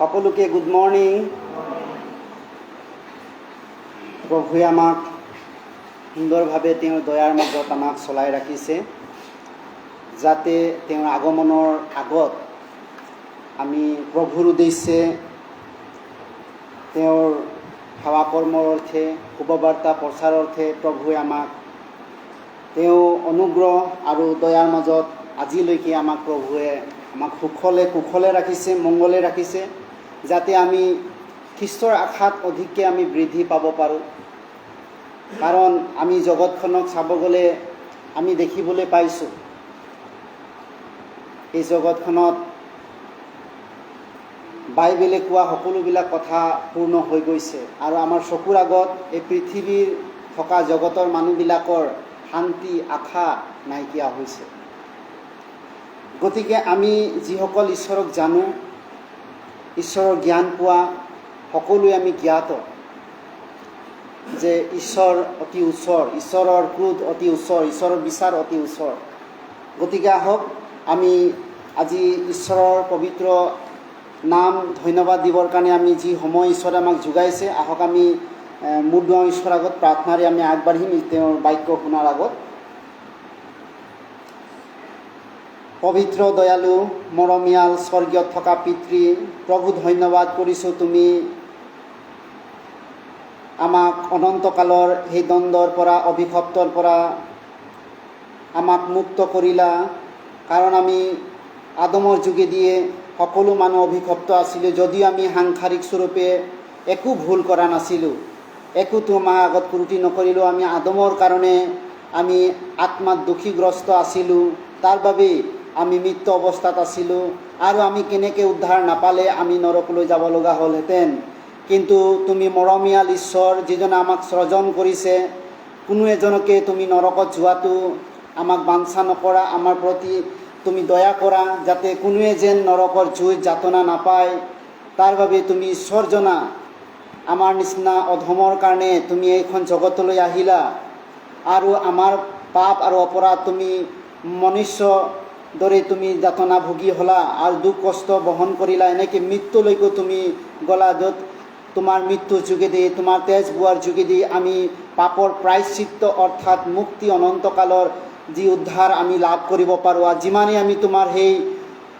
সকলোকে good morning. প্ৰভুৱে আমাক সুন্দৰভাৱে তেওঁৰ দয়াৰ মাজত আমাক চলাই ৰাখিছে, যাতে তেওঁৰ আগমনৰ আগত আমি প্ৰভুৰ উদ্দেশ্যে তেওঁৰ সেৱা কৰ্মৰ অৰ্থে শুভবাৰ্তা প্ৰচাৰৰ অৰ্থে প্ৰভুৱে আমাক তেওঁ অনুগ্ৰহ আৰু দয়াৰ মাজত আজিলৈকে আমাক প্ৰভুৱে আমাক কুশলে ৰাখিছে, মংগলে ৰাখিছে, যাতে আমি খ্ৰীষ্টৰ আশাত অধিককৈ আমি বৃদ্ধি পাব পাৰোঁ। কাৰণ আমি জগতখনক চাব গ'লে আমি দেখিবলৈ পাইছোঁ, এই জগতখনত বাইবেলে কোৱা সকলোবিলাক কথা পূৰ্ণ হৈ গৈছে আৰু আমাৰ চকুৰ আগত এই পৃথিৱীৰ থকা জগতৰ মানুহবিলাকৰ শান্তি আশা নাইকিয়া হৈছে। গতিকে আমি যিসকল ঈশ্বৰক জানো, ঈশ্বৰৰ জ্ঞান পোৱা সকলোৱে আমি জ্ঞাত যে ঈশ্বৰ অতি ওচৰ, ঈশ্বৰৰ ক্ৰোধ অতি ওচৰ, ঈশ্বৰৰ বিচাৰ অতি ওচৰ। গতিকে আহক আমি আজি ঈশ্বৰৰ পবিত্ৰ নাম ধন্যবাদ দিবৰ কাৰণে আমি যি সময় ঈশ্বৰে আমাক যোগাইছে, আহক আমি মূৰ দুৱাওঁ ঈশ্বৰৰ আগত প্ৰাৰ্থনাৰে আমি আগবাঢ়িম তেওঁৰ বাক্য শুনাৰ আগত। পবিত্ৰ দয়ালু মৰমীয়াল স্বৰ্গীয়ত থকা পিতৃ প্ৰভু, ধন্যবাদ কৰিছোঁ, তুমি আমাক অনন্তকালৰ সেই দ্বন্দ্বৰ পৰা, অভিশপ্তৰ পৰা আমাক মুক্ত কৰিলা। কাৰণ আমি আদমৰ যোগেদিয়ে সকলো মানুহ অভিশপ্ত আছিলোঁ, যদিও আমি সাংসাৰিক স্বৰূপে একো ভুল কৰা নাছিলোঁ, একো তোমাৰ আগত ত্ৰুটি নকৰিলোঁ। আমি আদমৰ কাৰণে আমি আত্মাত দোষীগ্ৰস্ত আছিলোঁ, তাৰ বাবেই আমি মৃত্যু অৱস্থাত আছিলোঁ আৰু আমি কেনেকৈ উদ্ধাৰ নাপালে আমি নৰকলৈ যাব লগা হ'লহেঁতেন। কিন্তু তুমি মৰমীয়াল ঈশ্বৰ, যিজনে আমাক সৃজন কৰিছে, কোনো এজনকে তুমি নৰকত যোৱাটো আমাক বাঞ্ছা নকৰা, আমাৰ প্ৰতি তুমি দয়া কৰা, যাতে কোনোৱে যেন নৰকৰ জুইত যাতনা নাপায়। তাৰ বাবে তুমি ঈশ্বৰজনা আমাৰ নিচিনা অধমৰ কাৰণে তুমি এইখন জগতলৈ আহিলা আৰু আমাৰ পাপ আৰু অপৰাধ তুমি মনুষ্য দৰে তুমি যাতনা ভুগি হ'লা আৰু দুখ কষ্ট বহন কৰিলা। এনেকৈ মৃত্যুলৈকো তুমি গ'লা, য'ত তোমাৰ মৃত্যুৰ যোগেদি, তোমাৰ তেজ বোৱাৰ যোগেদি আমি পাপৰ প্ৰায়শ্চিত্ত অৰ্থাৎ মুক্তি, অনন্তকালৰ যি উদ্ধাৰ আমি লাভ কৰিব পাৰোঁ। আৰু যিমানেই আমি তোমাৰ সেই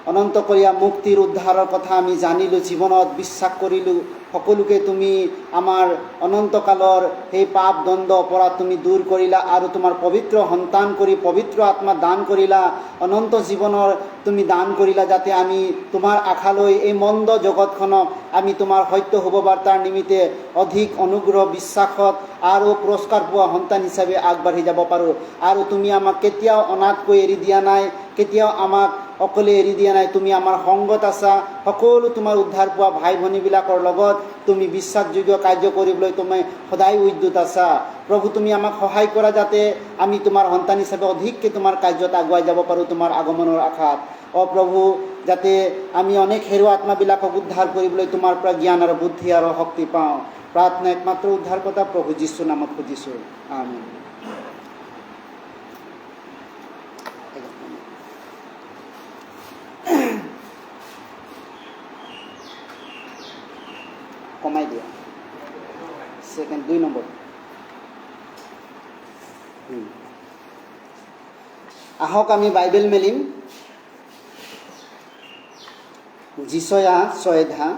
অনন্তকলীয়া মুক্তিৰ উদ্ধাৰৰ কথা আমি জানিলোঁ, জীৱনত বিশ্বাস কৰিলোঁ, সকলোকে তুমি আমাৰ অনন্তকালৰ সেই পাপ দ্বন্দ্ব অপৰাধ তুমি দূৰ কৰিলা আৰু তোমাৰ পবিত্ৰ সন্তান কৰি পবিত্ৰ আত্মা দান কৰিলা, অনন্ত জীৱনৰ তুমি দান কৰিলা, যাতে আমি তোমাৰ আশালৈ এই মন্দ জগতখনক আমি তোমাৰ সত্য শুভবাৰ্তাৰ নিমিত্তে অধিক অনুগ্ৰহ, বিশ্বাসত আৰু পুৰস্কাৰ পোৱা সন্তান হিচাপে আগবাঢ়ি যাব পাৰোঁ। আৰু তুমি আমাক কেতিয়াও অনাথকৈ এৰি দিয়া নাই, কেতিয়াও আমাক অকলে এৰি দিয়া নাই, তুমি আমাৰ সংগত আছা। সকলো তোমাৰ উদ্ধাৰ পোৱা ভাই ভনীবিলাকৰ লগত তুমি বিশ্বাসযোগ্য কাৰ্য কৰিবলৈ তুমি সদায় উদ্যত আছা। প্ৰভু, তুমি আমাক সহায় কৰা, যাতে আমি তোমাৰ সন্তান হিচাপে অধিককৈ তোমাৰ কাৰ্যত আগুৱাই যাব পাৰোঁ তোমাৰ আগমনৰ আশাত। প্ৰভু, যাতে আমি অনেক হেৰুৱা আত্মাবিলাকক উদ্ধাৰ কৰিবলৈ তোমাৰ পৰা জ্ঞান আৰু বুদ্ধি আৰু শক্তি পাওঁ। প্ৰাৰ্থনা একমাত্ৰ উদ্ধাৰকৰ্তা প্ৰভু যীশুৰ নামত খুজিছোঁ, আমেন। কমাই দিয়া, সেকেন্ড 2 নম্বৰ। আহক আমি বাইবেল মেলিম যিশয়া 6 অধ্যায়।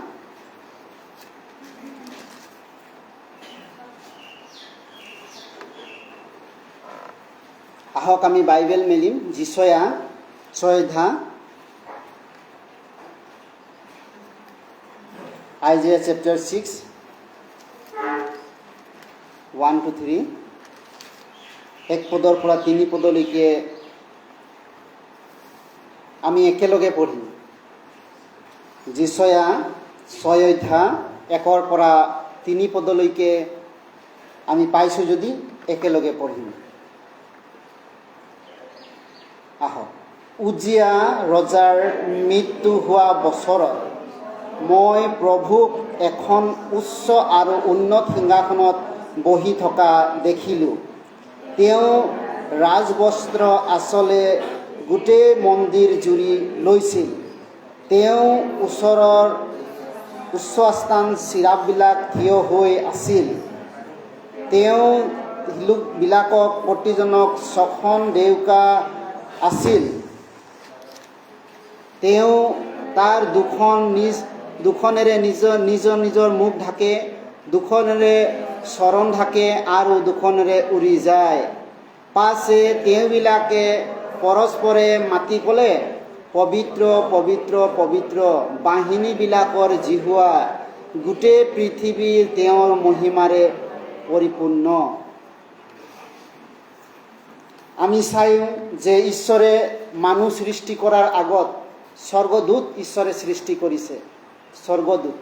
আহক আমি বাইবেল মেলিম যিশয়া 6 অধ্যায়, Isaiah chapter 6, 1-3, 1 পদৰ পৰা 3 পদলৈকে আমি একেলগে পঢ়িম। যিশয়া 6 অধ্যায় 1 পৰা 3 পদলৈকে আমি পাইছোঁ, যদি একেলগে পঢ়িম। আহক। উজিয়া ৰজাৰ মৃত্যু হোৱা বছৰত মই প্ৰভুক এখন উচ্চ আৰু উন্নত সিংহাসনত বহি থকা দেখিলোঁ। তেওঁ ৰাজবস্ত্ৰ আচলে গোটেই মন্দিৰ জুৰি লৈছিল। তেওঁ ওচৰৰ উচ্চ স্থান চিৰাপবিলাক থিয় হৈ আছিল। তেওঁ লোকবিলাকক প্ৰতিজনক 6খন ডেউকা আছিল। তেওঁ তাৰ দুখনেৰে নিজৰ মুখ ঢাকে, দুখনেৰে চৰণ ঢাকে আৰু দুখনেৰে উৰি যায়। পাছে তেওঁবিলাকে পৰস্পৰে মাতি ক'লে, পবিত্ৰ পবিত্ৰ পবিত্ৰ বাহিনীবিলাকৰ জিহুৱা, গোটেই পৃথিৱী তেওঁৰ মহিমাৰে পৰিপূৰ্ণ। আমি চাওঁ যে ঈশ্বৰে মানুহ সৃষ্টি কৰাৰ আগত স্বৰ্গদূত ঈশ্বৰে সৃষ্টি কৰিছে, স্বৰ্গদূত।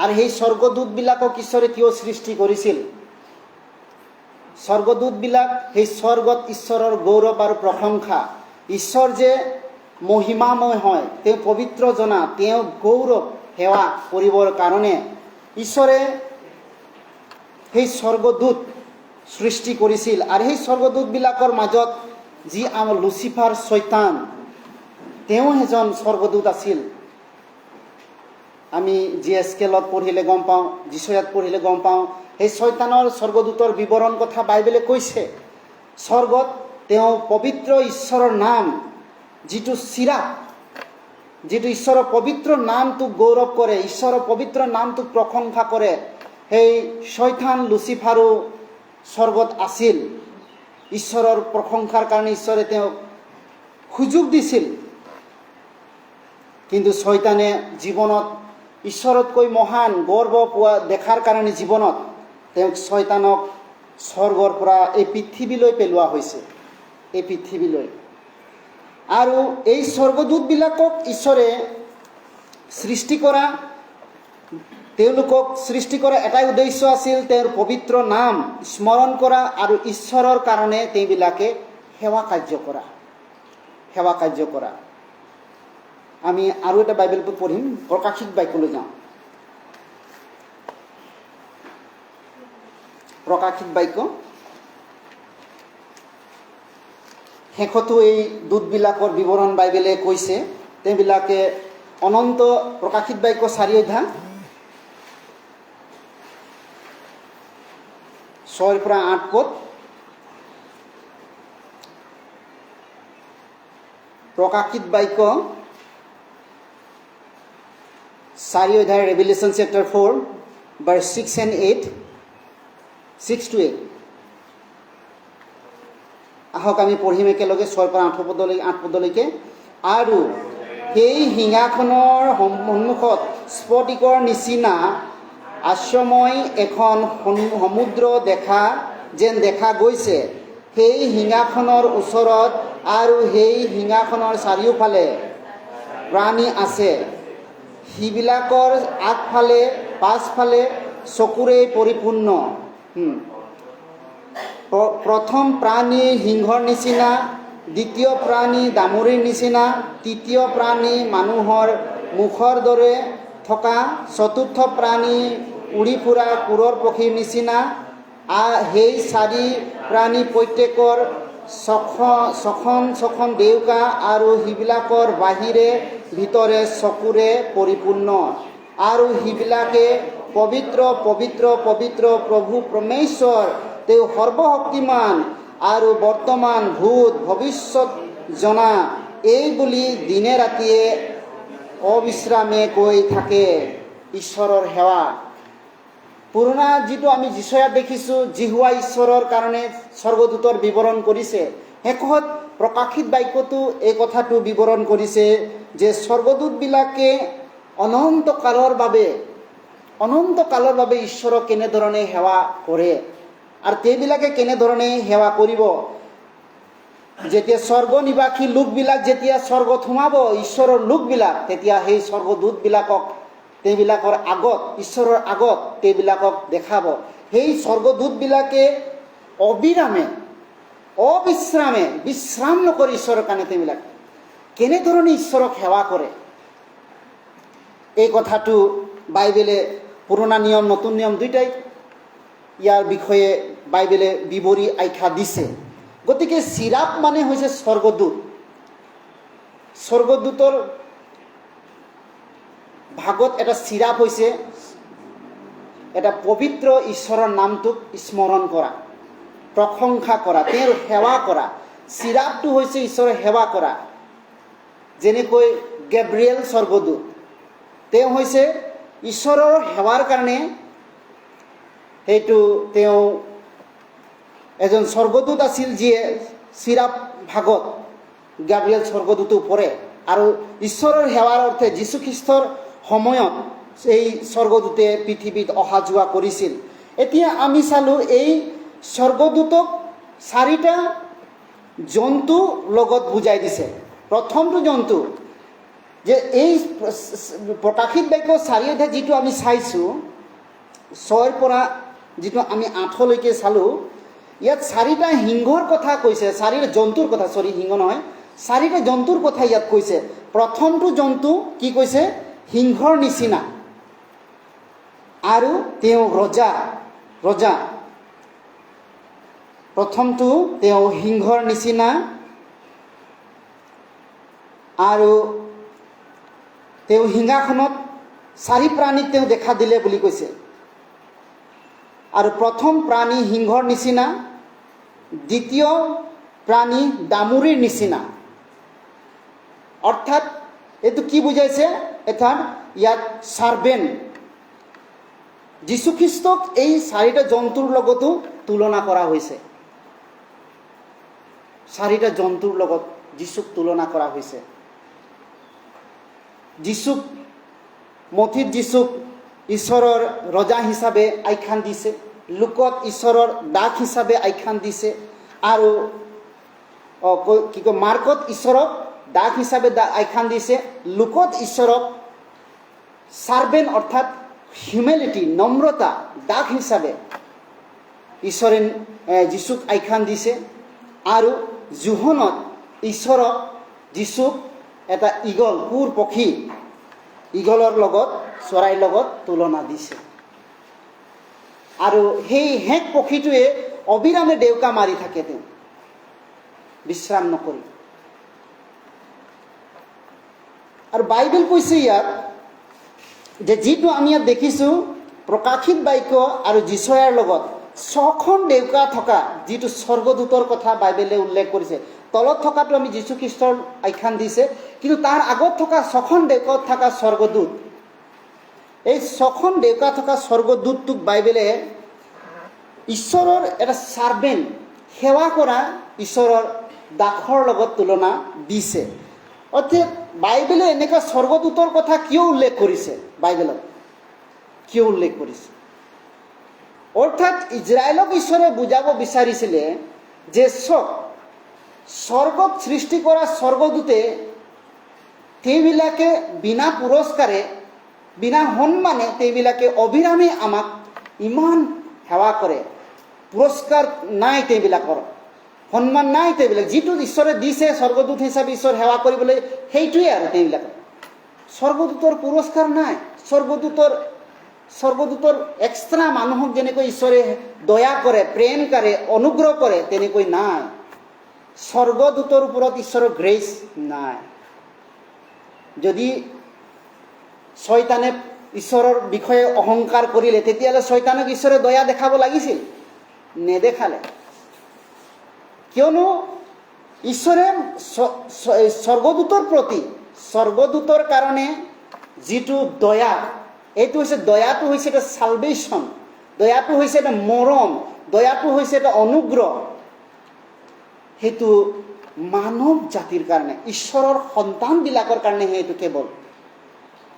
আৰু সেই স্বৰ্গদূতবিলাকক ঈশ্বৰে কিয় সৃষ্টি কৰিছিল? স্বৰ্গদূতবিলাক সেই স্বৰ্গত ঈশ্বৰৰ গৌৰৱ আৰু প্ৰশংসা। ঈশ্বৰ যে মহিমাময় হয়, তেওঁ পবিত্ৰ জনা, তেওঁ গৌৰৱ সেৱা কৰিবৰ কাৰণে ঈশ্বৰে সেই স্বৰ্গদূত সৃষ্টি কৰিছিল। আৰু সেই স্বৰ্গদূতবিলাকৰ মাজত যি আমাৰ লুচিফাৰ শয়তান, তেওঁ এজন স্বৰ্গদূত আছিল। আমি GSKলত পঢ়িলে গম পাওঁ, যিচয়াত পঢ়িলে গম পাওঁ, সেই শয়তানৰ স্বৰ্গদূতৰ বিৱৰণ কথা বাইবেলে কৈছে। স্বৰ্গত তেওঁ পবিত্ৰ ঈশ্বৰৰ নাম, যিটো চিৰাপ, যিটো ঈশ্বৰৰ পবিত্ৰ নামটোক গৌৰৱ কৰে, ঈশ্বৰৰ পবিত্ৰ নামটোক প্ৰশংসা কৰে, সেই শয়তান লুচিফাৰো স্বৰ্গত আছিল। ঈশ্বৰৰ প্ৰশংসাৰ কাৰণে ঈশ্বৰে তেওঁক সুযোগ দিছিল। কিন্তু শয়তানে জীৱনত ঈশ্বৰতকৈ মহান গৰ্ব পোৱা দেখাৰ কাৰণে জীৱনত তেওঁক শয়তানক স্বৰ্গৰ পৰা এই পৃথিৱীলৈ পেলোৱা হৈছে, এই পৃথিৱীলৈ। আৰু এই স্বৰ্গদূতবিলাকক ঈশ্বৰে সৃষ্টি কৰা, তেওঁলোকক সৃষ্টি কৰা এটাই উদ্দেশ্য আছিল, তেওঁৰ পবিত্ৰ নাম স্মৰণ কৰা আৰু ঈশ্বৰৰ কাৰণে তেওঁবিলাকে সেৱা কাৰ্য কৰা, সেৱা কাৰ্য কৰা। আমি আৰু এটা বাইবেল পঢ়িম, প্ৰকাশিত বাক্যলৈ যাওঁ। প্ৰকাশিত বাক্য শেষতো এই দূতবিলাকৰ বিৱৰণ বাইবেলে কৈছে। তেওঁবিলাকে অনন্ত, প্ৰকাশিত বাক্য 4 অধ্যায় 6 পৰা 8 পদ। প্ৰকাশিত বাক্য 4 অধ্যায়, ৰেভিলেশ্যন চেপ্টাৰ 4 verse 6 and 8, 6 to 8। আহক আমি পঢ়িম একেলগে 6 পৰা 8 পদলৈকে। আৰু সেই সিংহাসনৰ সন্মুখত স্ফটিকৰ নিচিনা আশ্চৰ্যময় এখন সমুদ্ৰ দেখা গৈছে। সেই সিংহাসনৰ ওচৰত আৰু সেই সিংহাসনৰ চাৰিওফালে প্ৰাণী আছে। সিবিলাকৰ আগফালে পাছফালে চকুৰে পৰিপূৰ্ণ। প্ৰথম প্ৰাণী সিংহৰ নিচিনা, দ্বিতীয় প্ৰাণী দামুৰীৰ নিচিনা, তৃতীয় প্ৰাণী মানুহৰ মুখৰ দৰে থকা, চতুৰ্থ প্ৰাণী উৰি ফুৰা কুৰৰ পক্ষীৰ নিচিনা। সেই 4 প্ৰাণী প্ৰত্যেকৰ ছখন ডেউকা আৰু সিবিলাকৰ বাহিৰে ভিতৰে চকুৰে পৰিপূৰ্ণ। আৰু সিবিলাকে পবিত্ৰ পবিত্ৰ পবিত্ৰ প্ৰভু পৰমেশ্বৰ, তেওঁ সৰ্বশক্তিমান আৰু বৰ্তমান ভূত ভৱিষ্যত জনা, এই বুলি দিনে ৰাতিয়ে অবিশ্ৰামে কৈ থাকে। ঈশ্বৰৰ সেৱা। পুৰণা যিটো আমি যিচয়াত দেখিছোঁ, জিহুৱা ঈশ্বৰৰ কাৰণে স্বৰ্গদূতৰ বিৱৰণ কৰিছে। শেষত প্ৰকাশিত বাক্যটো এই কথাটো বিৱৰণ কৰিছে যে স্বৰ্গদূতবিলাকে অনন্ত কালৰ বাবে ঈশ্বৰক কেনেধৰণে সেৱা কৰে আৰু তেওঁবিলাকে কেনেধৰণে সেৱা কৰিব। যেতিয়া স্বৰ্গ নিবাসী লোকবিলাক যেতিয়া স্বৰ্গত সোমাব, ঈশ্বৰৰ লোকবিলাক, তেতিয়া সেই স্বৰ্গদূতবিলাকক তেওঁবিলাকৰ আগত, ঈশ্বৰৰ আগত তেওঁবিলাকক দেখাব। সেই স্বৰ্গদূতবিলাকে বিশ্ৰাম নকৰি ঈশ্বৰৰ কাৰণে তেওঁবিলাক কেনেধৰণে ঈশ্বৰক সেৱা কৰে, এই কথাটো বাইবেলে পুৰণা নিয়ম নতুন নিয়ম দুইটাই ইয়াৰ বিষয়ে বাইবেলে বিৱৰি আখ্যা দিছে। গতিকে চিৰাপ মানে হৈছে স্বৰ্গদূত। স্বৰ্গদূতৰ ভাগত এটা চিৰাপ হৈছে এটা পবিত্ৰ ঈশ্বৰৰ নামটোক স্মৰণ কৰা, প্ৰশংসা কৰা, তেওঁৰ সেৱা কৰা। চিৰাপটো হৈছে ঈশ্বৰৰ সেৱা কৰা। যেনেকৈ গেব্ৰিয়েল স্বৰ্গদূত, তেওঁ হৈছে ঈশ্বৰৰ সেৱাৰ কাৰণে সেইটো তেওঁ এজন স্বৰ্গদূত আছিল, যিয়ে চিৰাপ ভাগত গেব্ৰিয়েল স্বৰ্গদূতো পৰে। আৰু ঈশ্বৰৰ সেৱাৰ অৰ্থে যীশুখ্ৰীষ্টৰ সময়ত এই স্বৰ্গদূতে পৃথিৱীত অহা যোৱা কৰিছিল। এতিয়া আমি চালোঁ এই স্বৰ্গদূতক 4টা জন্তু লগত বুজাই দিছে। প্ৰথমটো জন্তু যে এই প্ৰকাশিত বাক্য 4 অধ্যায় যিটো আমি চাইছোঁ, 6ৰ পৰা যিটো আমি 8লৈকে চালোঁ, ইয়াত 4টা সিংহৰ কথা কৈছে, 4টা জন্তুৰ কথা, সিংহ নহয়, 4টা জন্তুৰ কথা ইয়াত কৈছে। প্ৰথমটো জন্তু কি কৈছে? সিংহৰ নিচিনা, আৰু তেওঁ ৰজা। প্ৰথমটো তেওঁ সিংহৰ নিচিনা, আৰু তেওঁ সিংহাসনত 4 প্ৰাণীক তেওঁ দেখা দিলে বুলি কৈছে। আৰু প্ৰথম প্ৰাণী সিংহৰ নিচিনা, দ্বিতীয় প্ৰাণী ডামুৰীৰ নিচিনা। অৰ্থাৎ এইটো কি বুজাইছে? অৰ্থাৎ ইয়াত চাৰ্ভেণ্ট যীশুখ্ৰীষ্টক এই 4টা জন্তুৰ লগতো তুলনা কৰা হৈছে। 4টা জন্তুৰ লগত যীশুক তুলনা কৰা হৈছে। যীশুক, মথিত যীশুক ঈশ্বৰৰ ৰজা হিচাপে আখ্যান দিছে, লোকত ঈশ্বৰৰ দাস হিচাপে আখ্যান দিছে, আৰু কি কয় মাৰ্কত ঈশ্বৰক দাস হিচাপে আখ্যান দিছে, লোকত ঈশ্বৰক চাৰ্ভেণ্ট অৰ্থাৎ হিউমেলিটি, নম্ৰতা, দাস হিচাপে ঈশ্বৰে যীশুক আখ্যান দিছে। আৰু যোহনত ঈশ্বৰক, যীশুক এটা ঈগল, কুৰ পক্ষী, ঈগলৰ লগত, চৰাইৰ লগত তুলনা দিছে। আৰু সেই হেক পক্ষীটোৱে অবিৰামে ডেউকা মাৰি থাকে, তেওঁ বিশ্ৰাম নকৰি। আৰু বাইবেল কৈছে ইয়াত যে যিটো আমি ইয়াত দেখিছোঁ প্ৰকাশিত বাক্য আৰু যিশয়াৰ লগত 6খন ডেউকা থকা যিটো স্বৰ্গদূতৰ কথা বাইবেলে উল্লেখ কৰিছে। তলত থকাটো আমি যীশুখ্ৰীষ্টৰ আখ্যান দিছে, কিন্তু তাৰ আগত থকা 6খন ডেউকাত থকা স্বৰ্গদূত, এই 6খন ডেউকা থকা স্বৰ্গদূতটোক বাইবেলে ঈশ্বৰৰ এটা চাৰ্ভেণ্ট, সেৱা কৰা ঈশ্বৰৰ দাসৰ লগত তুলনা দিছে। অৰ্থাৎ বাইবেলে এনেকুৱা স্বৰ্গদূতৰ কথা কিয় উল্লেখ কৰিছে? বাইবেলত কিয় উল্লেখ কৰিছে? অৰ্থাৎ ইজৰাইলক ঈশ্বৰে বুজাব বিচাৰিছিলে যে স্বৰ্গত সৃষ্টি কৰা স্বৰ্গদূতে তেওঁবিলাকে বিনা পুৰস্কাৰে, বিনা সন্মানে তেওঁবিলাকে অবিৰামে আমাক ইমান সেৱা কৰে। পুৰস্কাৰ নাই তেওঁবিলাকৰ, সন্মান নাই তেওঁবিলাক, যিটো ঈশ্বৰে দিছে স্বৰ্গদূত হিচাপে ঈশ্বৰ সেৱা কৰিবলৈ, সেইটোৱে আৰু তেওঁবিলাকৰ। স্বৰ্গদূতৰ পুৰস্কাৰ নাই। স্বৰ্গদূতৰ এক্সট্ৰা মানুহক যেনেকৈ ঈশ্বৰে দয়া কৰে, প্ৰেম কৰে, অনুগ্ৰহ কৰে, তেনেকৈ নাই। স্বৰ্গদূতৰ ওপৰত ঈশ্বৰৰ গ্ৰেচ নাই। যদি শয়তানে ঈশ্বৰৰ বিষয়ে অহংকাৰ কৰিলে, তেতিয়াহ'লে শয়তানক ঈশ্বৰে দয়া দেখাব লাগিছিল, নেদেখালে। কিয়নো ঈশ্বৰে স্বৰ্গদূতৰ প্ৰতি, স্বৰ্গদূতৰ কাৰণে যিটো দয়া, এইটো হৈছে, দয়াটো হৈছে এটা চালভেশ্যন, দয়াটো হৈছে এটা মৰম, দয়াটো হৈছে এটা অনুগ্ৰহ। সেইটো মানৱ জাতিৰ কাৰণে, ঈশ্বৰৰ সন্তানবিলাকৰ কাৰণেহে এইটো কেৱল।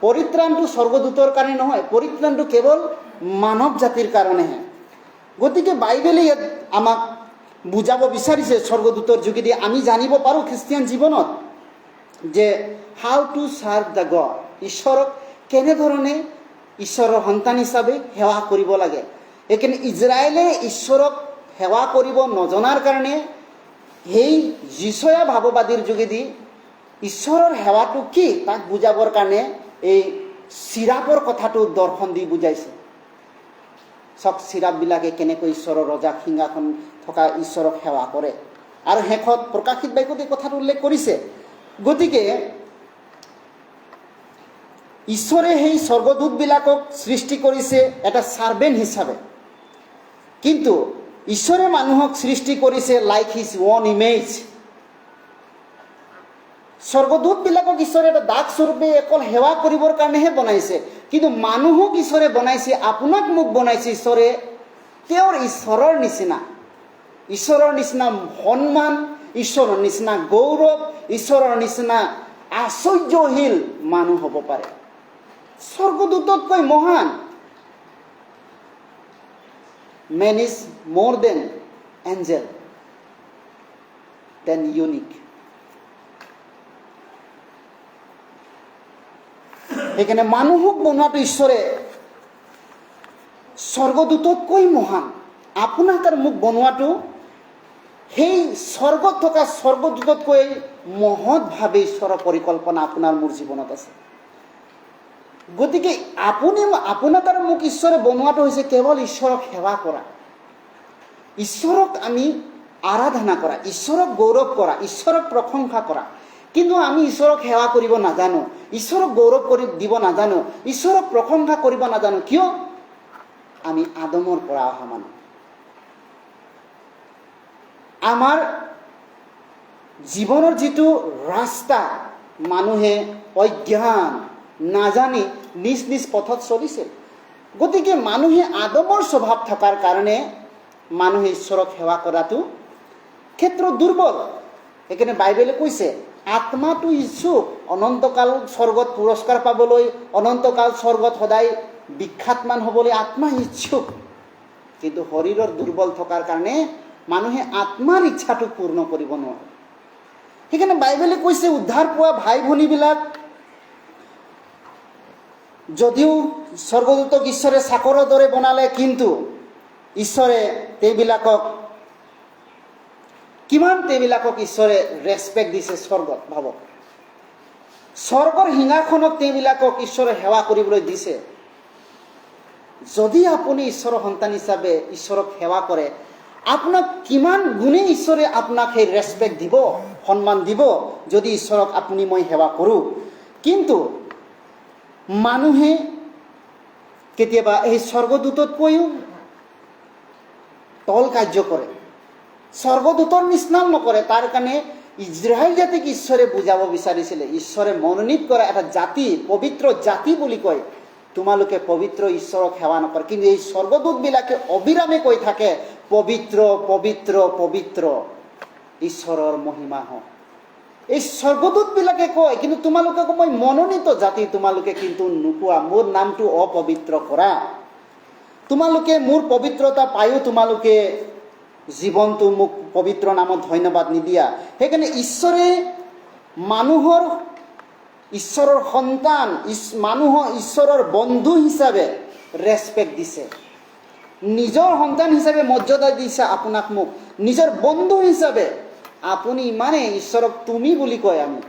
পৰিত্ৰাণটো স্বৰ্গদূতৰ কাৰণে নহয়, পৰিত্ৰাণটো কেৱল মানৱ জাতিৰ কাৰণেহে। গতিকে বাইবেলে ইয়াত আমাক বুজাব বিচাৰিছে স্বৰ্গদূতৰ যোগেদি আমি জানিব পাৰোঁ খ্ৰীষ্টিয়ান জীৱনত যে how to serve the god, ঈশ্বৰক কেনেধৰণে ঈশ্বৰৰ সন্তান হিচাপে সেৱা কৰিব লাগে। সেইকাৰণে ইজৰাইলে ঈশ্বৰক সেৱা কৰিব নজনাৰ কাৰণে সেই যিশয়া ভাৱবাদীৰ যোগেদি ঈশ্বৰৰ সেৱাটো কি তাক বুজাবৰ কাৰণে এই চিৰাপৰ কথাটো দৰ্শন দি বুজাইছে। চক চিৰাপবিলাকে কেনেকৈ ঈশ্বৰৰ ৰজা সিংহাসন থকা ঈশ্বৰক সেৱা কৰে, আৰু শেষত প্ৰকাশিত বাক্যত এই কথাটো উল্লেখ কৰিছে। গতিকে ঈশ্বৰে সেই স্বৰ্গদূতবিলাকক সৃষ্টি কৰিছে এটা সাৰ্ভেণ্ট হিচাপে, কিন্তু ঈশ্বৰে মানুহক সৃষ্টি কৰিছে লাইক হিজ ওন ইমেজ। স্বৰ্গদূতবিলাকক ঈশ্বৰে এটা দাগ স্বৰূপে অকল সেৱা কৰিবৰ কাৰণেহে বনাইছে, কিন্তু মানুহক ঈশ্বৰে বনাইছে, আপোনাক মোক বনাইছে ঈশ্বৰে তেওঁৰ ঈশ্বৰৰ নিচিনা, ঈশ্বৰৰ নিচিনা সন্মান, ঈশ্বৰৰ নিচিনা গৌৰৱ, ঈশ্বৰৰ নিচিনা আশ্চৰ্যশীল মানুহ হ'ব পাৰে। স্বৰ্গদূততকৈ মহান। Man is more than angel, than unique. সেইকাৰণে মানুহক বনোৱাটো ঈশ্বৰে স্বৰ্গদূততকৈ মহান। আপোনাক আৰু মোক বনোৱাটো সেই স্বৰ্গত থকা স্বৰ্গদূততকৈ মহৎভাৱে ঈশ্বৰৰ পৰিকল্পনা আপোনাৰ মোৰ জীৱনত আছে। গতিকে আপোনাক আৰু মোক ঈশ্বৰে বনোৱাটো হৈছে কেৱল ঈশ্বৰক সেৱা কৰা, ঈশ্বৰক আমি আৰাধনা কৰা, ঈশ্বৰক গৌৰৱ কৰা, ঈশ্বৰক প্ৰশংসা কৰা। কিন্তু আমি ঈশ্বৰক সেৱা কৰিব নাজানো, ঈশ্বৰক গৌৰৱ কৰি দিব নাজানো, ঈশ্বৰক প্ৰশংসা কৰিব নাজানো। কিয়? আমি আদমৰ পৰা অহা মানুহ। আমাৰ জীৱনৰ যিটো ৰাস্তা মানুহে অজ্ঞান নাজানি নিজ নিজ পথত চলিছিল। গতিকে মানুহে আদমৰ স্বভাৱ থকাৰ কাৰণে মানুহে ঈশ্বৰক সেৱা কৰাটো ক্ষেত্ৰত দুৰ্বল। সেইকাৰণে বাইবেলে কৈছে আত্মাটো ইচ্ছুক অনন্তকাল স্বৰ্গত পুৰস্কাৰ পাবলৈ, অনন্তকাল স্বৰ্গত সদায় বিখ্যাতমান হ'বলৈ আত্মা ইচ্ছুক, কিন্তু শৰীৰৰ দুৰ্বল থকাৰ কাৰণে মানুহে আত্মাৰ ইচ্ছাটো পূৰ্ণ কৰিব নোৱাৰে। সেইকাৰণে বাইবেলে কৈছে উদ্ধাৰ পোৱা ভাই ভনীবিলাক যদিও স্বৰ্গদূতক ঈশ্বৰে চাকৰৰ দৰে বনালে, কিন্তু ঈশ্বৰে তেওঁবিলাকক ঈশ্বৰে ৰেচপেক্ট দিছে স্বৰ্গত। ভাবক, স্বৰ্গৰ সিংহাসনক তেওঁবিলাকক ঈশ্বৰে সেৱা কৰিবলৈ দিছে। যদি আপুনি ঈশ্বৰৰ সন্তান হিচাপে ঈশ্বৰক সেৱা কৰে, আপোনাক কিমান গুণে ঈশ্বৰে আপোনাক সেই ৰেচপেক্ট দিব, সন্মান দিব, যদি ঈশ্বৰক আপুনি মই সেৱা কৰোঁ। কিন্তু মানুহে কেতিয়াবা এই স্বৰ্গদূততকৈও তল কাৰ্য কৰে, স্বৰ্গদূতৰ নিচিনাও নকৰে। তাৰ কাৰণে ইজৰাইল জাতিক ঈশ্বৰে বুজাব বিচাৰিছিলে, ঈশ্বৰে মনোনীত কৰা এটা জাতি, পবিত্ৰ জাতি বুলি কয়, তোমালোকে পবিত্ৰ ঈশ্বৰক সেৱা নকৰে। কিন্তু এই স্বৰ্গদূতবিলাকে অবিৰামে কৈ থাকে পবিত্ৰ পবিত্ৰ পবিত্ৰ ঈশ্বৰৰ মহিমা হওক। এই স্বৰ্গদূতবিলাকে কয়, কিন্তু তোমালোকক মই মনোনীত জাতি, তোমালোকে কিন্তু নোকোৱা, মোৰ নামটো অপবিত্ৰ কৰা। তোমালোকে মোৰ পবিত্ৰতা পায়ো তোমালোকে জীৱনটো মোক পবিত্ৰ নামত ধন্যবাদ নিদিয়া। সেইকাৰণে ঈশ্বৰে ঈশ্বৰৰ সন্তান, মানুহক ঈশ্বৰৰ বন্ধু হিচাপে ৰেচপেক্ট দিছে, নিজৰ সন্তান হিচাপে মৰ্যাদা দিছে আপোনাক মোক, নিজৰ বন্ধু হিচাপে। আপুনি ইমানে ঈশ্বৰক তুমি বুলি কয়। আমি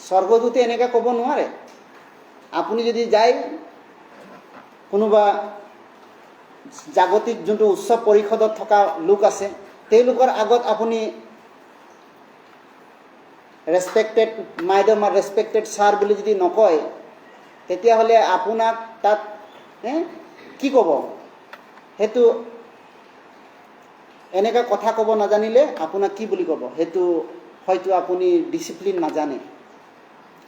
স্বৰ্গদূতে এনেকৈ ক'ব নোৱাৰে। আপুনি যদি যায় কোনোবা জাগতিক যোনটো উচ্চ পৰিষদত থকা লোক আছে, তেওঁলোকৰ আগত আপুনি ৰেচপেক্টেড মাইডম আৰু ৰেচপেক্টেড ছাৰ বুলি যদি নকয়, তেতিয়াহ'লে আপোনাক তাত কি ক'ব? সেইটো এনেকৈ কথা ক'ব নাজানিলে আপোনাক কি বুলি ক'ব? সেইটো হয়তো আপুনি ডিচিপ্লিন নাজানে,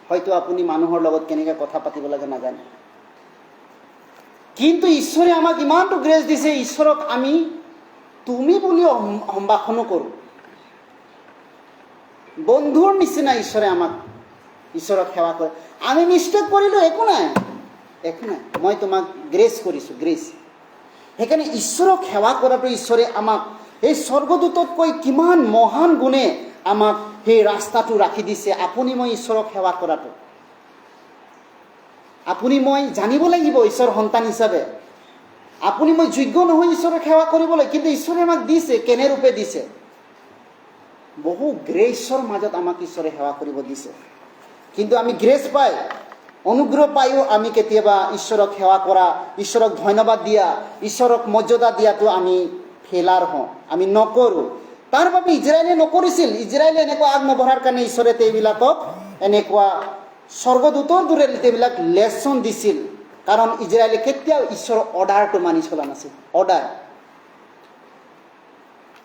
হয়তো আপুনি মানুহৰ লগত কেনেকৈ কথা পাতিব লাগে নাজানে। কিন্তু ঈশ্বৰে আমাক ইমানটো গ্ৰেছ দিছে, ঈশ্বৰক আমি তুমি বুলিও সম্ভাষণো কৰোঁ। বন্ধুৰ নিচিনা ঈশ্বৰে আমাক ঈশ্বৰক সেৱা কৰে। আমি মিষ্টেক কৰিলোঁ, একো নাই, মই তোমাক গ্ৰেছ কৰিছোঁ, গ্ৰেছ। সেইকাৰণে ঈশ্বৰক সেৱা কৰাটো ঈশ্বৰে আমাক এই স্বৰ্গদূততকৈ কিমান মহান গুণে আমাক সেই ৰাস্তাটো ৰাখি দিছে। আপুনি মই ঈশ্বৰক সেৱা কৰাটো আপুনি মই জানিব লাগিব ঈশ্বৰৰ সন্তান হিচাপে। আপুনি মই যোগ্য নহয় ঈশ্বৰক সেৱা কৰিবলৈ, কিন্তু ঈশ্বৰে আমাক দিছে। কেনে ৰূপে দিছে? বহু গ্ৰেছৰ মাজত আমাক ঈশ্বৰে সেৱা কৰিব দিছে। কিন্তু আমি গ্ৰেছ পাই, অনুগ্ৰহ পায়ো আমি কেতিয়াবা ঈশ্বৰক সেৱা কৰা, ঈশ্বৰক ধন্যবাদ দিয়া, ঈশ্বৰক মৰ্যাদা দিয়াটো আমি ফেলাৰ হওঁ, আমি নকৰোঁ। তাৰ বাবে ইজৰাইলে নকৰিছিল। ইজৰাইলে এনেকুৱা আগ নবঢ়াৰ কাৰণে ঈশ্বৰে তেওঁবিলাকক এনেকুৱা স্বৰ্গদূতৰ দৰে তেওঁবিলাক লেচন দিছিল, কাৰণ ইজৰাইলে কেতিয়াও ঈশ্বৰৰ অৰ্ডাৰটো মানি চলা নাছিল।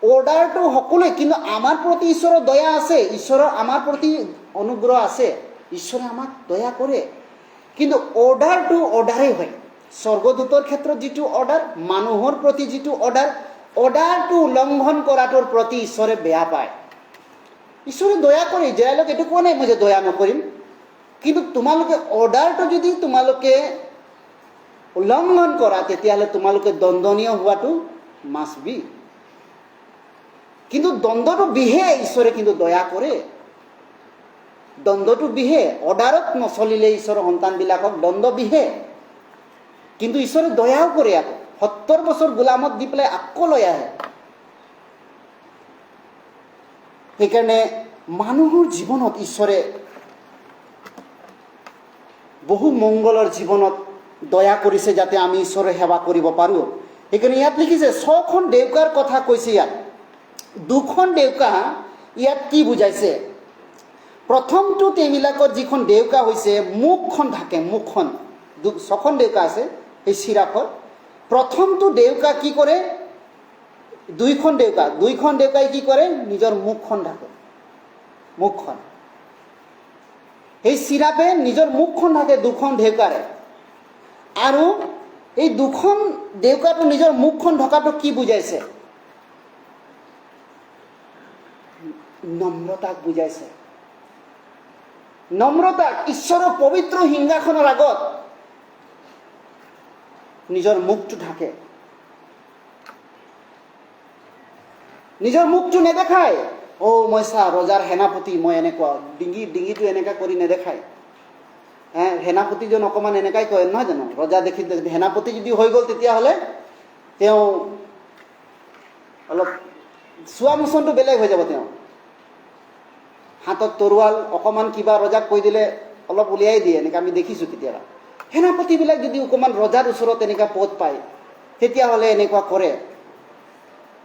অৰ্ডাৰটো সকলোৱে, কিন্তু আমাৰ প্ৰতি ঈশ্বৰৰ দয়া আছে, ঈশ্বৰৰ আমাৰ প্ৰতি অনুগ্ৰহ আছে, ঈশ্বৰে আমাক দয়া কৰে, কিন্তু অৰ্ডাৰটো অৰ্ডাৰেই হয়। স্বৰ্গদূতৰ ক্ষেত্ৰত যিটো অৰ্ডাৰ, মানুহৰ প্ৰতি যিটো অৰ্ডাৰটো উলংঘন কৰাটোৰ প্ৰতি ঈশ্বৰে বেয়া পায়। ঈশ্বৰে দয়া কৰে, ইজৰাইলক এইটো কোৱা নাই মই যে দয়া নকৰিম, কিন্তু তোমালোকে অৰ্ডাৰটো যদি তোমালোকে উলংঘন কৰা, তেতিয়াহ'লে তোমালোকে দণ্ডনীয় হোৱাটো মাষ্ট বি। কিন্তু দণ্ডটো বিহে ঈশ্বৰে কিন্তু দয়া কৰে, দণ্ডটো বিহে। অৰ্ডাৰত নচলিলে ঈশ্বৰৰ সন্তানবিলাকক দণ্ড বিহে, কিন্তু ঈশ্বৰে দয়াও কৰে। আকৌ 70 বছৰ গোলামত দি পেলাই আকৌ লৈ আহে। সেইকাৰণে মানুহৰ জীৱনত ঈশ্বৰে বহু মংগলৰ জীৱনত দয়া কৰিছে, যাতে আমি ঈশ্বৰৰ সেৱা কৰিব পাৰোঁ। সেইকাৰণে ইয়াত লিখিছে 6খন ডেউকাৰ কথা কৈছে। ইয়াত 2খন ডেউকা ইয়াত কি বুজাইছে? প্ৰথমটো তেওঁবিলাকৰ যিখন ডেউকা হৈছে মুখখন ঢাকে, মুখখন। 6খন ডেউকা আছে এই চিৰাফৰ। প্ৰথমটো ডেউকা কি কৰে? 2খন ডেউকাই কি কৰে? নিজৰ মুখখন ঢাকে, মুখখন। এই চিৰাপে নিজৰ মুখখন ঢাকে 2খন ডেউকাৰে। আৰু এই 2খন ডেউকাটো নিজৰ মুখখন ঢকাটো কি বুজাইছে? নম্ৰতাক বুজাইছে। নম্ৰতাক, ঈশ্বৰৰ পবিত্ৰ সিংহাসনৰ আগত নিজৰ মুখটো ঢাকে, নিজৰ মুখটো নেদেখায়। মই চা ৰজাৰ সেনাপতি, মই এনেকুৱা ডিঙিটো এনেকা কৰি নেদেখায়। সেনাপতিজন অকণমান এনেকাই কয় নহয় জানো? ৰজা দেখি সেনাপতি যদি হৈ গ'ল, তেতিয়াহ'লে তেওঁ অলপ চোৱা মোচনটো বেলেগ হৈ যাব। তেওঁ হাতত তৰোৱাল, অকণমান কিবা ৰজাক কৈ দিলে অলপ উলিয়াই দিয়ে, এনেকৈ আমি দেখিছোঁ কেতিয়াবা। সেনাপতিবিলাক যদি অকণমান ৰজাৰ ওচৰত এনেকুৱা পদ পায়, তেতিয়াহ'লে এনেকুৱা কৰে।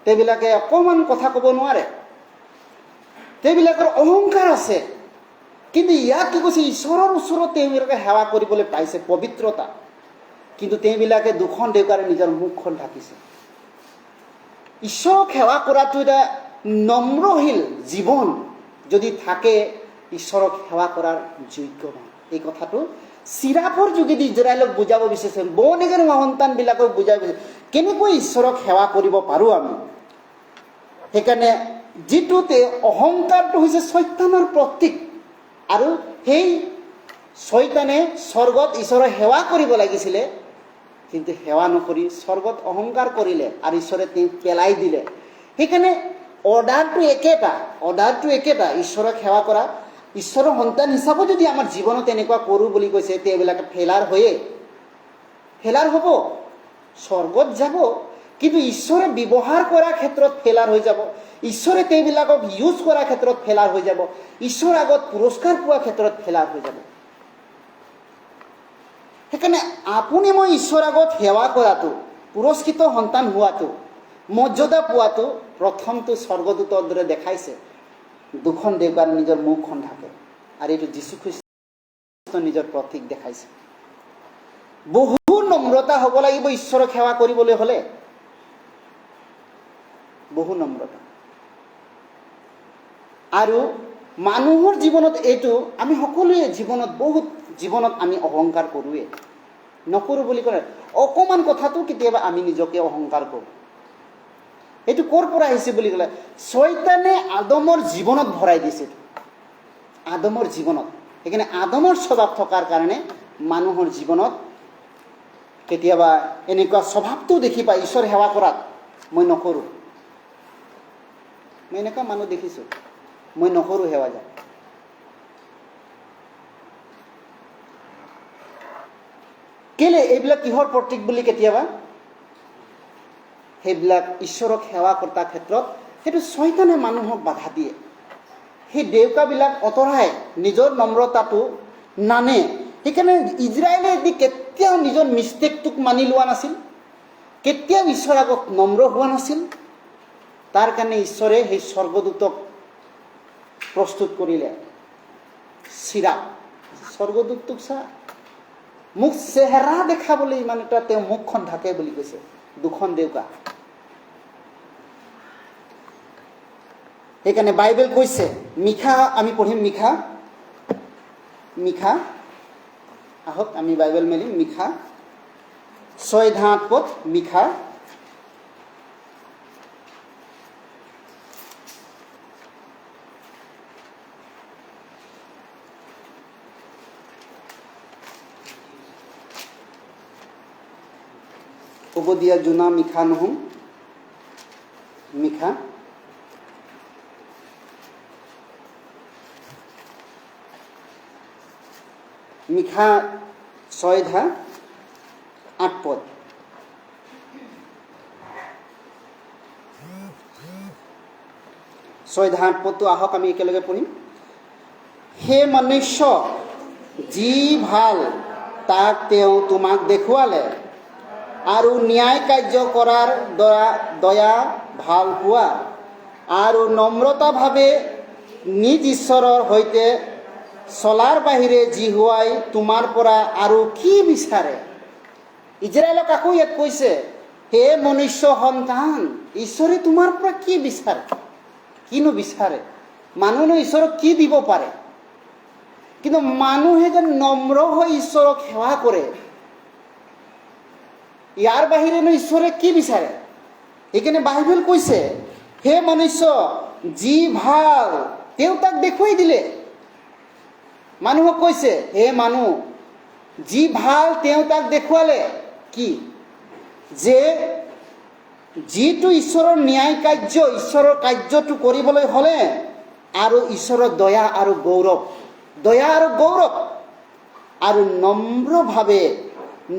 তেওঁবিলাকে অকণমান কথা ক'ব নোৱাৰে, তেওঁবিলাকৰ অহংকাৰ আছে। কিন্তু ইয়াক কি কৈছে? ঈশ্বৰৰ ওচৰত তেওঁবিলাকে সেৱা কৰিবলৈ পাইছে, পবিত্ৰতা। কিন্তু তেওঁবিলাকে 2খন ডেউকাৰে নিজৰ মুখখন ঢাকিছে। ঈশ্বৰক সেৱা কৰাটো এটা নম্ৰশীল জীৱন যদি থাকে, ঈশ্বৰক সেৱা কৰাৰ যোগ্য নহয়। এই কথাটো চিৰাফৰ যোগেদি ইজৰাইলক বুজাব বিচাৰিছে, বনেগৰ সন্তানবিলাকক বুজাব বিচাৰিছে কেনেকৈ ঈশ্বৰক সেৱা কৰিব পাৰোঁ আমি। সেইকাৰণে যিটোতে অহংকাৰটো হৈছে চৈতানৰ প্ৰতীক, আৰু সেই চৈতানে স্বৰ্গত ঈশ্বৰৰ সেৱা কৰিব লাগিছিলে, কিন্তু সেৱা নকৰি স্বৰ্গত অহংকাৰ কৰিলে, আৰু ঈশ্বৰে তেওঁক পেলাই দিলে। সেইকাৰণে অৰ্ডাৰটো একেটা, ঈশ্বৰক সেৱা কৰা। ঈশ্বৰৰ সন্তান হিচাপে যদি আমাৰ জীৱনত এনেকুৱা কৰোঁ বুলি কৈছে, তেওঁবিলাকে ফেলাৰ হ'ব, স্বৰ্গত যাব, কিন্তু ঈশ্বৰে ব্যৱহাৰ কৰাৰ ক্ষেত্ৰত ফেলাৰ হৈ যাব। ঈশ্বৰে তেওঁবিলাকক ইউজ কৰাৰ ক্ষেত্ৰত ফেলাৰ হৈ যাব। ঈশ্বৰৰ আগত পুৰস্কাৰ পোৱাৰ ক্ষেত্ৰত ফেলাৰ হৈ যাব। সেইকাৰণে আপুনি মই ঈশ্বৰৰ আগত সেৱা কৰাটো, পুৰস্কৃত সন্তান হোৱাটো, মৰ্যাদা পোৱাটো প্ৰথমটো স্বৰ্গদূতৰ দৰে দেখাইছে। 2খন ডেউকাৰ নিজৰ মুখখন ঢাকে, আৰু এইটো যীশুখ্ৰীষ্ট নিজৰ প্ৰতীক দেখাইছে। বহু নম্ৰতা হ'ব লাগিব ঈশ্বৰক সেৱা কৰিবলৈ হ'লে, বহু নম্ৰতা। আৰু মানুহৰ জীৱনত এইটো আমি সকলোৱে জীৱনত আমি অহংকাৰ কৰোঁৱে। নকৰোঁ বুলি ক'লে অকণমান কথাটো কেতিয়াবা আমি নিজকে অহংকাৰ কৰোঁ। এইটো ক'ৰ পৰা আহিছে বুলি ক'লে, চৈতানে আদমৰ জীৱনত ভৰাই দিছিল, আদমৰ জীৱনত। সেইকাৰণে আদমৰ স্বভাৱ থকাৰ কাৰণে মানুহৰ জীৱনত কেতিয়াবা এনেকুৱা স্বভাৱটো দেখি পায়, ঈশ্বৰ সেৱা কৰাত মই নকৰোঁ। মই এনেকুৱা মানুহ দেখিছোঁ, মই নকৰোঁ সেৱা। যায় কেলে? এইবিলাক কিহৰ প্ৰতীক বুলি কেতিয়াবা সেইবিলাক ঈশ্বৰক সেৱা কৰাৰ ক্ষেত্ৰত সেইটো চৈতানে মানুহক বাধা দিয়ে। সেই ডেউকাবিলাক অঁতৰাই নিজৰ নম্ৰতাটো নানে। সেইকাৰণে ইজৰাইলে কেতিয়াও নিজৰ মিষ্টেকটোক মানি লোৱা নাছিল, কেতিয়াও ঈশ্বৰৰ আগত নম্ৰ হোৱা নাছিল। তাৰ কাৰণে ঈশ্বৰে সেই স্বৰ্গদূতক প্ৰস্তুত কৰিলে চিৰাপ, স্বৰ্গদূতটোক চা, মোক চেহেৰা দেখাবলৈ ইমান এটা তেওঁ মুখখন ঢাকে বুলি কৈছে, দুখন দেউকা। সেইকাৰণে বাইবেল কৈছে, মিশা আমি পঢ়িম, মিশা আহক আমি বাইবেল মেলিম, মিশা 6:8 মিশা অবদিয়া জোনা মিশা নহম, মিশা মিশা 6:8 6:8 আহক আমি একেলগে পঢ়িম। হে মনুষ্য, যি ভাল তাক তেওঁ তোমাক দেখুৱালে, আৰু ন্যায় কাৰ্য কৰাৰ দয়া ভাল পোৱা, আৰু নম্ৰতাভাৱে নিজ ঈশ্বৰৰ সৈতে চলাৰ বাহিৰে জিহুৱাই তোমাৰ পৰা আৰু কি বিচাৰে? ইজৰাইলক আকৌ ইয়াত কৈছে, হে মনুষ্য সন্তান, ঈশ্বৰে তোমাৰ পৰা কি বিচাৰে? কিনো বিচাৰে? মানুহেনো ঈশ্বৰক কি দিব পাৰে? কিন্তু মানুহে যেন নম্ৰ হৈ ঈশ্বৰক সেৱা কৰে, ইয়াৰ বাহিৰেনো ঈশ্বৰে কি বিচাৰে? সেইকাৰণে বাইবেল কৈছে, হে মনুষ্য, যি ভাল তেওঁ তাক দেখুৱাই দিলে। মানুহক কৈছে, হে মানুহ, যি ভাল তেওঁ তাক দেখুৱালে, কি যে যিটো ঈশ্বৰৰ ন্যায় কাৰ্য, ঈশ্বৰৰ কাৰ্যটো কৰিবলৈ হ'লে আৰু ঈশ্বৰৰ দয়া আৰু গৌৰৱ আৰু নম্ৰভাৱে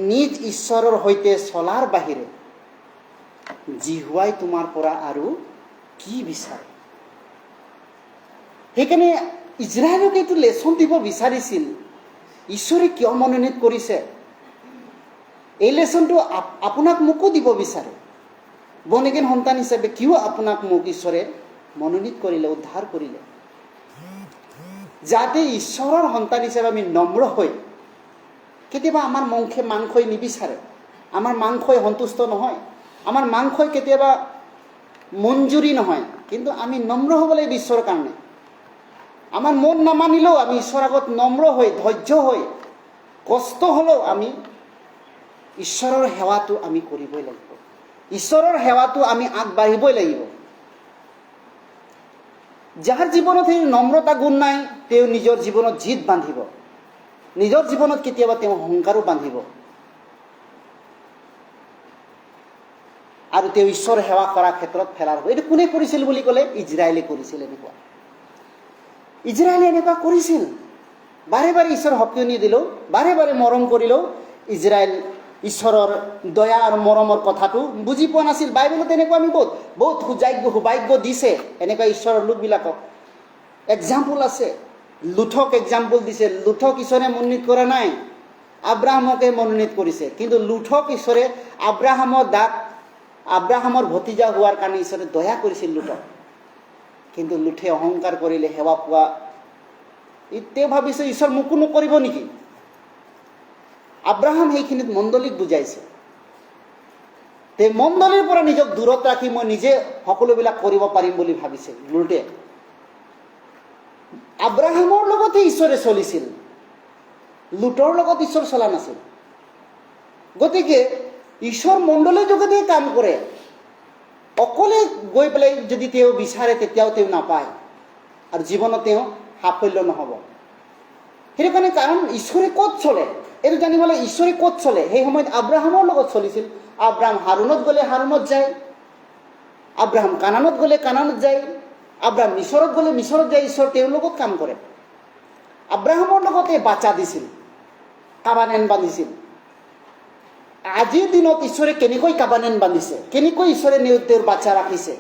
নিজ ঈশ্বৰৰ সৈতে চলাৰ বাহিৰে জিহুৱাই তোমাৰ পৰা আৰু কি বিচাৰে? সেইকাৰণে ইজৰাইলক এইটো লেচন দিব বিচাৰিছিল, ঈশ্বৰে কিয় মনোনীত কৰিছে। এই লেচনটো আপোনাক মোকো দিব বিচাৰে। বৰ্ণ-অগেইন সন্তান হিচাপে কিয় আপোনাক মোক ঈশ্বৰে মনোনীত কৰিলে, উদ্ধাৰ কৰিলে? যাতে ঈশ্বৰৰ সন্তান হিচাপে আমি নম্ৰ হৈ, কেতিয়াবা আমাৰ মাংসই নিবিচাৰে, আমাৰ মাংসই সন্তুষ্ট নহয়, আমাৰ মাংসই কেতিয়াবা মঞ্জুৰি নহয়, কিন্তু আমি নম্ৰ হ'ব লাগিব ঈশ্বৰৰ কাৰণে। আমাৰ মন নামানিলেও আমি ঈশ্বৰৰ আগত নম্ৰ হৈ, ধৈৰ্য হৈ, কষ্ট হ'লেও আমি ঈশ্বৰৰ সেৱাটো আমি কৰিবই লাগিব, ঈশ্বৰৰ সেৱাটো আমি আগবাঢ়িবই লাগিব। যাৰ জীৱনত সেই নম্ৰতা গুণ নাই, তেওঁ নিজৰ জীৱনত জিদ বান্ধিব, নিজৰ জীৱনত কেতিয়াবা তেওঁ অহংকাৰো বান্ধিব, আৰু তেওঁ ঈশ্বৰ সেৱা কৰাৰ ক্ষেত্ৰত ফেলাৰ হ'ব। এইটো কোনে কৰিছিল বুলি ক'লে? ইজৰাইলে কৰিছিল। ইজৰাইলে এনেকুৱা কৰিছিল, বাৰে বাৰে ঈশ্বৰ সকিয়নি দিলেও, বাৰে বাৰে মৰম কৰিলেও ইজৰাইল ঈশ্বৰৰ দয়া আৰু মৰমৰ কথাটো বুজি পোৱা নাছিল। বাইবেলত এনেকুৱা আমি বহুত সৌভাগ্য দিছে এনেকুৱা ঈশ্বৰৰ লোকবিলাকক। এক্সাম্পল আছে, লুথক এক্সাম্পল দিছে। লুথক ঈশ্বৰে মনোনীত কৰা নাই, আব্ৰাহামকে মনোনীত কৰিছে। কিন্তু লুথক ঈশ্বৰে আব্ৰাহামৰ ভতিজা হোৱাৰ কাৰণে ঈশ্বৰে দয়া কৰিছিল লুথক। কিন্তু লুথে অহংকাৰ কৰিলে, সেৱা পোৱা, তেওঁ ভাবিছে ঈশ্বৰ মোকো নকৰিব নেকি? আব্ৰাহাম সেইখিনিত মণ্ডলীক বুজাইছে, তেওঁ মণ্ডলীৰ পৰা নিজক দূৰত ৰাখি মই নিজে সকলোবিলাক কৰিব পাৰিম বুলি ভাবিছে লুথে। আব্ৰাহামৰ লগতহে ঈশ্বৰে চলিছিল, লুথৰ লগত ঈশ্বৰ চলা নাছিল। গতিকে ঈশ্বৰ মণ্ডলীৰ যোগেদি কাম কৰে, অকলে গৈ পেলাই যদি তেওঁ বিচাৰে তেতিয়াও তেওঁ নাপায়, আৰু জীৱনত তেওঁ সাফল্য নহ'ব। সেইটো কাৰণে কাৰণ ঈশ্বৰে ক'ত চলে এইটো জানিবলৈ, ঈশ্বৰে ক'ত চলে। সেই সময়ত আব্ৰাহামৰ লগত চলিছিল। আব্ৰাহাম হাৰুনত গ'লে হাৰুনত যায়, আব্ৰাহাম কানানত গ'লে কানানত যায়, আব্ৰাহাম মিছৰত গ'লে মিছৰত যায়। ঈশ্বৰ তেওঁৰ লগত কাম কৰে। আব্ৰাহামৰ লগতে বাচ্চা দিছিল, কাবানেন বান্ধিছিল। আজিৰ দিনত ঈশ্বৰে কেনেকৈ কাবানেন বান্ধিছে, কেনেকৈ ঈশ্বৰে তেওঁৰ বাচ্চা ৰাখিছে?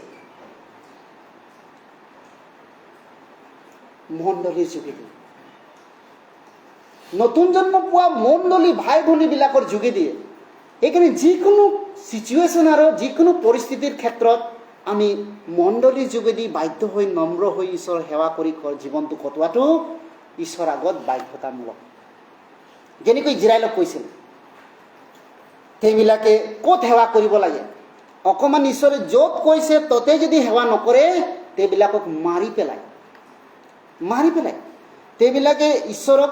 মণ্ডলীৰ যোগেদি, নতুন জন্ম পোৱা মণ্ডলী ভাই ভনীবিলাকৰ যোগেদি। সেইকাৰণে যিকোনো চিটুৱেশ্যন আৰু যিকোনো পৰিস্থিতিৰ ক্ষেত্ৰত আমি মণ্ডলীৰ যোগেদি বাধ্য হৈ নম্ৰ হৈ ঈশ্বৰৰ সেৱা কৰি জীৱনটো কটোৱাটো ঈশ্বৰৰ আগত বাধ্যতামূলক। যেনেকৈ ইজৰাইলক কৈছিল, সেইবিলাকে ক'ত সেৱা কৰিব লাগে, অকণমান ঈশ্বৰে য'ত কৈছে ততে যদি সেৱা নকৰে সেইবিলাকক মাৰি পেলায়। সেইবিলাকে ঈশ্বৰক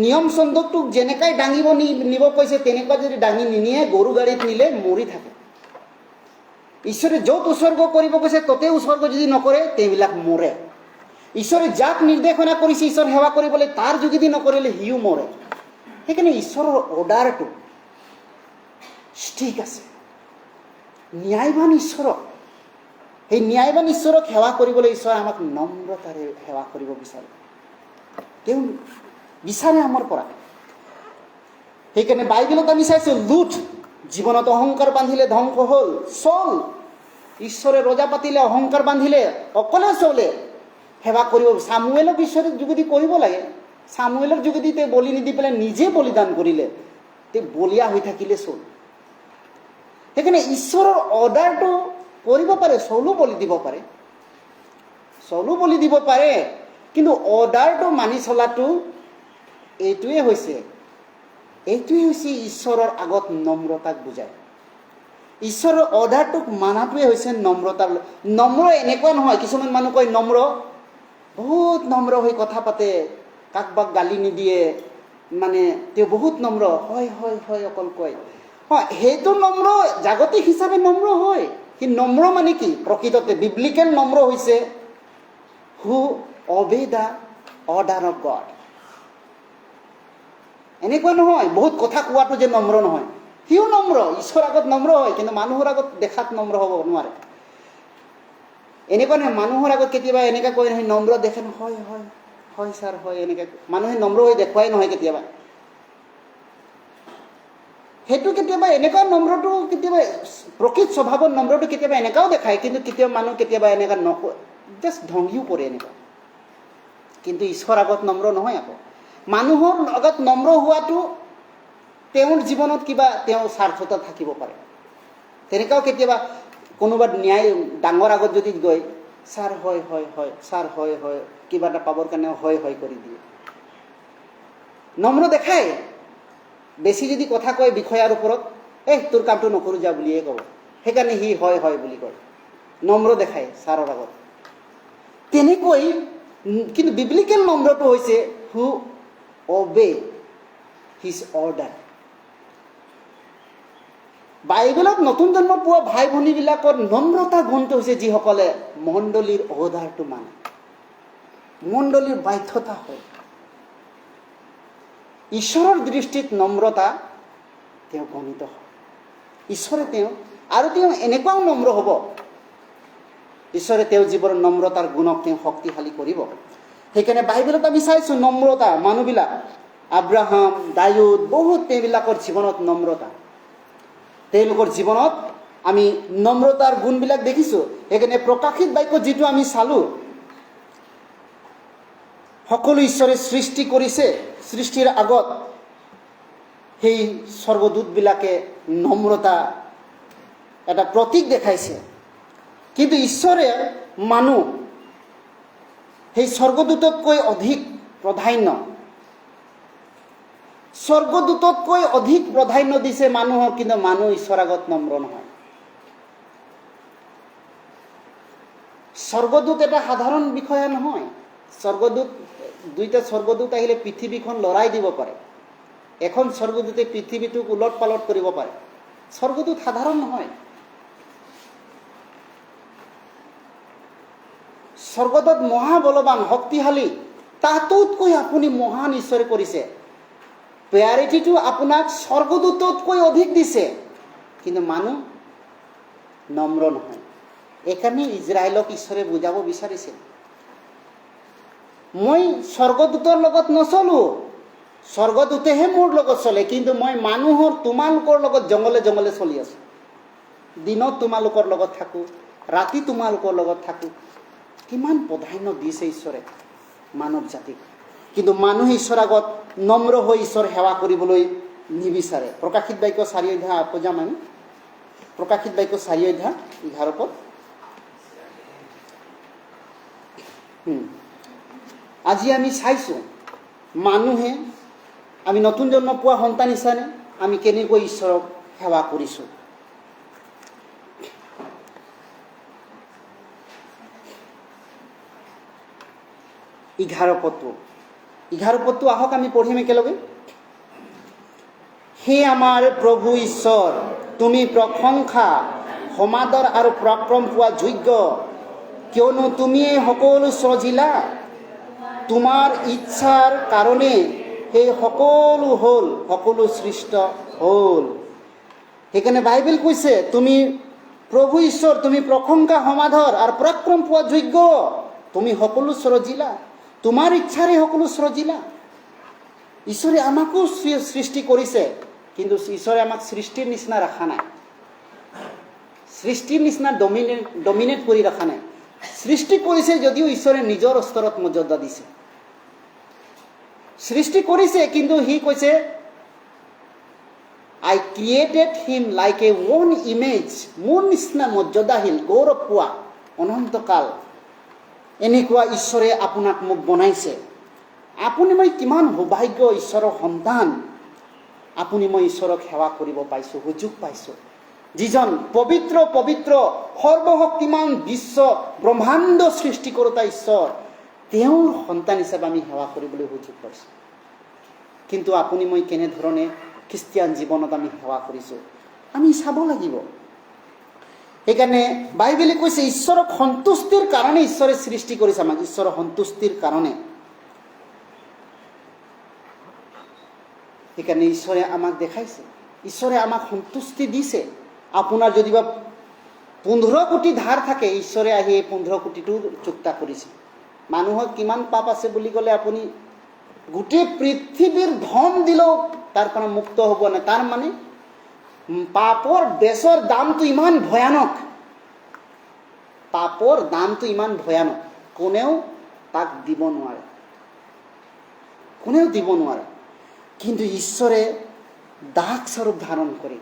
নিয়ম চন্দকটোক যেনেকৈ দাঙিব নিব কৈছে তেনেকুৱা যদি দাঙি নিনিয়ে, গৰু গাড়ীত নিলে মৰি থাকে। ঈশ্বৰে য'ত উৎসৰ্গ কৰিব কৈছে ততে উৎসৰ্গ যদি নকৰে সেইবিলাক মৰে। ঈশ্বৰে যাক নিৰ্দেশনা কৰিছে ঈশ্বৰ সেৱা কৰিবলৈ তাৰ যোগেদি নকৰিলে সিও মৰে। সেইকাৰণে ঈশ্বৰৰ অৰ্ডাৰটো ঠিক আছে। ন্যায়বান ঈশ্বৰক, সেই ন্যায়বান ঈশ্বৰক সেৱা কৰিবলৈ ঈশ্বৰে আমাক নম্ৰতাৰে সেৱা কৰিব বিচাৰে। তেওঁ বিচাৰে আমাৰ পৰা। সেইকাৰণে বাইবেলত আমি চাইছোঁ, লুট জীৱনত অহংকাৰ বান্ধিলে ধ্বংস হ'ল। চল ঈশ্বৰে ৰজা পাতিলে অহংকাৰ বান্ধিলে অকলে চলে সেৱা কৰিব। চামুৱেলক ঈশ্বৰে যোগেদি কৰিব লাগে, চামুৱেলৰ যোগেদি তেওঁ বলি নিদি পেলাই নিজে বলিদান কৰিলে, তেওঁ বলিয়া হৈ থাকিলে চল। সেইকাৰণে ঈশ্বৰৰ অৰ্ডাৰটো কৰিব পাৰে, চলো বলি দিব পাৰে, কিন্তু অৰ্ডাৰটো মানি চলাটো এইটোৱে হৈছে ঈশ্বৰৰ আগত নম্ৰতাক বুজায়। ঈশ্বৰৰ অৰ্ডাৰটোক মানাটোৱে হৈছে নম্ৰতাৰ। নম্ৰ এনেকুৱা নহয়, কিছুমান মানুহ কয় নম্ৰ, বহুত নম্ৰ হৈ কথা পাতে, কাকবাক গালি নিদিয়ে, মানে তেওঁ বহুত নম্ৰ, হয় হয় হয় অকল কয়। হয়, সেইটো নম্ৰ জাগতিক হিচাপে নম্ৰ হয়। সি নম্ৰ মানে কি? প্ৰকৃততে বিব্লিকেল নম্ৰ হৈছে who obey the order of God. এনেকুৱা নহয় বহুত কথা কোৱাটো যে নম্ৰ নহয়, সিও নম্ৰ, ঈশ্বৰৰ আগত নম্ৰ হয়, কিন্তু মানুহৰ আগত দেখাত নম্ৰ হ'ব নোৱাৰে। এনেকুৱা নহয়, মানুহৰ আগত কেতিয়াবা এনেকুৱা কয় নহয়, নম্ৰ দেখে, হয় হয় হয় ছাৰ হয়, এনেকৈ মানুহে নম্ৰ হৈ দেখুৱাই নহয় কেতিয়াবা। সেইটো কেতিয়াবা এনেকুৱা নম্ৰটো, কেতিয়াবা প্ৰকৃত স্বভাৱৰ নম্ৰটো কেতিয়াবা এনেকুৱাও দেখায়, কিন্তু কেতিয়াবা এনেকুৱা নকয়, জাষ্ট ধ্বংসিও কৰে এনেকুৱা। কিন্তু ঈশ্বৰৰ আগত নম্ৰ নহয়। আকৌ মানুহৰ আগত নম্ৰ হোৱাটো তেওঁৰ জীৱনত কিবা তেওঁৰ স্বাৰ্থতা থাকিব পাৰে। তেনেকুৱাও কেতিয়াবা কোনোবা ন্যায় ডাঙৰ আগত যদি গৈ, ছাৰ হয় হয় হয়, ছাৰ হয় হয়, কিবা এটা পাবৰ কাৰণে হয় হয় কৰি দিয়ে, নম্ৰ দেখায়। বেছি যদি কথা কয় বিষয়াৰ ওপৰত, তোৰ কামটো নকৰোঁ যা বুলিয়ে ক'ব, সেইকাৰণে সি হয় হয় বুলি কয়, নম্ৰ দেখায় ছাৰৰ আগত। তেনেকৈ কিন্তু বিব্লিকেল নম্ৰটো হৈছে হু অবে হিজ অৰ্ডাৰ। বাইবেলত নতুন জন্ম পোৱা ভাই ভনীবিলাকৰ নম্ৰতা গুণটো হৈছে যিসকলে মণ্ডলীৰ অৰ্ডাৰটো মানে, মণ্ডলীৰ বাধ্যতা হয়। ঈশ্বৰৰ দৃষ্টিত নম্ৰতা তেওঁ গণিত হয়। ঈশ্বৰে তেওঁ এনেকুৱাও নম্ৰ হ'ব, ঈশ্বৰে তেওঁ জীৱনৰ নম্ৰতাৰ গুণক তেওঁ শক্তিশালী কৰিব। সেইকাৰণে বাইবেলত আমি চাইছোঁ নম্ৰতা মানুহবিলাক, আব্ৰাহাম, দাউদ, বহুত তেওঁবিলাকৰ জীৱনত নম্ৰতা, তেওঁলোকৰ জীৱনত আমি নম্ৰতাৰ গুণবিলাক দেখিছোঁ। সেইকাৰণে প্ৰকাশিত বাক্য যিটো আমি চালোঁ, সকলো ঈশ্বৰে সৃষ্টি কৰিছে, সৃষ্টিৰ আগত সেই স্বৰ্গদূতবিলাকে নম্ৰতা এটা প্ৰতীক দেখাইছে। কিন্তু ঈশ্বৰে মানুহ সেই স্বৰ্গদূততকৈ অধিক প্ৰাধান্য, স্বৰ্গদূততকৈ অধিক প্ৰাধান্য দিছে মানুহক, কিন্তু মানুহ ঈশ্বৰৰ আগত নম্ৰ নহয়। স্বৰ্গদূত এটা সাধাৰণ বিষয়া নহয়। দুইটা স্বৰ্গদূত আহিলে পৃথিৱীখন লৰাই দিব পাৰে। এখন স্বৰ্গদূতে পৃথিৱীটোক উলট পালট কৰিব পাৰে। স্বৰ্গদূত সাধাৰণ নহয়। স্বৰ্গদূত মহাবলৱান, শক্তিশালী, তাতোতকৈ আপুনি মহান ঈশ্বৰে কৰিছে। প্ৰেয়াৰিটিটো আপোনাক স্বৰ্গদূততকৈ অধিক দিছে, কিন্তু মানুহ নম্ৰ নহয়। এইকাৰণে ইজৰাইলক ঈশ্বৰে বুজাব বিচাৰিছে, মই স্বৰ্গদূতৰ লগত নচলোঁ, স্বৰ্গদূতেহে মোৰ লগত চলে, কিন্তু মই মানুহৰ তোমালোকৰ লগত জংগলে জংগলে চলি আছোঁ। দিনত তোমালোকৰ লগত থাকোঁ, ৰাতি তোমালোকৰ লগত থাকোঁ। কিমান প্ৰাধান্য দিছে ঈশ্বৰে মানৱ জাতিক, কিন্তু মানুহে ঈশ্বৰৰ আগত নম্ৰ হৈ ঈশ্বৰ সেৱা কৰিবলৈ নিবিচাৰে। প্ৰকাশিত বাক্য 4 অধ্যায় আকৌ যাম আমি, প্ৰকাশিত বাক্য 4 অধ্যায় 11 পদ। আজি আমি চাইছোঁ মানুহে আমি নতুন জন্ম পোৱা সন্তান হিচাপে আমি কেনেকৈ ঈশ্বৰক সেৱা কৰিছোঁ। এঘাৰ পদটো আহক আমি পঢ়িম একেলগে। হে আমাৰ প্ৰভু ঈশ্বৰ, তুমি প্ৰশংসা, সমাদৰ আৰু পৰাক্ৰম পোৱা যোগ্য, কিয়নো তুমিয়ে সকলো সৃজিলা। তোমাৰ ইচ্ছাৰ কাৰণে সেই সকলো সৃষ্ট হ'ল। সেইকাৰণে বাইবেল কৈছে তুমি প্ৰভু ঈশ্বৰ, তুমি প্ৰশংসা, সমাদৰ আৰু পৰাক্ৰম পোৱা যোগ্য, তুমি সকলো সৃজিলা, তোমাৰ ইচ্ছাৰে সকলো সৃজিলা। ঈশ্বৰে আমাকো সৃষ্টি কৰিছে, কিন্তু ঈশ্বৰে আমাক সৃষ্টিৰ নিচিনা ৰখা নাই, সৃষ্টিৰ নিচিনা ডমিনেট কৰি ৰখা নাই। সৃষ্টি কৰিছে যদিও ঈশ্বৰে নিজৰ স্তৰত মৰ্যাদা দিছে। সৃষ্টি কৰিছে, কিন্তু সি কৈছে I created him like a own image, মোৰ নিচিনা মৰ্যাদাশীল, গৌৰৱ পোৱা অনন্তকাল এনেকুৱা ঈশ্বৰে আপোনাক মোক বনাইছে। আপুনি মই কিমান সৌভাগ্য ঈশ্বৰৰ সন্তান। আপুনি মই ঈশ্বৰক সেৱা কৰিব পাইছোঁ, সুযোগ পাইছোঁ। যিজন পবিত্ৰ সৰ্বশক্তিমান বিশ্ব ব্ৰহ্মাণ্ড সৃষ্টি কৰোঁতা ঈশ্বৰ, তেওঁৰ সন্তান হিচাপে আমি সেৱা কৰিবলৈ সুযোগ পাইছোঁ। কিন্তু আপুনি মই কেনেধৰণে খ্ৰীষ্টিয়ান জীৱনত আমি সেৱা কৰিছোঁ আমি চাব লাগিব। সেইকাৰণে বাইবেলে কৈছে ঈশ্বৰক সন্তুষ্টিৰ কাৰণে ঈশ্বৰে সৃষ্টি কৰিছে আমাক, ঈশ্বৰৰ সন্তুষ্টিৰ কাৰণে। সেইকাৰণে ঈশ্বৰে আমাক দেখাইছে, ঈশ্বৰে আমাক সন্তুষ্টি দিছে। আপোনাৰ যদি বা 15 কোটি ধাৰ থাকে, ঈশ্বৰে আহি এই 15 কোটিটো চুক্তা কৰিছে। মানুহৰ কিমান পাপ আছে বুলি ক'লে আপুনি গোটেই পৃথিৱীৰ ধন দিলেও তাৰ পৰা মুক্ত হ'ব নাই। তাৰ মানে পাপৰ বেচৰ দামটো ইমান ভয়ানক, পাপৰ দামটো ইমান ভয়ানক, কোনেও তাক দিব নোৱাৰে, কোনেও দিব নোৱাৰে। কিন্তু ঈশ্বৰে দাগ স্বৰূপ ধাৰণ কৰি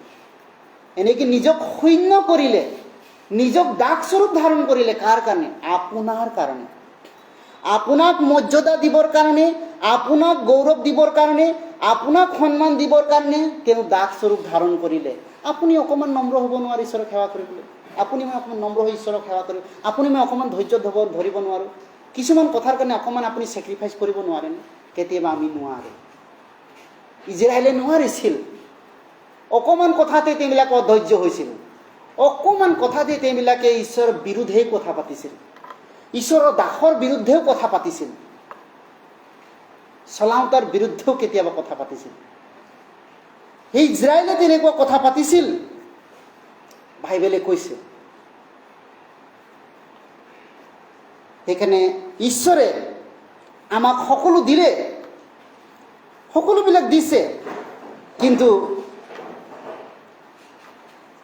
এনেকৈ নিজক শূন্য কৰিলে, নিজক দাগ স্বৰূপ ধাৰণ কৰিলে। কাৰ কাৰণে? আপোনাৰ কাৰণে, আপোনাক মৰ্যাদা দিবৰ কাৰণে, আপোনাক গৌৰৱ দিবৰ কাৰণে, আপোনাক সন্মান দিবৰ কাৰণে তেওঁ দাগ স্বৰূপ ধাৰণ কৰিলে। আপুনি অকণমান নম্ৰ হ'ব নোৱাৰে ঈশ্বৰক সেৱা কৰিবলৈ। আপুনি মই অকণমান নম্ৰ হৈ ঈশ্বৰক সেৱা কৰিব, আপুনি মই অকণমান ধৈৰ্য ধৰিব নোৱাৰোঁ। কিছুমান কথাৰ কাৰণে অকণমান আপুনি চেক্ৰিফাইচ কৰিব নোৱাৰেনে? কেতিয়াবা আমি নোৱাৰোঁ। ইজৰাইলে নোৱাৰিছিল, অকণমান কথাতে তেওঁবিলাকে অধৈৰ্য হৈছিল, অকণমান কথাতে তেওঁবিলাকে ঈশ্বৰৰ বিৰুদ্ধেই কথা পাতিছিল, ঈশ্বৰৰ দাসৰ বিৰুদ্ধেও কথা পাতিছিল, চলাওঁতাৰ বিৰুদ্ধেও কেতিয়াবা কথা পাতিছিল। সেই ইজৰাইলে তেনেকুৱা কথা পাতিছিল। বাইবেলে কৈছে সেইকাৰণে ঈশ্বৰে আমাক সকলো দিলে, সকলোবিলাক দিছে, কিন্তু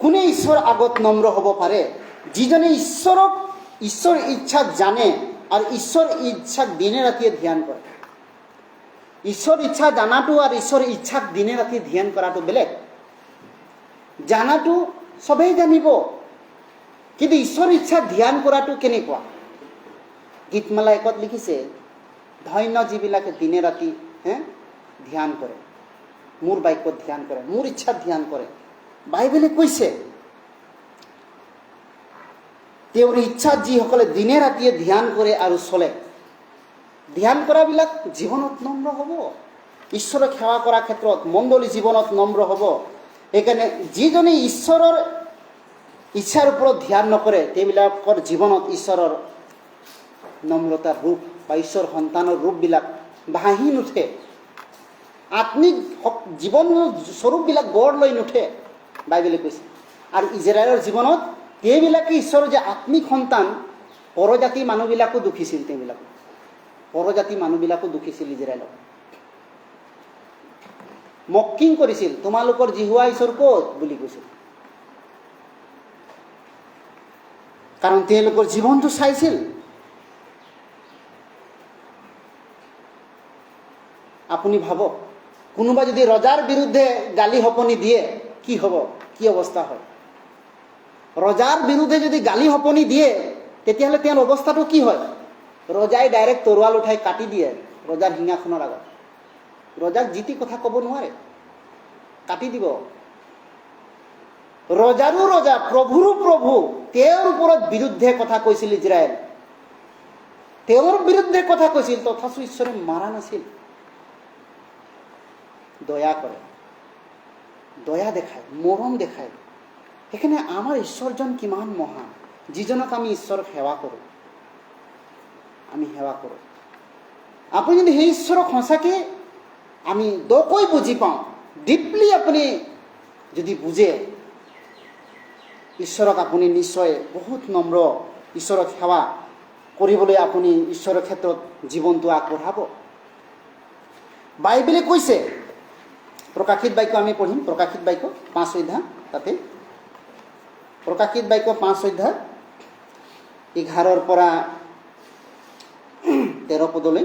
কোনে ঈশ্বৰ আগত নম্ৰ হ'ব পাৰে? যিজনে ঈশ্বৰ ইচ্ছাক জানে আৰু ঈশ্বৰ ইচ্ছাক দিনে ৰাতিয়ে ধ্যান কৰে। ঈশ্বৰ ইচ্ছা জানাটো আৰু ঈশ্বৰ ইচ্ছাক দিনে ৰাতি ধ্যান কৰাটো বেলেগ। জানাটো চবেই জানিব, কিন্তু ঈশ্বৰ ইচ্ছা ধ্যান কৰাটো কেনেকুৱা? গীতমালা 1 লিখিছে, ধন্য যিবিলাকে দিনে ৰাতি ধ্যান কৰে, মোৰ বাক্যত ধ্যান কৰে, মোৰ ইচ্ছাত ধ্যান কৰে। বাইবেলে কৈছে তেওঁৰ ইচ্ছাত যিসকলে দিনে ৰাতিয়ে ধ্যান কৰে আৰু চলে, ধ্যান কৰাবিলাক জীৱনত নম্ৰ হ'ব, ঈশ্বৰক সেৱা কৰাৰ ক্ষেত্ৰত মণ্ডলী জীৱনত নম্ৰ হ'ব। সেইকাৰণে যিজনে ঈশ্বৰৰ ইচ্ছাৰ ওপৰত ধ্যান নকৰে, তেওঁবিলাকৰ জীৱনত ঈশ্বৰৰ নম্ৰতাৰ ৰূপ বা ঈশ্বৰ সন্তানৰ ৰূপবিলাক ভাহি নুঠে, আত্মিক জীৱনৰ স্বৰূপবিলাক গঢ় লৈ নুঠে, বাইবেলে কৈছে। আৰু ইজৰাইলৰ জীৱনত তেওঁবিলাকে ঈশ্বৰৰ যে আত্মিক সন্তান, পৰজাতি মানুহবিলাকো দুখিছিল, তেওঁবিলাক পৰজাতি মানুহবিলাকো দুখিছিল ইজৰাইলক, মকিং কৰিছিল, তোমালোকৰ জিহুৱা ঈশ্বৰ ক'ত বুলি কৈছিল। কাৰণ তেওঁলোকৰ জীৱনটো চাইছিল। আপুনি ভাবক, কোনোবা যদি ৰজাৰ বিৰুদ্ধে গালি সপনি দিয়ে কি হ'ব, কি অৱস্থা হয়? ৰজাৰ বিৰুদ্ধে যদি গালি সপনি দিয়ে তেতিয়াহ'লে তেওঁৰ অৱস্থাটো কি হয়? ৰজাই ডাইৰেক্ট তৰোৱাল উঠাই কাটি দিয়ে ৰজাৰ সিংহাসনৰ আগত। ৰজাক জিতি কথা ক'ব নোৱাৰে, কাটি দিব। ৰজাৰো ৰজা, প্ৰভুৰো প্ৰভু, তেওঁৰ ওপৰত বিৰুদ্ধে কথা কৈছিল ইজৰাইল, তেওঁৰ বিৰুদ্ধে কথা কৈছিল, তথাপিও ঈশ্বৰে মাৰা নাছিল। দয়া কৰে, দয়া দেখায়, মৰম দেখায়। সেইকাৰণে আমাৰ ঈশ্বৰজন কিমান মহান, যিজনক আমি ঈশ্বৰক সেৱা কৰোঁ, আমি সেৱা কৰোঁ। আপুনি যদি সেই ঈশ্বৰক সঁচাকৈ আমি দকৈ বুজি পাওঁ, ডিপলি আপুনি যদি বুজে, ঈশ্বৰক আপুনি নিশ্চয় বহুত নম্ৰ, ঈশ্বৰক সেৱা কৰিবলৈ আপুনি ঈশ্বৰৰ ক্ষেত্ৰত জীৱনটো আগবঢ়াব। বাইবেলে কৈছে, প্ৰকাশিত বাক্য আমি পঢ়িম, প্ৰকাশিত বাক্য 5 অধ্যায়, তাতে প্ৰকাশিত বাক্য 5 অধ্যায় 11 পৰা 13 পদলৈ।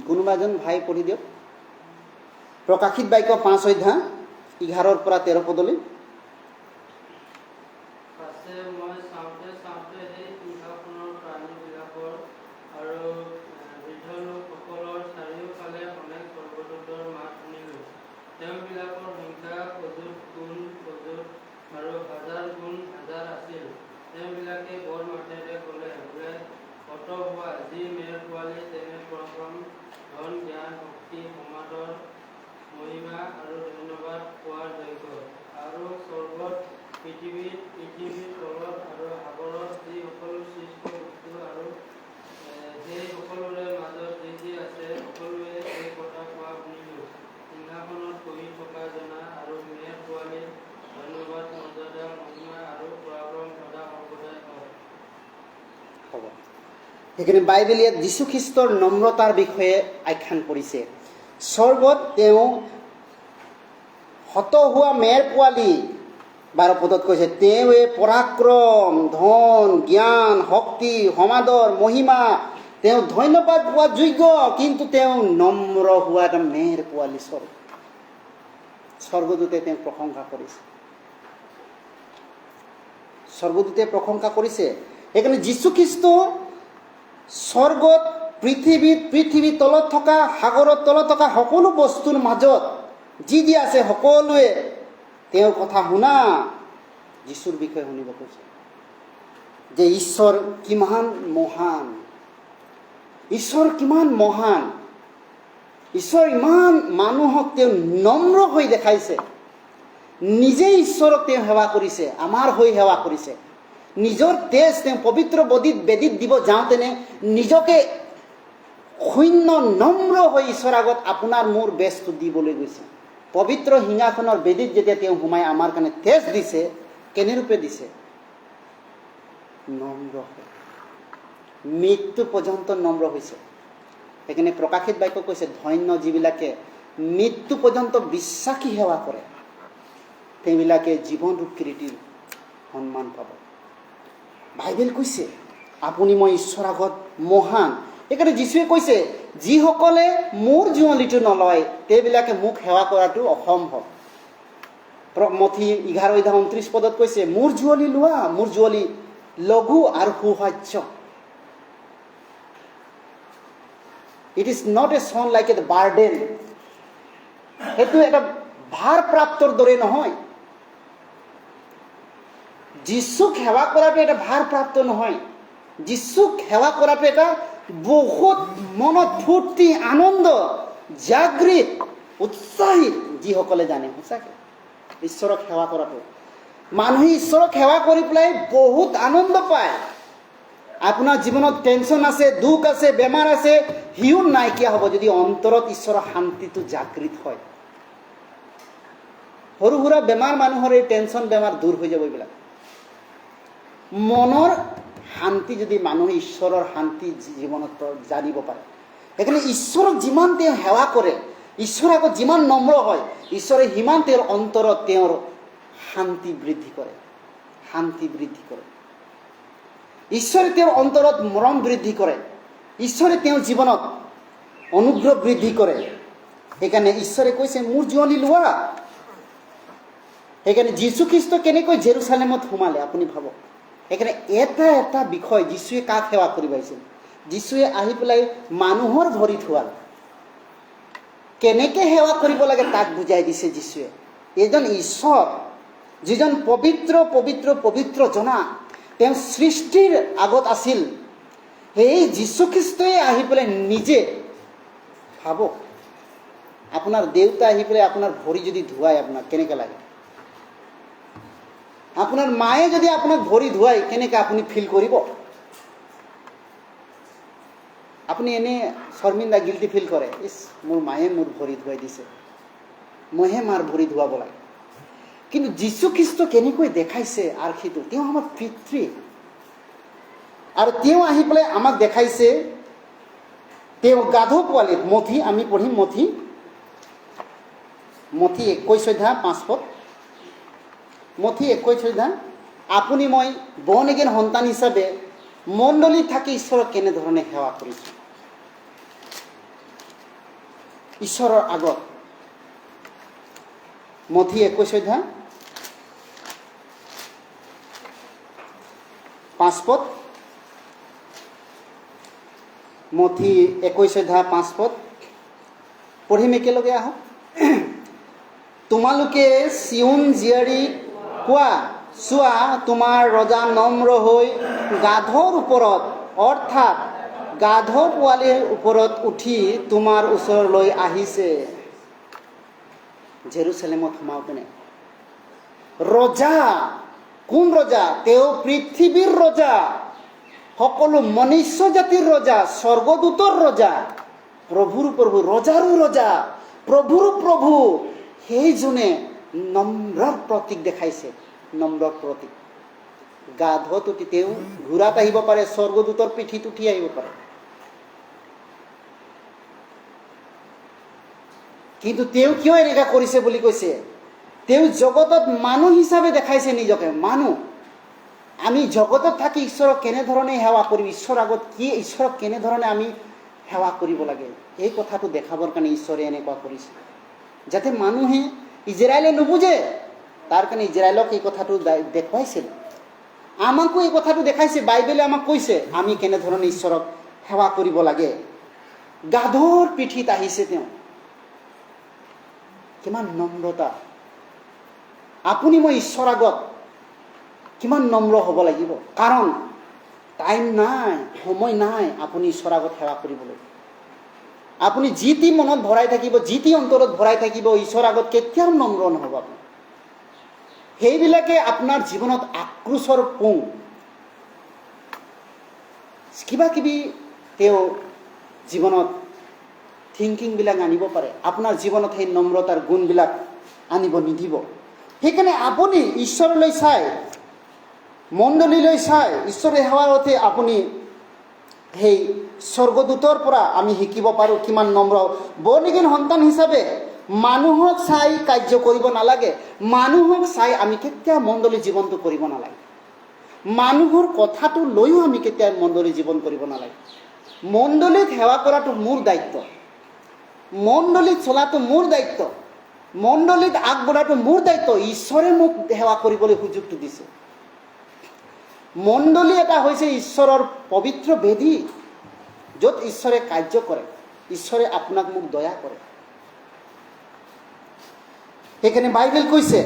কোনোবা এজন ভাই পঢ়ি দিয়ক। প্ৰকাশিত বাক্য 5 অধ্যায় 11 পৰা 13 পদলৈ। মই চাওঁতে চাওঁতে সেই সিংহাসনৰ প্ৰাণীবিলাকৰ আৰু বৃদ্ধ লোকসকলৰ চাৰিওফালে অনেক স্বৰ্গদূতৰ মাত শুনিলোঁ। তেওঁবিলাকৰ সংখ্যা অযুত গুণ অযুত আৰু হাজাৰ গুণ হাজাৰ আছিল। তেওঁবিলাকে বৰ মাতেৰে ক'লে, বোলে কত হোৱা, যি মেৰ পোৱালি তেনে পৰাক্ৰম, ধন, জ্ঞান, শক্তি, সমাদৰ, মহিমা আৰু ধন্যবাদ পোৱাৰ যোগ্য। আৰু স্বৰ্গত, পৃথিৱীৰ তলত আৰু সাগৰত যি সকলো সৃষ্ট বস্তু আৰু সেই সকলোৰে মাজত যি আছে, সকলোৱে এই কথা কোৱা শুনিলোঁ। সিংহাসনত বহি থকা জনা আৰু মেৰ পোৱালীৰ ধন্যবাদ, মৰ্যাদা, মহিমা আৰু পৰাক্ৰম সদা সৰ্বদাই হ'ব। সেইখিনি বাইবেলে যীশুখ্ৰীষ্টৰ নম্ৰতাৰ বিষয়ে আখ্যান কৰিছে। স্বৰ্গত তেওঁ হত হোৱা মেৰ পোৱালী, 12 পদত কৈছে, তেওঁৱে পৰাক্ৰম, ধন, জ্ঞান, শক্তি, সমাদৰ, মহিমা, তেওঁ ধন্যবাদ পোৱা যোগ্য, কিন্তু তেওঁ নম্ৰ হোৱা এটা মেৰ পোৱালী। স্বৰ্গদূতে তেওঁক প্ৰশংসা কৰিছে, স্বৰ্গদূতে প্ৰশংসা কৰিছে। সেইকাৰণে যীশুখ্ৰীষ্ট স্বৰ্গত, পৃথিৱীৰ তলত থকা, সাগৰৰ তলত থকা সকলো বস্তুৰ মাজত যি আছে, সকলোৱে তেওঁৰ কথা শুনা, যীশুৰ বিষয়ে শুনিব কৈছে, যে ঈশ্বৰ কিমান মহান, ঈশ্বৰ কিমান মহান। ঈশ্বৰ ইমান মানুহক তেওঁ নম্ৰ হৈ দেখাইছে, নিজে ঈশ্বৰক তেওঁ সেৱা কৰিছে, আমাৰ হৈ সেৱা কৰিছে। নিজৰ তেজ তেওঁ পবিত্ৰ বেদীত দিব যাওঁতেনে নিজকে শূন্য নম্ৰ হৈ ঈশ্বৰৰ আগত আপোনাৰ মোৰ বেজটো দিবলৈ গৈছে। পবিত্ৰ সিংহাসনৰ বেদীত যেতিয়া তেওঁ সোমাই আমাৰ কাৰণে তেজ দিছে, কেনেৰূপে দিছে? নম্ৰ হৈ, মৃত্যু পৰ্যন্ত নম্ৰ হৈছে। সেইকাৰণে প্ৰকাশিত বাক্য কৈছে, ধন্য যিবিলাকে মৃত্যু পৰ্যন্ত বিশ্বাসী সেৱা কৰে, তেওঁবিলাকে জীৱনটো কীৰ্তিৰ সন্মান পাব। বাইবেল কৈছে, আপুনি মই ঈশ্বৰৰ আগত মহান। সেইকাৰণে যীশুৱে কৈছে, যিসকলে মোৰ জুঁৱলিটো নলয়, তেওঁবিলাকে মোক সেৱা কৰাটো অসম্ভৱ। মথি 11:29 পদত কৈছে, মোৰ জুঁৱলি লোৱা, মোৰ জুঁৱলি লঘু আৰু সুসাধ্য। ইট ইজ নট এ চন লাইক এ বাৰ্ডেন। সেইটো এটা ভাৰপ্ৰাপ্তৰ দৰে নহয়। যীশুক সেৱা কৰাটো এটা ভাৰপ্ৰাপ্ত নহয়। যীশুক সেৱা কৰাটো এটা বহুত মনত ফূৰ্তি, আনন্দ, জাগৃত, উৎসাহিত, যিসকলে জানে সঁচাকৈ ঈশ্বৰক সেৱা কৰাটো। মানুহে ঈশ্বৰক সেৱা কৰি পেলাই বহুত আনন্দ পায়। আপোনাৰ জীৱনত টেনচন আছে, দুখ আছে, বেমাৰ আছে, সিও নাইকিয়া হ'ব যদি অন্তৰত ঈশ্বৰৰ শান্তিটো জাগৃত হয়। সৰু সুৰা বেমাৰ মানুহৰ এই টেনচন বেমাৰ দূৰ হৈ যাব। এইবিলাক মনৰ শান্তি, যদি মানুহে ঈশ্বৰৰ শান্তি জীৱনত জানিব পাৰে। সেইকাৰণে ঈশ্বৰক যিমান তেওঁ সেৱা কৰে, ঈশ্বৰৰ আগত যিমান নম্ৰ হয়, ঈশ্বৰে সিমান তেওঁৰ অন্তৰত তেওঁৰ শান্তি বৃদ্ধি কৰে, শান্তি বৃদ্ধি কৰে। ঈশ্বৰে তেওঁৰ অন্তৰত মৰম বৃদ্ধি কৰে, ঈশ্বৰে তেওঁৰ জীৱনত অনুগ্ৰহ বৃদ্ধি কৰে। সেইকাৰণে ঈশ্বৰে কৈছে, মোৰ জুঁৱলি লোৱা। সেইকাৰণে যীশুখ্ৰীষ্ট কেনেকৈ জেৰুচালেমত সোমালে আপুনি ভাবক। সেইকাৰণে এটা বিষয়, যীশুৱে কাক সেৱা কৰিব আহিছিল? যীশুৱে আহি পেলাই মানুহৰ ভৰি ধোৱাল। কেনেকৈ সেৱা কৰিব লাগে তাক বুজাই দিছে যীশুৱে। এজন ঈশ্বৰ, যিজন পবিত্ৰ পবিত্ৰ পবিত্ৰ জনা, তেওঁ সৃষ্টিৰ আগত আছিল, সেই যীশুখ্ৰীষ্টই আহি পেলাই নিজে, ভাবক আপোনাৰ দেউতা আহি পেলাই আপোনাৰ ভৰি যদি ধুৱায় আপোনাক কেনেকৈ লাগে? আপোনাৰ মায়ে যদি আপোনাক ভৰি ধুৱায় কেনেকৈ আপুনি ফিল কৰিব? আপুনি এনে শৰ্মিন্দা গিল্টি ফিল কৰে, ইছ মোৰ মায়ে মোৰ ভৰি ধুৱাই দিছে, মইহে মাৰ ভৰি ধুৱাব লাগে। কিন্তু যীশুখ্ৰীষ্ট কেনেকৈ দেখাইছে আৰ্হিটো, তেওঁ আমাৰ পিতৃ, আৰু তেওঁ আহি পেলাই আমাক দেখাইছে, তেওঁ গাধ পোৱালি মঠি, আমি পঢ়িম মঠি 21:5 মঠি 21:5, আপুনি মই বৰ্ণ এগেইন সন্তান হিচাপে মণ্ডলীত থাকি ঈশ্বৰক কেনেধৰণে সেৱা কৰিছোঁ। ঈশ্বৰৰ আগত মঠি 21:5, মঠি 21:5 পঢ়িম একেলগে, আহক। তোমালোকে চিয়ন জীয়াৰী কোৱা, চোৱা তোমাৰ ৰজা নম্ৰ হৈ গাধৰ ওপৰত, অৰ্থাৎ গাধ পোৱালিৰ ওপৰত উঠি তোমাৰ ওচৰলৈ আহিছে। জেৰুচালেমত সোমাওঁতেনে ৰজা, কোন ৰজা? তেওঁ পৃথিৱীৰ ৰজা, সকলো মনুষ্য জাতিৰ ৰজা, স্বৰ্গদূতৰ ৰজা, প্ৰভুৰ প্ৰভু, ৰজাৰো ৰজা, প্ৰভুৰ প্ৰভু, সেইজনে নম্ৰৰ প্ৰতীক দেখাইছে। নম্ৰৰ প্ৰতীক। গাধত উঠি তেওঁ ঘোঁৰাত আহিব পাৰে, স্বৰ্গদূতৰ পিঠিত উঠি আহিব পাৰে, কিন্তু তেওঁ কিয় এনেকুৱা কৰিছে বুলি কৈছে? তেওঁ জগতত মানুহ হিচাপে দেখাইছে নিজকে। মানুহ, আমি জগতত থাকি ঈশ্বৰক কেনেধৰণে সেৱা কৰিম, ঈশ্বৰৰ আগত কি, ঈশ্বৰক কেনেধৰণে আমি সেৱা কৰিব লাগে, এই কথাটো দেখাবৰ কাৰণে ঈশ্বৰে এনেকুৱা কৰিছে, যাতে মানুহে, ইজৰাইলে নুবুজে, তাৰ কাৰণে ইজৰাইলক এই কথাটো দেখুৱাইছিল। আমাকো এই কথাটো দেখাইছে, বাইবেলে আমাক কৈছে আমি কেনেধৰণে ঈশ্বৰক সেৱা কৰিব লাগে। গাধৰ পিঠিত আহিছে তেওঁ, কিমান নম্ৰতা। আপুনি মই ঈশ্বৰৰ আগত কিমান নম্ৰ হ'ব লাগিব, কাৰণ টাইম নাই, সময় নাই আপুনি ঈশ্বৰৰ আগত সেৱা কৰিবলৈ। আপুনি যি টি মনত ভৰাই থাকিব, যি টি অন্তৰত ভৰাই থাকিব, ঈশ্বৰৰ আগত কেতিয়াও নম্ৰ নহ'ব আপুনি। সেইবিলাকে আপোনাৰ জীৱনত আক্ৰোশৰ পুং, কিবা কিবি তেওঁ জীৱনত থিংকিংবিলাক আনিব পাৰে, আপোনাৰ জীৱনত সেই নম্ৰতাৰ গুণবিলাক আনিব নিদিব। সেইকাৰণে আপুনি ঈশ্বৰলৈ চাই, মণ্ডলীলৈ চাই, ঈশ্বৰৰ সেৱাৰ অৰ্থে আপুনি সেই স্বৰ্গদূতৰ পৰা আমি শিকিব পাৰোঁ কিমান নম্ৰ। বৰ্ণ এগেইন সন্তান হিচাপে মানুহক চাই কাৰ্য কৰিব নালাগে, মানুহক চাই আমি কেতিয়াও মণ্ডলী জীৱনটো কৰিব নালাগে, মানুহৰ কথাটো লৈও আমি কেতিয়াও মণ্ডলী জীৱন কৰিব নালাগে। মণ্ডলীত সেৱা কৰাটো মোৰ দায়িত্ব, মণ্ডলীত চলাটো মোৰ দায়িত্ব, মণ্ডলীত আগবঢ়াটো মোৰ দায়িত্ব। ঈশ্বৰে মোক সেৱা কৰিবলৈ সুযোগটো দিছে। মণ্ডলী এটা হৈছে ঈশ্বৰৰ পবিত্ৰ বেদী, য'ত ঈশ্বৰে কাৰ্য কৰে, ঈশ্বৰে আপোনাক মোক দয়া কৰে। সেইকাৰণে বাইবেল কৈছে,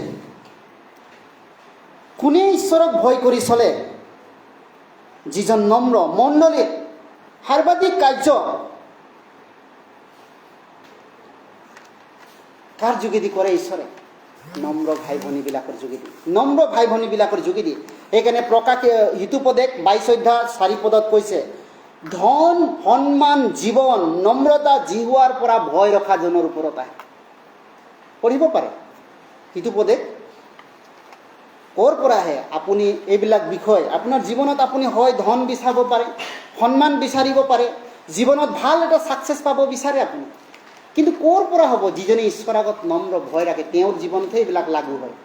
কোনে ঈশ্বৰক ভয় কৰি চলে? যিজন নম্ৰ। মণ্ডলীত সৰ্বাধিক কাৰ্য কাৰ যোগেদি কৰে? ঈশ্বৰে নম্ৰ ভাই ভনীবিলাকৰ যোগেদি, নম্ৰ ভাই ভনীবিলাকৰ যোগেদি। সেইকাৰণে প্ৰকাশ হিতুপদেশ 22:4 কৈছে, ধন সন্মান জীৱন নম্ৰতা জিহুৱাৰ পৰা ভয় ৰখাজনৰ ওপৰত আহে। পঢ়িব পাৰে হিতুপদেশ, ক'ৰ পৰা আহে? আপুনি এইবিলাক বিষয় আপোনাৰ জীৱনত আপুনি হয় ধন বিচাৰিব পাৰে, সন্মান বিচাৰিব পাৰে, জীৱনত ভাল এটা ছাকচেছ পাব বিচাৰে আপুনি, কিন্তু ক'ৰ পৰা হ'ব? যিজনে ঈশ্বৰৰ আগত নম্ৰ ভয় ৰাখে তেওঁৰ জীৱনতহে এইবিলাক লাগু হয়।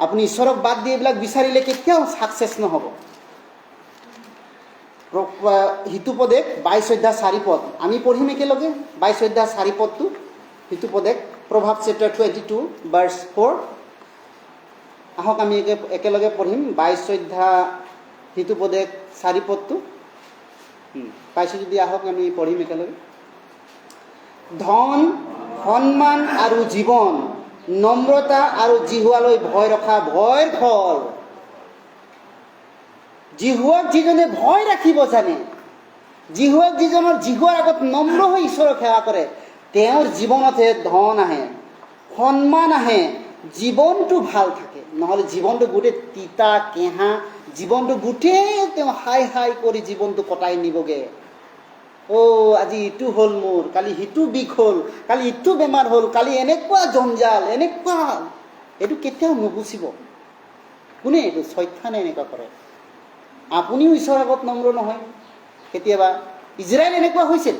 আপুনি ঈশ্বৰক বাদ দি এইবিলাক বিচাৰিলে কেতিয়াও ছাকচেছ নহ'ব। হিতুপদেশ 22:4 আমি পঢ়িম একেলগে। 22:4 হিতুপদেশ, প্ৰভাৱ চেপ্টাৰ 22:4। আহক আমি একেলগে পঢ়িম 22 সিটো পদে 4 পদটো পাইছোঁ যদি আহক আমি পঢ়িম একেলগে। ধন, সন্মান আৰু জীৱন, নম্ৰতা আৰু জিহুৱালৈ ভয় ৰখা ভয়ৰ ফল। জিহুৱাক যিজনে ভয় ৰাখিব জানে, জিহুৱাক যিজনৰ জিহুৱাৰ আগত নম্ৰ হৈ ঈশ্বৰক সেৱা কৰে, তেওঁৰ জীৱনতহে ধন আহে, সন্মান আহে, জীৱনটো ভাল থাকে। নহ'লে জীৱনটো গোটেই তিতা কেঁহা, জীৱনটো গোটেই তেওঁ হাই হাই কৰি জীৱনটো কটাই নিবগৈ। আজি ইটো হ'ল মোৰ, কালি সিটো বিষ হ'ল, কালি ইটো বেমাৰ হ'ল, কালি এনেকুৱা জঞ্জাল, এনেকুৱা। এইটো কেতিয়াও নুগুচিব। কোনে এইটো? শয়তানে এনেকুৱা কৰে। আপুনিও ঈশ্বৰৰ আগত নম্ৰ নহয় কেতিয়াবা। ইজৰাইল এনেকুৱা হৈছিল।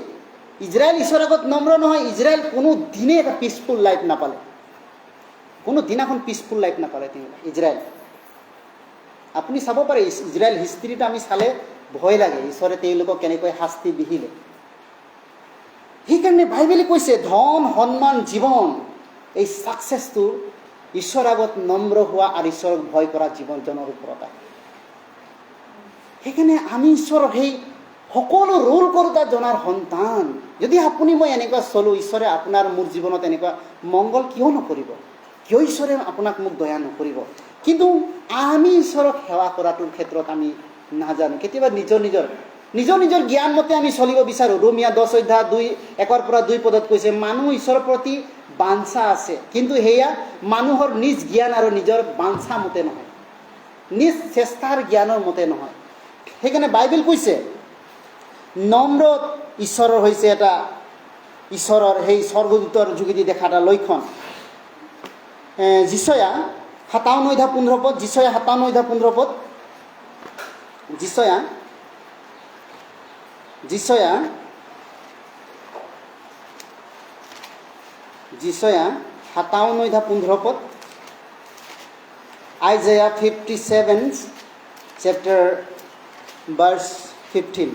ইজৰাইল ঈশ্বৰৰ আগত নম্ৰ নহয়। ইজৰাইল কোনো দিনে এটা পিচফুল লাইফ নাপালে, কোনো দিনাখন পিচফুল লাইফ নাপালে তেওঁ ইজৰাইল। আপুনি চাব পাৰে ইজৰাইল হিষ্ট্ৰীটো আমি চালে ভয় লাগে, ঈশ্বৰে তেওঁলোকক কেনেকৈ শাস্তি বিহিলে। সেইকাৰণে বাইবেলে কৈছে ধন, সন্মান, জীৱন, এই ছাকচেছটো ঈশ্বৰৰ আগত নম্ৰ হোৱা আৰু ঈশ্বৰক ভয় কৰা জীৱনজনৰ ওপৰত আহে। সেইকাৰণে আমি ঈশ্বৰৰ সেই সকলো ৰোল কৰোঁতা জনাৰ সন্তান। যদি আপুনি মই এনেকুৱা চলোঁ, ঈশ্বৰে আপোনাৰ মোৰ জীৱনত এনেকুৱা মংগল কিয় নকৰিব? কিয় ঈশ্বৰে আপোনাক মোক দয়া নকৰিব? কিন্তু আমি ঈশ্বৰক সেৱা কৰাটোৰ ক্ষেত্ৰত আমি নাজানো। কেতিয়াবা নিজৰ জ্ঞান মতে আমি চলিব বিচাৰোঁ। ৰোমিয়া 10:1-2 পদত কৈছে, মানুহ ঈশ্বৰৰ প্ৰতি বাঞ্ছা আছে, কিন্তু সেয়া মানুহৰ নিজ জ্ঞান আৰু নিজৰ বাঞ্ছা মতে নহয়, নিজ চেষ্টাৰ জ্ঞানৰ মতে নহয়। সেইকাৰণে বাইবেল কৈছে নম্ৰ ঈশ্বৰৰ হৈছে এটা ঈশ্বৰৰ সেই স্বৰ্গদূতৰ যোগেদি দেখা এটা লক্ষণ। যিচয়া 57:15 পদ, যিচয়া 57:15 পদ, যিচয়া 57:15 পদ, Isaiah 57 chapter verse 15.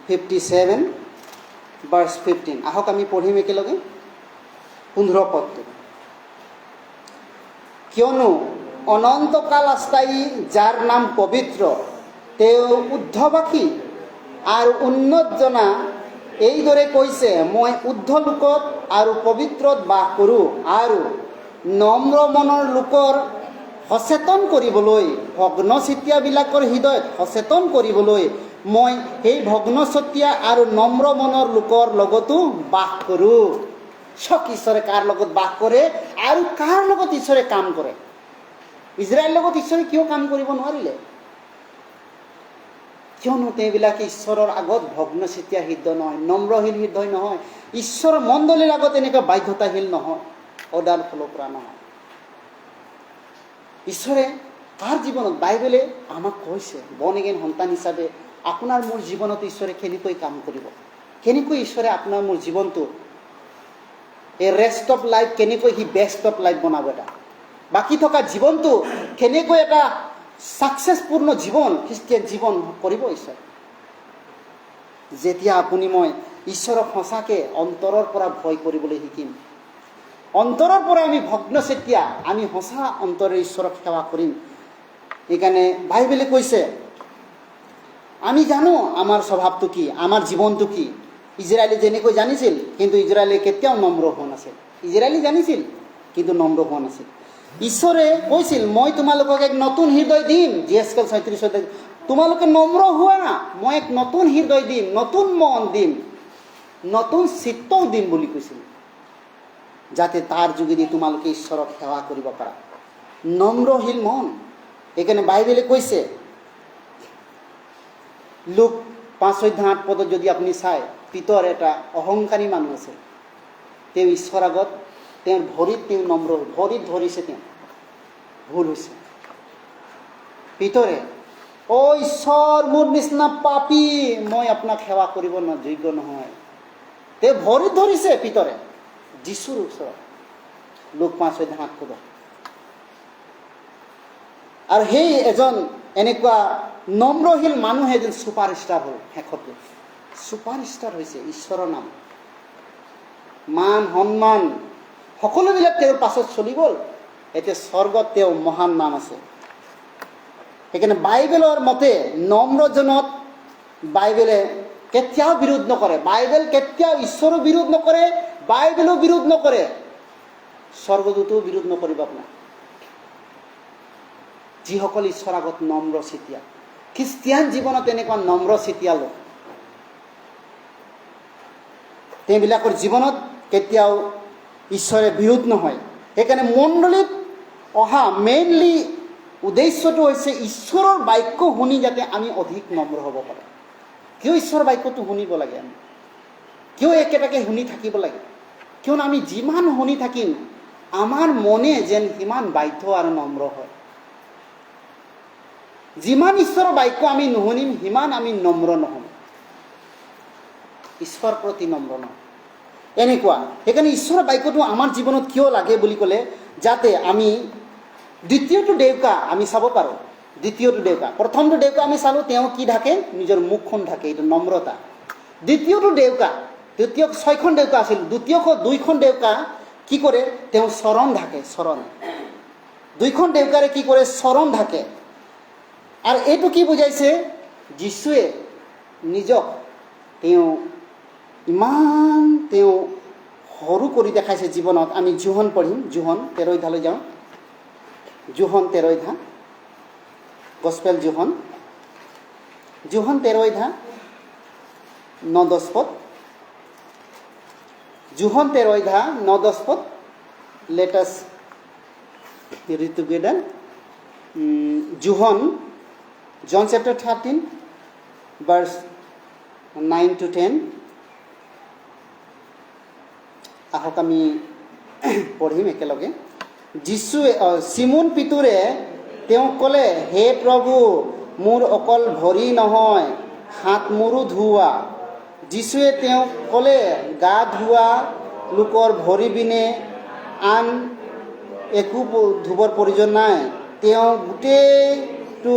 57 verse 15. আহক আমি পঢ়িম একেলগে 15 পদটো। কিয়নো অনন্তকাল আস্থায়ী যাৰ নাম পবিত্ৰ, তেওঁ উদ্ধবাসী আৰু উন্নত জনা এইদৰে কৈছে, মই উদ্ধ লোকত আৰু পবিত্ৰত বাস কৰোঁ আৰু নম্ৰ মনৰ লোকৰ সচেতন কৰিবলৈ, ভগ্নচেতিয়াবিলাকৰ হৃদয়ত সচেতন কৰিবলৈ মই সেই ভগ্নচতীয়া আৰু নম্ৰ মনৰ লোকৰ লগতো বাস কৰোঁ। চক ঈশ্বৰে কাৰ লগত বাস কৰে আৰু কাৰ লগত ঈশ্বৰে কাম কৰে। ইজৰাইলৰ লগত ঈশ্বৰে কিয় কাম কৰিব নোৱাৰিলে? কিয়নো তেওঁবিলাকে ঈশ্বৰৰ আগত ভগ্নচেতিয়া হৃদয় নহয়, নম্ৰশীল হৃদয় নহয়, ঈশ্বৰৰ মণ্ডলীৰ আগত এনেকুৱা বাধ্যতাশীল নহয়, অদাল ফল কৰা নহয়। ঈশ্বৰে কাৰ জীৱনত, বাইবেলে আমাক কৈছে বৰ্ণ এগেইন সন্তান হিচাপে আপোনাৰ মোৰ জীৱনত ঈশ্বৰে কেনেকৈ কাম কৰিব, কেনেকৈ ঈশ্বৰে আপোনাৰ মোৰ জীৱনটো এই ৰেষ্ট অফ লাইফ, কেনেকৈ সি বেষ্ট অফ লাইফ বনাব, এটা বাকী থকা জীৱনটো কেনেকৈ এটা ছাকচেছপূৰ্ণ জীৱন, খ্ৰীষ্টিয়ান জীৱন কৰিব ঈশ্বৰে। যেতিয়া আপুনি মই ঈশ্বৰক সঁচাকৈ অন্তৰৰ পৰা ভয় কৰিবলৈ শিকিম, অন্তৰৰ পৰা আমি ভগ্নচেতিয়া, আমি সঁচা অন্তৰে ঈশ্বৰক সেৱা কৰিম। সেইকাৰণে বাইবেলে কৈছে, আমি জানো আমাৰ স্বভাৱটো কি, আমাৰ জীৱনটো কি। ইজৰাইলে যেনেকৈ জানিছিল, কিন্তু ইজৰাইলে কেতিয়াও নম্ৰ হোৱা নাছিল। ইজৰাইলে জানিছিল কিন্তু নম্ৰ হোৱা নাছিল। ঈশ্বৰে কৈছিল, মই তোমালোকক এক নতুন হৃদয় দিম, GSK 37, তোমালোকে নম্ৰ হোৱা, মই এক নতুন হৃদয় দিম, নতুন মন দিম, নতুন চিত্তও দিম বুলি কৈছিল, যাতে তাৰ যোগেদি তোমালোকে ঈশ্বৰক সেৱা কৰিব পাৰা। নম্ৰশীল মন। সেইকাৰণে বাইবেলে কৈছে, লুক 5:8 পদত যদি আপুনি চায়, পিতৰ এটা অহংকাৰী মানুহ আছে, তেওঁ ঈশ্বৰৰ আগত তেওঁৰ ভৰিত তেওঁ নম্ৰ, ভৰিত ধৰিছে, তেওঁ ভুল হৈছে। পিতৰে, ঈশ্বৰ মোৰ নিচিনা পাপী, মই আপোনাক সেৱা কৰিব যোগ্য নহয়, তেওঁ ভৰিত ধৰিছে পিতৰে যীশুৰ ওচৰত, লুক 5:8 পদত। আৰু সেই এজন এনেকুৱা নম্ৰশীল মানুহে এজন ছুপাৰষ্টাৰ হ'ল, শেষত ছুপাৰষ্টাৰ হৈছে ঈশ্বৰৰ নাম। মান সন্মান সকলোবিলাক তেওঁৰ পাছত চলি গ'ল। এতিয়া স্বৰ্গত তেওঁ মহান নাম আছে। সেইকাৰণে বাইবেলৰ মতে নম্ৰজনক বাইবেলে কেতিয়াও বিৰোধ নকৰে। বাইবেল কেতিয়াও ঈশ্বৰৰ বিৰোধ নকৰে, বাইবেলো বিৰোধ নকৰে, স্বৰ্গদূতো বিৰোধ নকৰিব আপোনাক। যিসকল ঈশ্বৰৰ আগত নম্ৰ চিতিয়া, খ্ৰীষ্টিয়ান জীৱনত এনেকুৱা নম্ৰ চিতিয়া লোক, তেওঁবিলাকৰ জীৱনত কেতিয়াও ঈশ্বৰে বিৰোধ নহয়। সেইকাৰণে মণ্ডলীত অহা মেইনলি উদ্দেশ্যটো হৈছে ঈশ্বৰৰ বাক্য শুনি যাতে আমি অধিক নম্ৰ হ'ব পাৰে। কিয় ঈশ্বৰৰ বাক্যটো শুনিব লাগে? আমি কিয় একেটাকে শুনি থাকিব লাগে? কিয়নো আমি যিমান শুনি থাকিম আমাৰ মনে যেন সিমান বাধ্য আৰু নম্ৰ হয়। যিমান ঈশ্বৰৰ বাক্য আমি নুশুনিম সিমান আমি নম্ৰ নহ'ম, ঈশ্বৰৰ প্ৰতি নম্ৰ নহ'ম। এনেকুৱা। সেইকাৰণে ঈশ্বৰৰ বাক্যটো আমাৰ জীৱনত কিয় লাগে বুলি ক'লে, যাতে আমি দ্বিতীয়টো দেউকা আমি চাব পাৰোঁ। দ্বিতীয়টো দেউকা, প্ৰথমটো দেউকা আমি চালোঁ, তেওঁ কি ঢাকে? নিজৰ মুখখন ঢাকে, এইটো নম্ৰতা। দ্বিতীয়টো দেউকা, দ্বিতীয় 6খন দেউকা আছিল, দ্বিতীয় 2খন দেউকা কি কৰে? তেওঁ চৰণ ঢাকে, চৰণ। 2খন দেউকাৰে কি কৰে? চৰণ ঢাকে। আৰু এইটো কি বুজাইছে? যীশুৱে নিজক তেওঁ ইমান তেওঁ সৰু কৰি দেখাইছে জীৱনত। আমি জোহন পঢ়িম, জোহন 13 অধ্যায়লৈ যাওঁ। জোহন 13 অধ্যায়, গস্পেল জোহন 13 অধ্যায় 9-10 পদ। জোহন 13 অধ্যায় 9-10 পদ। Let us read together. John chapter 13 verse 9 to 10. আহক আমি পঢ়িম একেলগে। যীশুৱে চিমোন পিতৰে তেওঁক ক'লে, হে প্ৰভু, মোৰ অকল ভৰি নহয়, হাত মোৰো ধুওৱা। যীশুৱে তেওঁক ক'লে, গা ধোৱা লোকৰ ভৰি বিনে আন একো ধুবৰ প্ৰয়োজন নাই, তেওঁ গোটেইটো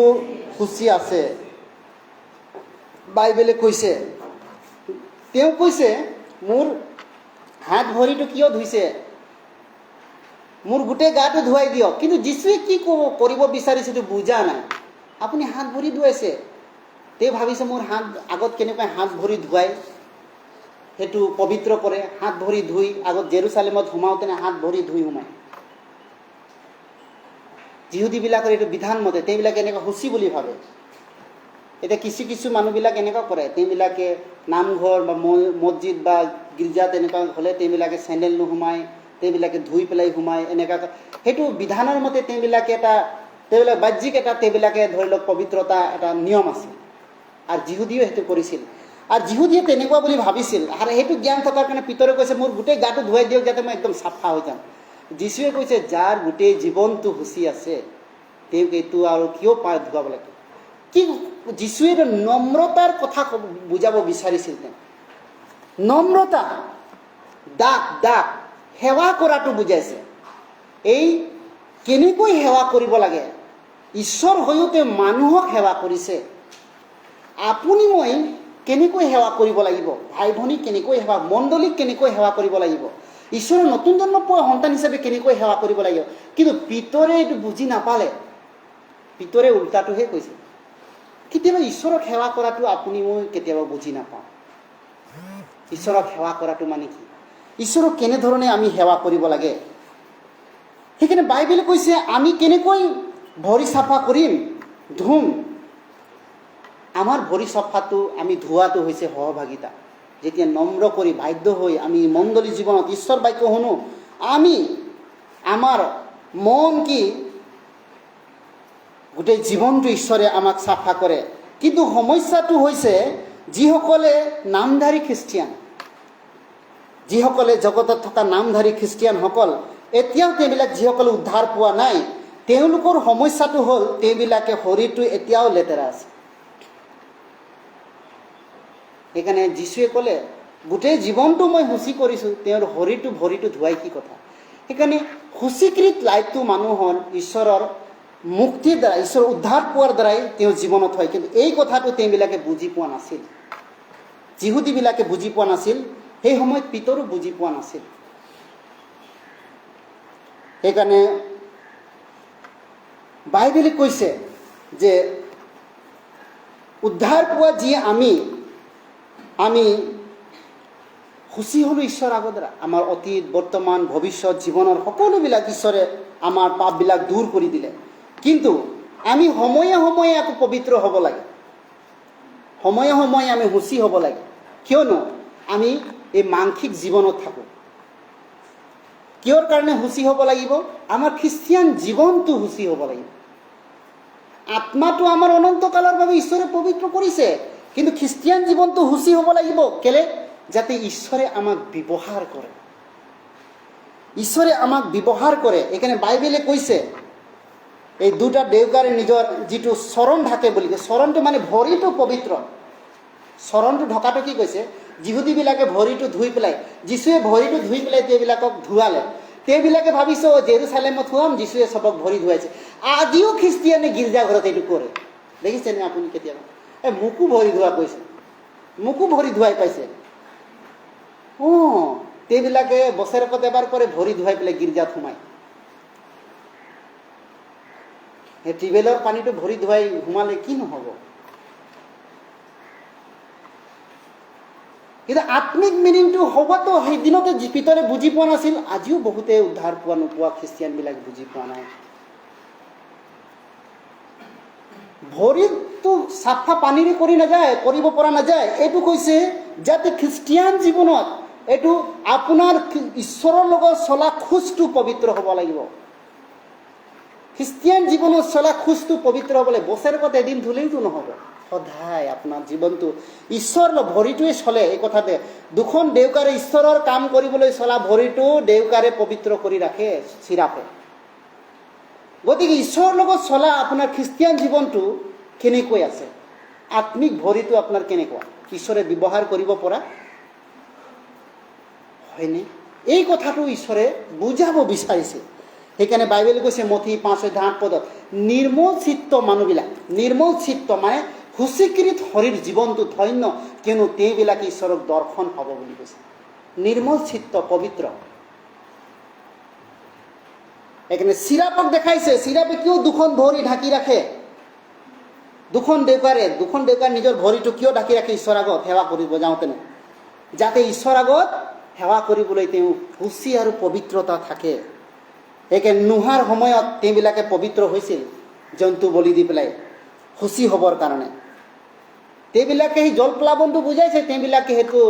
শুচি আছে। বাইবেলে কৈছে, তেওঁ কৈছে, মোৰ হাত ভৰিটো কিয় ধুইছে? মোৰ গোটেই গাটো ধুৱাই দিয়ক। কিন্তু যীশুৱে কি কৰিব বিচাৰিছে এইটো বুজা নাই। আপুনি হাত ভৰি ধুৱাইছে, তেওঁ ভাবিছে মোৰ হাত আগত কেনেকৈ হাত ভৰি ধুৱাই সেইটো পবিত্ৰ কৰে। হাত ভৰি ধুই আগত জেৰুচালেমত সোমাওঁতেনে হাত ভৰি ধুই সোমায়। যিহুদীবিলাকৰ এইটো বিধান মতে তেওঁবিলাকে এনেকুৱা শুচি বুলি ভাবে। এতিয়া কিছু মানুহবিলাক এনেকুৱা কৰে, তেওঁবিলাকে নামঘৰ বা মছজিদ বা গীৰ্জাত এনেকুৱা হ'লে তেওঁবিলাকে চেণ্ডেল নোসোমায়, তেওঁবিলাকে ধুই পেলাই সোমায়। এনেকুৱা সেইটো বিধানৰ মতে তেওঁবিলাক বাহ্যিক এটা তেওঁবিলাকে ধৰি লওক পবিত্ৰতা এটা নিয়ম আছে। আৰু যিহুদীও সেইটো কৰিছিল। আৰু যিহুদীয়ে তেনেকুৱা বুলি ভাবিছিল। আৰু সেইটো জ্ঞান থকাৰ কাৰণে পিতৰে কৈছে, মোৰ গোটেই গাটো ধুৱাই দিয়ক যাতে মই একদম চাফা হৈ যাম। যীশুৱে কৈছে, যাৰ গোটেই জীৱনটো শুচি আছে তেওঁক এইটো আৰু কিয় পাৰ ধুৱাব লাগে? কি যীশুৱে নম্ৰতাৰ কথা বুজাব বিচাৰিছিল। তেওঁ নম্ৰতা, দাক সেৱা কৰাটো বুজাইছে। এই কেনেকৈ সেৱা কৰিব লাগে? ঈশ্বৰ হৈও তেওঁ মানুহক সেৱা কৰিছে। আপুনি মই কেনেকৈ সেৱা কৰিব লাগিব? ভাই ভনীক কেনেকৈ সেৱা, মণ্ডলীক কেনেকৈ সেৱা কৰিব লাগিব? ঈশ্বৰৰ নতুন জন্ম পোৱা সন্তান হিচাপে কেনেকৈ সেৱা কৰিব লাগিব? কিন্তু পিতৰে এইটো বুজি নাপালে। পিতৰে উল্টাটোহে কৈছে। কেতিয়াবা ঈশ্বৰক সেৱা কৰাটো আপুনি মই কেতিয়াবা বুজি নাপাওঁ। ঈশ্বৰক সেৱা কৰাটো মানে কি? ঈশ্বৰক কেনেধৰণে আমি সেৱা কৰিব লাগে? সেইকাৰণে বাইবেলে কৈছে আমি কেনেকৈ ভৰি চাফা কৰিম, ধুম। আমাৰ ভৰি চাফাটো আমি ধোৱাটো হৈছে সহভাগিতা। যেতিয়া নম্ৰ কৰি বাধ্য হৈ আমি মণ্ডলী জীৱনত ঈশ্বৰ বাক্য শুনো, আমাৰ মন কি গোটেই জীৱনটো ঈশ্বৰে আমাক চাফা কৰে। কিন্তু সমস্যাটো হৈছে যিসকলে নামধাৰী খ্ৰীষ্টিয়ান, যিসকলে জগতত থকা নামধাৰী খ্ৰীষ্টিয়ানসকল, এতিয়াও তেওঁবিলাক যিসকলে উদ্ধাৰ পোৱা নাই, তেওঁলোকৰ সমস্যাটো হ'ল তেওঁবিলাকে শৰীৰটো এতিয়াও লেতেৰা আছে। সেইকাৰণে যীশুৱে ক'লে, গোটেই জীৱনটো মই শুচি কৰিছোঁ, তেওঁৰ ভৰিটো ধুৱাই কি কথা? সেইকাৰণে শুচিকৃত লাইফটো মানুহৰ ঈশ্বৰৰ মুক্তিৰ দ্বাৰা, ঈশ্বৰৰ উদ্ধাৰ পোৱাৰ দ্বাৰাই তেওঁৰ জীৱনত হয়। কিন্তু এই কথাটো তেওঁবিলাকে বুজি পোৱা নাছিল, যিহুদীবিলাকে বুজি পোৱা নাছিল। সেই সময়ত পিতৰো বুজি পোৱা নাছিল। সেইকাৰণে বাইবেলে কৈছে যে উদ্ধাৰ পোৱা যি আমি খুচি হ'লোঁ ঈশ্বৰৰ আগত। আমাৰ অতীত, বৰ্তমান, ভৱিষ্যত জীৱনৰ সকলোবিলাক ঈশ্বৰে আমাৰ পাপবিলাক দূৰ কৰি দিলে। কিন্তু আমি সময়ে সময়ে আকৌ পবিত্ৰ হ'ব লাগে, সময়ে সময়ে আমি সুচী হ'ব লাগে। কিয়নো আমি এই মাংসিক জীৱনত থাকোঁ। কিয়ৰ কাৰণে সুচী হ'ব লাগিব? আমাৰ খ্ৰীষ্টিয়ান জীৱনটো সুচী হ'ব লাগিব। আত্মাটো আমাৰ অনন্তকালৰ বাবে ঈশ্বৰে পবিত্ৰ কৰিছে, কিন্তু খ্ৰীষ্টিয়ান জীৱনটো সুচী হ'ব লাগিব। কেলে? যাতে ঈশ্বৰে আমাক ব্যৱহাৰ কৰে, ঈশ্বৰে আমাক ব্যৱহাৰ কৰে। এইকাৰণে বাইবেলে কৈছে এই দুটা দেউকাৰে নিজৰ যিটো চৰণ ঢাকে বুলি কয়, চৰণটো মানে ভৰিটো পবিত্ৰ। চৰণটো ঢকাটো কি কৈছে? যিহুদীবিলাকে ভৰিটো ধুই পেলাই, যীশুৱে ভৰিটো ধুই পেলাই তেওঁবিলাকক ধুৱালে। তেওঁবিলাকে ভাবিছে জেৰুচালেমত থোৱাম, যীশুৱে চবক ভৰি ধুৱাইছে। আজিও খ্ৰীষ্টিয়ানে গীৰ্জাঘৰত এইটো কৰে। দেখিছেনে আপুনি কেতিয়াবা? মোকো ভৰি ধোৱা কৈছে, মোকো ভৰি ধুৱাই পাইছে। তেওঁবিলাকে বছৰেকত এবাৰ কৰে, ভৰি ধুৱাই পেলাই গীৰ্জাত সোমায়। সেই টিউবেলৰ পানীটো ভৰি ধুৱাই সোমালে কি নহ'ব? কিন্তু আত্মিক মিনিংটো হ'বতো সেইদিনতে পিতৰে বুজি পোৱা নাছিল। আজিও বহুতে উদ্ধাৰ পোৱা নোপোৱা খ্ৰীষ্টিয়ানবিলাক বুজি পোৱা নাই। ভৰিটো চাফা পানীৰে কৰিব পৰা নাযায়। এইটো কৈছে যাতে খ্ৰীষ্টিয়ান জীৱনত এইটো আপোনাৰ ঈশ্বৰৰ লগত চলা খোজটো পবিত্ৰ হ'ব লাগিব। খ্ৰীষ্টিয়ান জীৱনত চলা খোজটো পবিত্ৰ হ'ব লাগিব। বছৰেকত এদিন ধুলেইতো নহ'ব, সদায় আপোনাৰ জীৱনটো ঈশ্বৰৰ ভৰিটোৱে চলে। এই কথাতে দুখন দেউকাৰে ঈশ্বৰৰ কাম কৰিবলৈ চলা ভৰিটো দেউকাৰে পবিত্ৰ কৰি ৰাখে, চিৰাপে। গতিকে ঈশ্বৰৰ লগত চলা আপোনাৰ খ্ৰীষ্টিয়ান জীৱনটো কেনেকৈ আছে? আত্মিক ভৰিটো আপোনাৰ কেনেকুৱা? ঈশ্বৰে ব্যৱহাৰ কৰিব পৰা হয়নে? এই কথাটো ঈশ্বৰে বুজাব বিচাৰিছে। সেইকাৰণে বাইবেলে কৈছে মথি 5:8 নিৰ্মল চিত্ত মানুহবিলাক, নিৰ্মল চিত্ত মানে সুস্বীকৃত শৰীৰ জীৱনটো ধন্য, কিয়নো তেওঁবিলাকে ঈশ্বৰক দৰ্শন হ'ব বুলি কৈছে। নিৰ্মল চিত্ত, পবিত্ৰ। সেইকাৰণে চিৰাপক দেখাইছে, চিৰাপে কিয় দুখন ভৰি ঢাকি ৰাখে? দুখন দেউকাৰে নিজৰ ভৰিটো কিয় ঢাকি ৰাখে? ঈশ্বৰৰ আগত সেৱা কৰিব যাওঁতেনে, যাতে ঈশ্বৰৰ আগত সেৱা কৰিবলৈ তেওঁ সুচী আৰু পবিত্ৰতা থাকে। সেইকাৰণে নোহাৰ সময়ত তেওঁবিলাকে পবিত্ৰ হৈছিল, জন্তু বলি দি পেলাই সুচী হ'বৰ কাৰণে। তেওঁবিলাকে সেই জলপ্লাৱনটো বুজাইছে, তেওঁবিলাকে সেইটো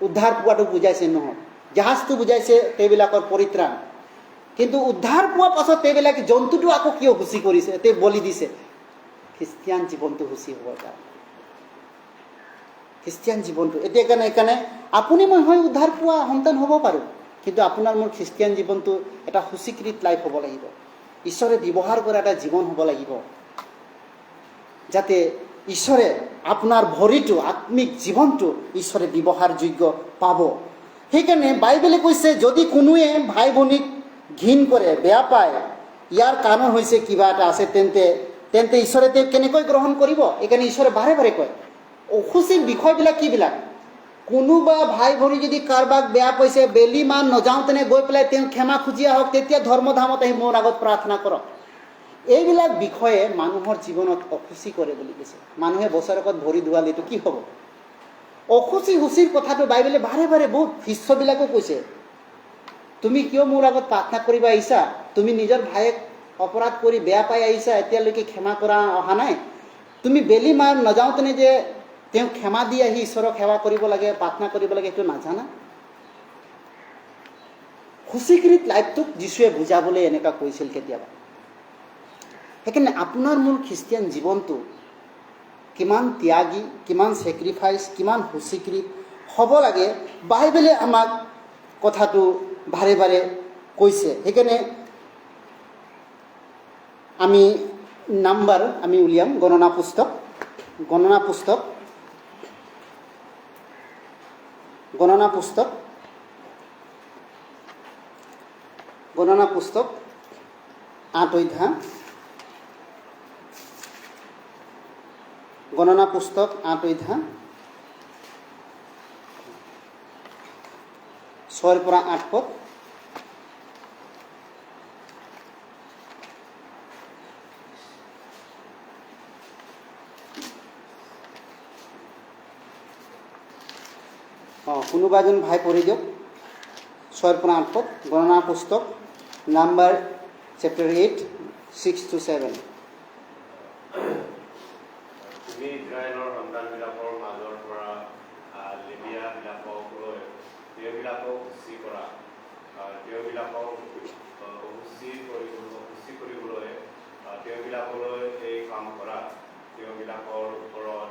উদ্ধাৰ পোৱাটো বুজাইছে নহয়। জাহাজটো বুজাইছে তেওঁবিলাকৰ পৰিত্ৰাণ। কিন্তু উদ্ধাৰ পোৱাৰ পাছত তেওঁবিলাকে জন্তুটো আকৌ কিয় সুচী কৰিছে, তেওঁ বলি দিছে? খ্ৰীষ্টিয়ান জীৱনটো সুচী হ'বৰ কাৰণে। খ্ৰীষ্টিয়ান জীৱনটো এতিয়া এইকাৰণে আপুনি মই হয় উদ্ধাৰ পোৱা সন্তান হ'ব পাৰোঁ, কিন্তু আপোনাৰ মোৰ খ্ৰীষ্টিয়ান জীৱনটো এটা সুস্বীকৃত লাইফ হ'ব লাগিব। ঈশ্বৰে ব্যৱহাৰ কৰা এটা জীৱন হ'ব লাগিব, যাতে ঈশ্বৰে আপোনাৰ ভৰিটো, আত্মিক জীৱনটো ঈশ্বৰে ব্যৱহাৰযোগ্য পাব। সেইকাৰণে বাইবেলে কৈছে যদি কোনোৱে ভাই ভনীক ঘিণ কৰে, বেয়া পায়, ইয়াৰ কাৰণ হৈছে কিবা এটা আছে, তেন্তে ঈশ্বৰে তেওঁক কেনেকৈ গ্ৰহণ কৰিব? এইকাৰণে ঈশ্বৰে বাৰে বাৰে কয় অসুচিৰ বিষয়বিলাক কিবিলাক? কোনোবা ভাই ভনী যদি কাৰোবাক বেয়া পাইছে, বেলি মান নযাওঁতেনে গৈ পেলাই তেওঁ ক্ষমা খুজি আহক, তেতিয়া ধৰ্মধামত আহি মোৰ আগত প্ৰাৰ্থনা কৰক। এইবিলাক বিষয়ে মানুহৰ জীৱনত অসুচি কৰে বুলি কৈছে। মানুহে বছৰেকত ভৰি ধুৱালেতো কি হ'ব? অসুচিৰ কথাটো বাইবেলে বাৰে বাৰে বহুত শিষ্যবিলাকো কৈছে। তুমি কিয় মোৰ আগত প্ৰাৰ্থনা কৰিব আহিছা? তুমি নিজৰ ভাইক অপৰাধ কৰি বেয়া পাই আহিছা, এতিয়ালৈকে ক্ষমা কৰা অহা নাই? তুমি বেলি মাৰ নযাওঁতেনে যে তেওঁক ক্ষমা দি আহি ঈশ্বৰক সেৱা কৰিব লাগে, প্ৰাৰ্থনা কৰিব লাগে, সেইটো নাজানা? সুস্বীকৃত লাইফটোক যীশুৱে বুজাবলৈ এনেকুৱা কৈছিল কেতিয়াবা। সেইকাৰণে আপোনাৰ মোৰ খ্ৰীষ্টিয়ান জীৱনটো কিমান ত্যাগী, কিমান ছেক্ৰিফাইচ, কিমান সুস্বীকৃত হ'ব লাগে, বাইবেলে আমাক কথাটো বাৰে বাৰে কৈছে। সেইকাৰণে আমি নাম্বাৰ উলিয়াম, গণনা পুস্তক গণনা পুস্তক 8 অধ্যায়, গণনা পুস্তক 8 অধ্যায় 6 পৰা 8 পদ। কোনোবা এজন ভাই পঢ়ি দিয়ক 6 পৰা 8 পদ, গণনা পুস্তক নাম্বাৰ চেপ্টাৰ 8 6 to 7। তুমি ইজৰাইলৰ সন্তানবিলাকৰ মাজৰ পৰা লেবীয়াবিলাকক লৈ তেওঁবিলাকক শুচি কৰা, তেওঁবিলাকক শুচি কৰিবলৈ তেওঁবিলাকলৈ এই কাম কৰা, তেওঁবিলাকৰ ওপৰত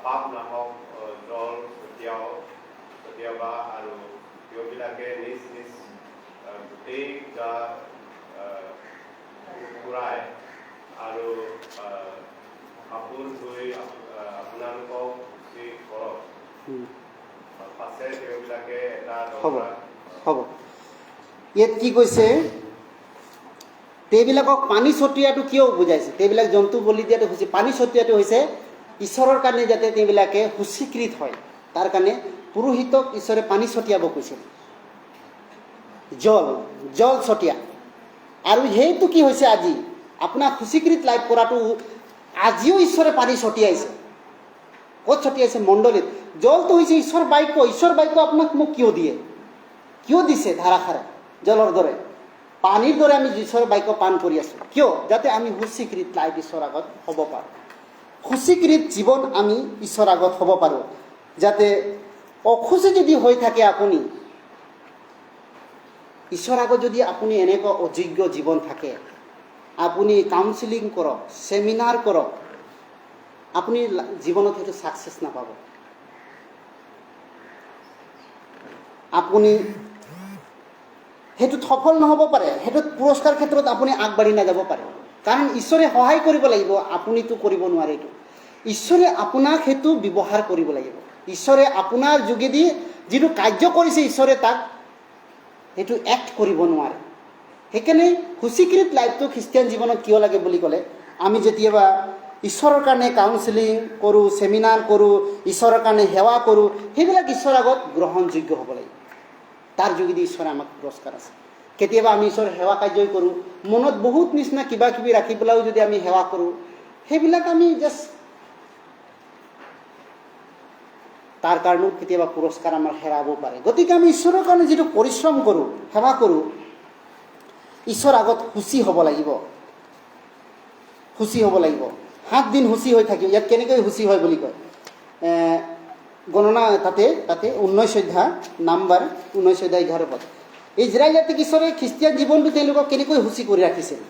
পাপ নাহক জল ছটিয়াবা, আৰু তেওঁবিলাকে নিজ নিজ গোটেই গা ঘূৰাই আৰু কাপোৰ ধুই আপোনালোকক শুচি কৰক। পাছে তেওঁবিলাকে এটা হ'ব। ইয়াত কি কৈছে, তেওঁবিলাকক পানী ছটিয়াটো কিয় বুজাইছে? তেওঁবিলাক জন্তু বলি দিয়াটো হৈছে, পানী ছটিয়াটো হৈছে ঈশ্বৰৰ কাৰণে যাতে তেওঁবিলাকে শুচীকৃত হয়, তাৰ কাৰণে পুৰোহিতক ঈশ্বৰে পানী ছটিয়াব কৈছিল, জল ছটিয়া। আৰু সেইটো কি হৈছে, আজি আপোনাক শুচীকৃত লাভ কৰাটো আজিও ঈশ্বৰে পানী ছটিয়াইছে। ক'ত ছটিয়াইছে? মণ্ডলীত। জলটো হৈছে ঈশ্বৰ বাক্য। ঈশ্বৰ বাক্য আপোনাক মোক কিয় দিয়ে? কিয় দিছে ধাৰাসাৰে জলৰ দৰে? পানীৰ দৰে আমি ঈশ্বৰৰ বাক্য পান কৰি আছোঁ। কিয়? যাতে আমি শুচীকৃত লাভ ঈশ্বৰৰ আগত হ'ব পাৰোঁ, শুচীকৃত জীৱন আমি ঈশ্বৰৰ আগত হ'ব পাৰোঁ। যাতে অশুচি যদি হৈ থাকে আপুনি, ঈশ্বৰৰ আগত যদি আপুনি এনেকুৱা অযোগ্য জীৱন থাকে, আপুনি কাউন্সিলিং কৰক, ছেমিনাৰ কৰক, আপুনি জীৱনত সেইটো ছাকচেছ নাপাব। আপুনি সেইটোত সফল নহ'ব পাৰে, সেইটোত পুৰস্কাৰ ক্ষেত্ৰত আপুনি আগবাঢ়ি নাযাব পাৰে। কাৰণ ঈশ্বৰে সহায় কৰিব লাগিব, আপুনিতো কৰিব নোৱাৰে। এইটো ঈশ্বৰে আপোনাক সেইটো ব্যৱহাৰ কৰিব লাগিব। ঈশ্বৰে আপোনাৰ যোগেদি যিটো কাৰ্য কৰিছে, ঈশ্বৰে তাক সেইটো এক্ট কৰিব নোৱাৰে। সেইকাৰণে শুচীকৃত লাইফটো খ্ৰীষ্টিয়ান জীৱনত কিয় লাগে বুলি ক'লে, আমি যেতিয়াবা ঈশ্বৰৰ কাৰণে কাউন্সিলিং কৰোঁ, ছেমিনাৰ কৰোঁ, ঈশ্বৰৰ কাৰণে সেৱা কৰোঁ, সেইবিলাক ঈশ্বৰৰ আগত গ্ৰহণযোগ্য হ'ব লাগিব। তাৰ যোগেদি ঈশ্বৰে আমাক পুৰস্কাৰ আছে। কেতিয়াবা আমি ঈশ্বৰৰ সেৱা কাৰ্যই কৰোঁ, মনত বহুত নিচিনা কিবা কিবি ৰাখি পেলাইও যদি আমি সেৱা কৰোঁ, সেইবিলাক আমি জাষ্ট তাৰ কাৰণেও কেতিয়াবা পুৰস্কাৰ আমাৰ হেৰাব পাৰে। গতিকে আমি ঈশ্বৰৰ কাৰণে যিটো পৰিশ্ৰম কৰোঁ, সেৱা কৰোঁ, ঈশ্বৰৰ আগত শুচি হ'ব লাগিব, শুচি হ'ব লাগিব। 7 দিন শুচি হৈ থাকিব। ইয়াত কেনেকৈ শুচি হয় বুলি কয়, গণনা তাতে 19 অধ্যায় নাম্বাৰ 19 অধ্যায় 11 পদ। ইজৰাইল জাতিক ঈশ্বৰে খ্ৰীষ্টিয়ান জীৱনটো তেওঁলোকক কেনেকৈ শুচি কৰি ৰাখিছিল।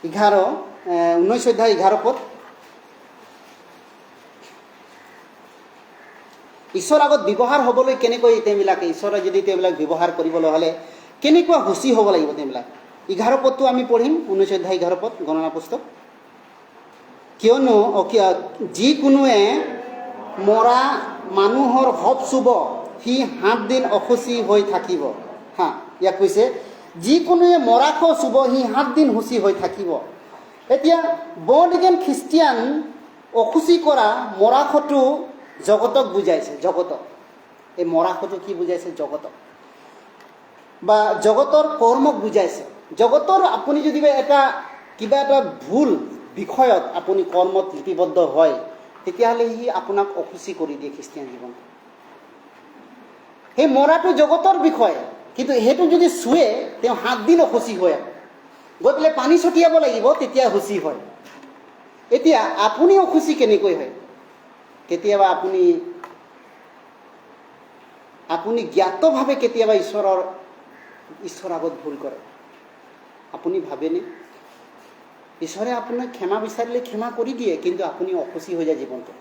19 অধ্যায় 11 পদ। ঈশ্বৰৰ আগত ব্যৱহাৰ হ'বলৈ কেনেকৈ তেওঁবিলাকে, ঈশ্বৰে যদি তেওঁবিলাক ব্যৱহাৰ কৰিবলৈ হ'লে কেনেকুৱা শুচি হ'ব লাগিব তেওঁবিলাক। 11 পদটো আমি পঢ়িম, 19 অধ্যায় 11 পদ গণনা পুস্তক। কিয়নো যিকোনোৱে মৰা মানুহৰ শৱ চুব, সি 7 দিন অশুচি হৈ থাকিব। ইয়াক কৈছে যিকোনোৱে মৰাশ চুব, সি 7 দিন শুচি হৈ থাকিব। এতিয়া বৰ্ণ এগেইন খ্ৰীষ্টিয়ান অশুচি কৰা মৰাশটো জগতক বুজাইছে। জগতক এই মৰাশটো কি বুজাইছে? জগতক বা জগতৰ কৰ্মক বুজাইছে। জগতৰ আপুনি যদি কিবা এটা ভুল বিষয়ত আপুনি কৰ্মত লিপিবদ্ধ হয়, তেতিয়াহ'লে সি আপোনাক অশুচি কৰি দিয়ে খ্ৰীষ্টিয়ান জীৱন। সেই মৰাটো জগতৰ বিষয়, কিন্তু সেইটো যদি চুৱে, তেওঁ 7 দিন অশুচি হয়। গৈ পেলাই পানী ছটিয়াব লাগিব, তেতিয়া শুচি হয়। এতিয়া আপুনি অশুচি কেনেকৈ হয়? কেতিয়াবা আপুনি জ্ঞাতভাৱে কেতিয়াবা ঈশ্বৰৰ আগত ভুল কৰে। আপুনি ভাবেনে ঈশ্বৰে আপোনাক ক্ষমা বিচাৰিলে ক্ষমা কৰি দিয়ে, কিন্তু আপুনি অশুচি হৈ যায় জীৱনটো।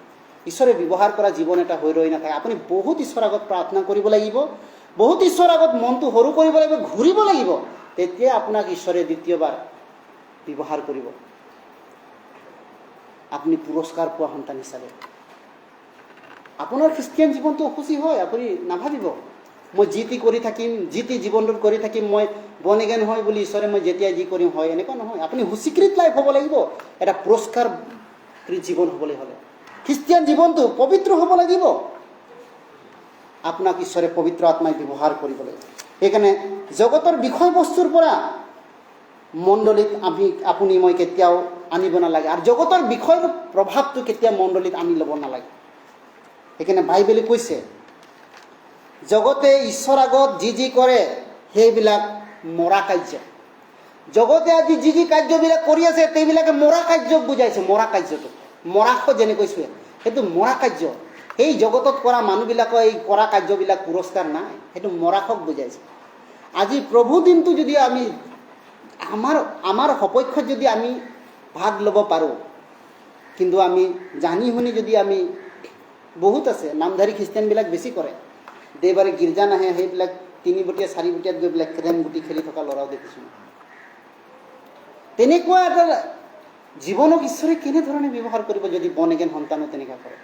ঈশ্বৰে ব্যৱহাৰ কৰা জীৱন এটা হৈ ৰৈ নাথাকে। আপুনি বহুত ঈশ্বৰৰ আগত প্ৰাৰ্থনা কৰিব লাগিব, বহুত ঈশ্বৰৰ আগত মনটো সৰু কৰিব লাগিব, ঘূৰিব লাগিব, তেতিয়া আপোনাক ঈশ্বৰে দ্বিতীয়বাৰ ব্যৱহাৰ কৰিব। আপুনি পুৰস্কাৰ পোৱা সন্তান হিচাপে। আপোনাৰ খ্ৰীষ্টিয়ান জীৱনটো অশুচি হয়, আপুনি নাভাবিব মই যি টি কৰি থাকিম, যি টি জীৱনটোত কৰি থাকিম, মই বৰ্ণ এগেইন হয় বুলি ঈশ্বৰে মই যেতিয়া যি কৰিম হয়, এনেকুৱা নহয়। আপুনি শুচীকৃত লাইফ হ'ব লাগিব, এটা পুৰস্কাৰকৃত জীৱন হ'বলৈ হ'লে। খ্ৰীষ্টিয়ান জীৱনটো পবিত্ৰ হ'ব লাগিব। আপোনাক ঈশ্বৰে পবিত্ৰ আত্মাই ব্যৱহাৰ কৰিব লাগিব। সেইকাৰণে জগতৰ বিষয়বস্তুৰ পৰা মণ্ডলীত আপুনি মই কেতিয়াও আনিব নালাগে, আৰু জগতৰ বিষয়ৰ প্ৰভাৱটো কেতিয়াও মণ্ডলীত আনি ল'ব নালাগে। সেইকাৰণে বাইবেলে কৈছে জগতে ঈশ্বৰ আগত যি কৰে সেইবিলাক মৰা কাৰ্য। জগতে আজি যি কাৰ্যবিলাক কৰি আছে সেইবিলাকে মৰা কাৰ্যক বুজাইছে। মৰা কাৰ্যটো মৰাশ যেনেকৈ কৈছোঁ সেইটো মৰা কাৰ্য। সেই জগতত কৰা মানুহবিলাকৰ এই কৰা কাৰ্যবিলাক পুৰস্কাৰ নাই, সেইটো মৰাশক বুজাইছে। আজি প্ৰভু দিনটো যদি আমি আমাৰ সপক্ষত যদি আমি ভাগ ল'ব পাৰোঁ, কিন্তু আমি জানি শুনি যদি আমি বহুত আছে নামধাৰী খ্ৰীষ্টানবিলাক বেছি কৰে, দেওবাৰে গীৰ্জা নাহে, সেইবিলাক 3 বটীয়া 4 বটীয়াত গৈ পেলাই কেৰেম গুটি খেলি থকা ল'ৰাও দেখিছোঁ। তেনেকুৱা এটা জীৱনক ঈশ্বৰে কেনেধৰণে ব্যৱহাৰ কৰিব যদি বৰ্ণ এগেইন সন্তানো তেনেকুৱা কৰে?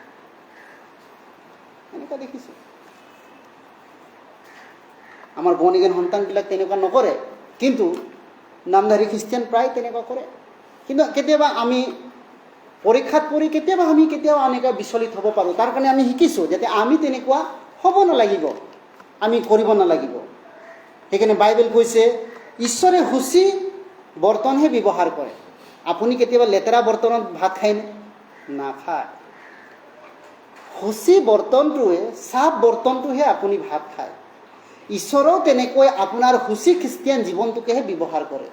এনেকুৱা দেখিছোঁ। আমাৰ বৰ্ণ এগেইন সন্তানবিলাক তেনেকুৱা নকৰে, কিন্তু নামধাৰী খ্ৰীষ্টান প্ৰায় তেনেকুৱা কৰে। কিন্তু কেতিয়াবা আমি পৰীক্ষাত পৰি কেতিয়াবা এনেকুৱা বিচলিত হ'ব পাৰোঁ। তাৰ কাৰণে আমি শিকিছোঁ যাতে আমি তেনেকুৱা হ'ব নালাগিব, আমি কৰিব নালাগিব। সেইকাৰণে বাইবেল কৈছে ঈশ্বৰে শুচি বৰ্তনহে ব্যৱহাৰ কৰে। আপুনি কেতিয়াবা লেতেৰা বৰ্তনত ভাত খায়নে? নাখায়। শুচি বৰ্তনটোৱে, চাফ বৰ্তনটোহে আপুনি ভাত খায়। ঈশ্বৰেও তেনেকৈ আপোনাৰ শুচি খ্ৰীষ্টিয়ান জীৱনটোকেহে ব্যৱহাৰ কৰে।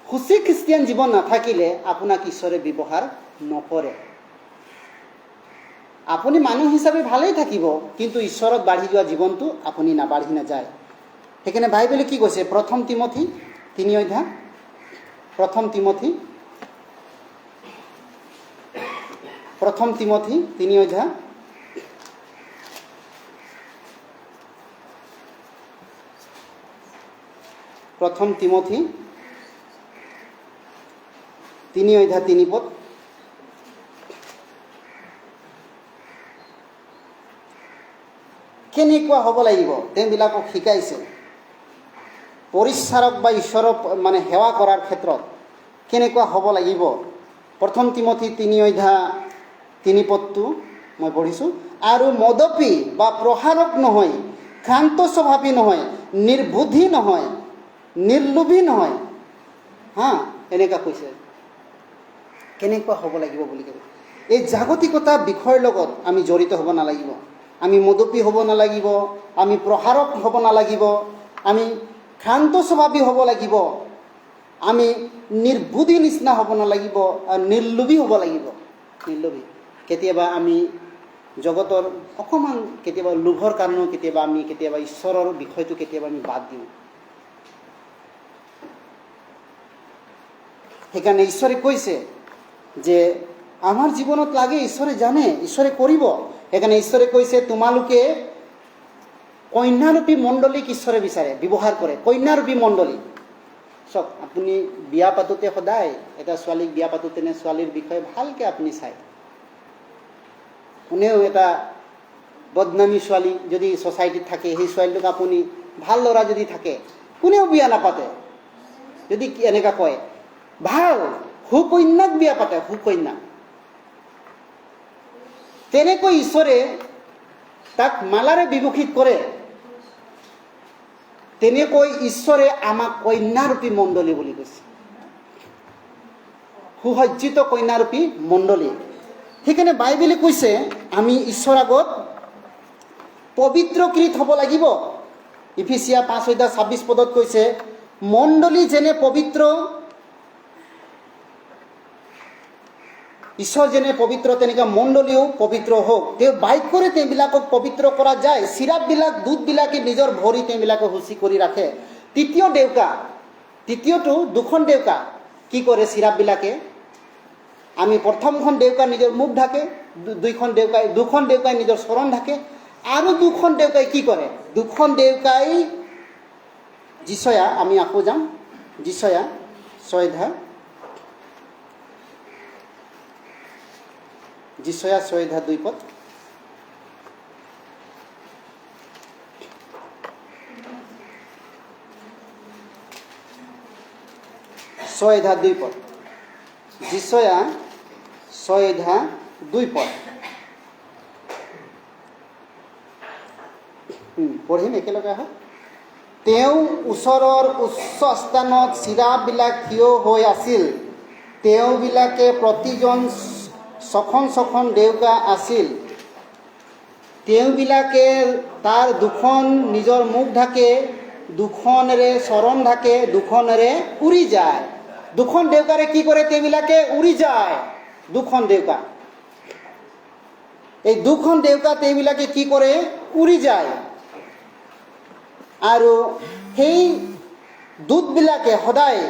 শুচি খ্ৰীষ্টিয়ান জীৱন নাথাকিলে আপোনাক ঈশ্বৰে ব্যৱহাৰ নকৰে। আপুনি মানুহ হিচাপে ভালেই থাকিব, কিন্তু ঈশ্বৰত বাঢ়ি যোৱা জীৱনটো আপুনি বাঢ়ি নাযায়। সেইকাৰণে বাইবেলে কি কৈছে? প্ৰথম তিমথী 3 অধ্যায়, প্ৰথম তিমথী 3 অধ্যায় প্ৰথম তিমথী 3 অধ্যায় 3 পদ। কেনেকুৱা হ'ব লাগিব তেওঁবিলাকক শিকাইছে। পৰিচাৰক বা ঈশ্বৰক সেৱা কৰাৰ ক্ষেত্ৰত কেনেকুৱা হ'ব লাগিব। প্ৰথম তিমথী 3 অধ্যায় 3 পদটো মই পঢ়িছোঁ। আৰু মদপী বা প্ৰহাৰক নহয়, ক্ষান্ত স্বভাৱী নহয়, নিৰ্বুদ্ধি নহয়, নিৰ্লোভী নহয়। এনেকুৱা কৈছে। কেনেকুৱা হ'ব লাগিব বুলি কৈছে। এই জাগতিকতা বিষয়ৰ লগত আমি জড়িত হ'ব নালাগিব। আমি মদপী হ'ব নালাগিব, আমি প্ৰহাৰক হ'ব নালাগিব, আমি ক্ষান্ত স্বভাৱী হ'ব লাগিব, আমি নিৰ্বুদ্ধি নিচিনা হ'ব নালাগিব, আৰু নিৰ্লোভী হ'ব লাগিব। নিৰ্লোভী। কেতিয়াবা আমি জগতৰ অকণমান কেতিয়াবা লোভৰ কাৰণেও কেতিয়াবা ঈশ্বৰৰ বিষয়টো কেতিয়াবা আমি বাদ দিওঁ। সেইকাৰণে ঈশ্বৰে কৈছে যে আমাৰ জীৱনত লাগে, ঈশ্বৰে জানে, ঈশ্বৰে কৰিব। সেইকাৰণে ঈশ্বৰে কৈছে তোমালোকে কন্যাৰূপী মণ্ডলীক ঈশ্বৰে বিচাৰে, ব্যৱহাৰ কৰে। কন্যাৰূপী মণ্ডলী। চাওক, আপুনি বিয়া পাতোতে সদায় এটা ছোৱালীক বিয়া পাতোতেনে ছোৱালীৰ বিষয়ে ভালকৈ আপুনি চায়। কোনেও এটা বদনামী ছোৱালী যদি ছ'চাইটিত থাকে, সেই ছোৱালীটোক আপুনি ভাল ল'ৰা যদি থাকে কোনেও বিয়া নাপাতে। যদি এনেকুৱা কয় ভাল সুকন্যাক বিয়া পাতে, সুকন্যা। তেনেকৈ ঈশ্বৰে তাক মালাৰে বিভূষিত কৰে। তেনেকৈ ঈশ্বৰে আমাক কন্যাৰূপী মণ্ডলী বুলি কৈছে। সুসজ্জিত কন্যাৰূপী মণ্ডলী। সেইকাৰণে বাইবেলে কৈছে আমি ঈশ্বৰৰ আগত পবিত্ৰকৃত হ'ব লাগিব। ইফিচিয়া 5 অধ্যায় 26 পদত কৈছে মণ্ডলী যেনে পবিত্ৰ, ঈশ্বৰ যেনে পবিত্ৰ তেনেকৈ মণ্ডলীও পবিত্ৰ হওক। তেওঁ বাক্যৰে তেওঁবিলাকক পবিত্ৰ কৰা যায়। চিৰাপবিলাক দুধবিলাকে নিজৰ ভৰি তেওঁবিলাকক শুচি কৰি ৰাখে। তৃতীয়টো 2খন ডেউকা কি কৰে চিৰাপবিলাকে? আমি প্ৰথমখন ডেউকা নিজৰ মুখ ঢাকে, 2খন ডেউকাই নিজৰ চৰণ ঢাকে, আৰু 2খন ডেউকাই কি কৰে? 2খন ডেউকাই যিচয়া, আমি আকৌ যাম, যিচয়া 6 অধ্যায়, যিচয়া 6 অধ্যায় 2 পদ। যিচয়া 6 অধ্যায় 2 পদ। পঢ়িম একেলগে আহক। তেওঁ ওচৰৰ উচ্চ স্থানত চিৰাবিলাক থিয় হৈ আছিল। তেওঁবিলাকে প্ৰতিজন ছখন ডেউকা আছিল। তেওঁবিলাকে তাৰ দুখন নিজৰ মুখ ঢাকে, দুখনেৰে চৰণ ঢাকে, দুখনেৰে উৰি যায়। দুখন ডেউকাৰে কি কৰে? তেওঁবিলাকে উৰি যায়। দুখন ডেউকা, এই দুখন ডেউকা তেওঁবিলাকে কি কৰে? উৰি যায়। আৰু সেই দূতবিলাকে সদায়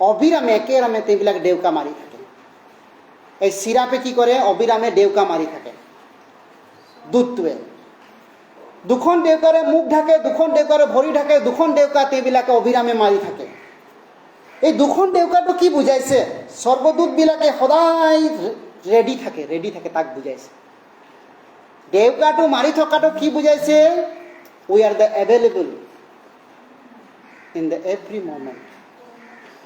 অবিৰামে একেৰামে তেওঁবিলাক ডেউকা মাৰি থাকে। এই চিৰাপে কি কৰে? অবিৰামে ডেউকা মাৰি থাকে। দূতটোৱে দুখন ডেউকাৰে মুখ ঢাকে, দুখন ডেউকাৰে ভৰি ঢাকে, দুখন ডেউকা তেওঁবিলাকে অবিৰামে মাৰি থাকে। এই দুখন ডেউকাটো কি বুজাইছে? স্বৰ্গদূতবিলাকে সদায় ৰেডি থাকে, তাক বুজাইছে। ডেউকাটো মাৰি থকাটো কি বুজাইছে? We are the available in the every moment.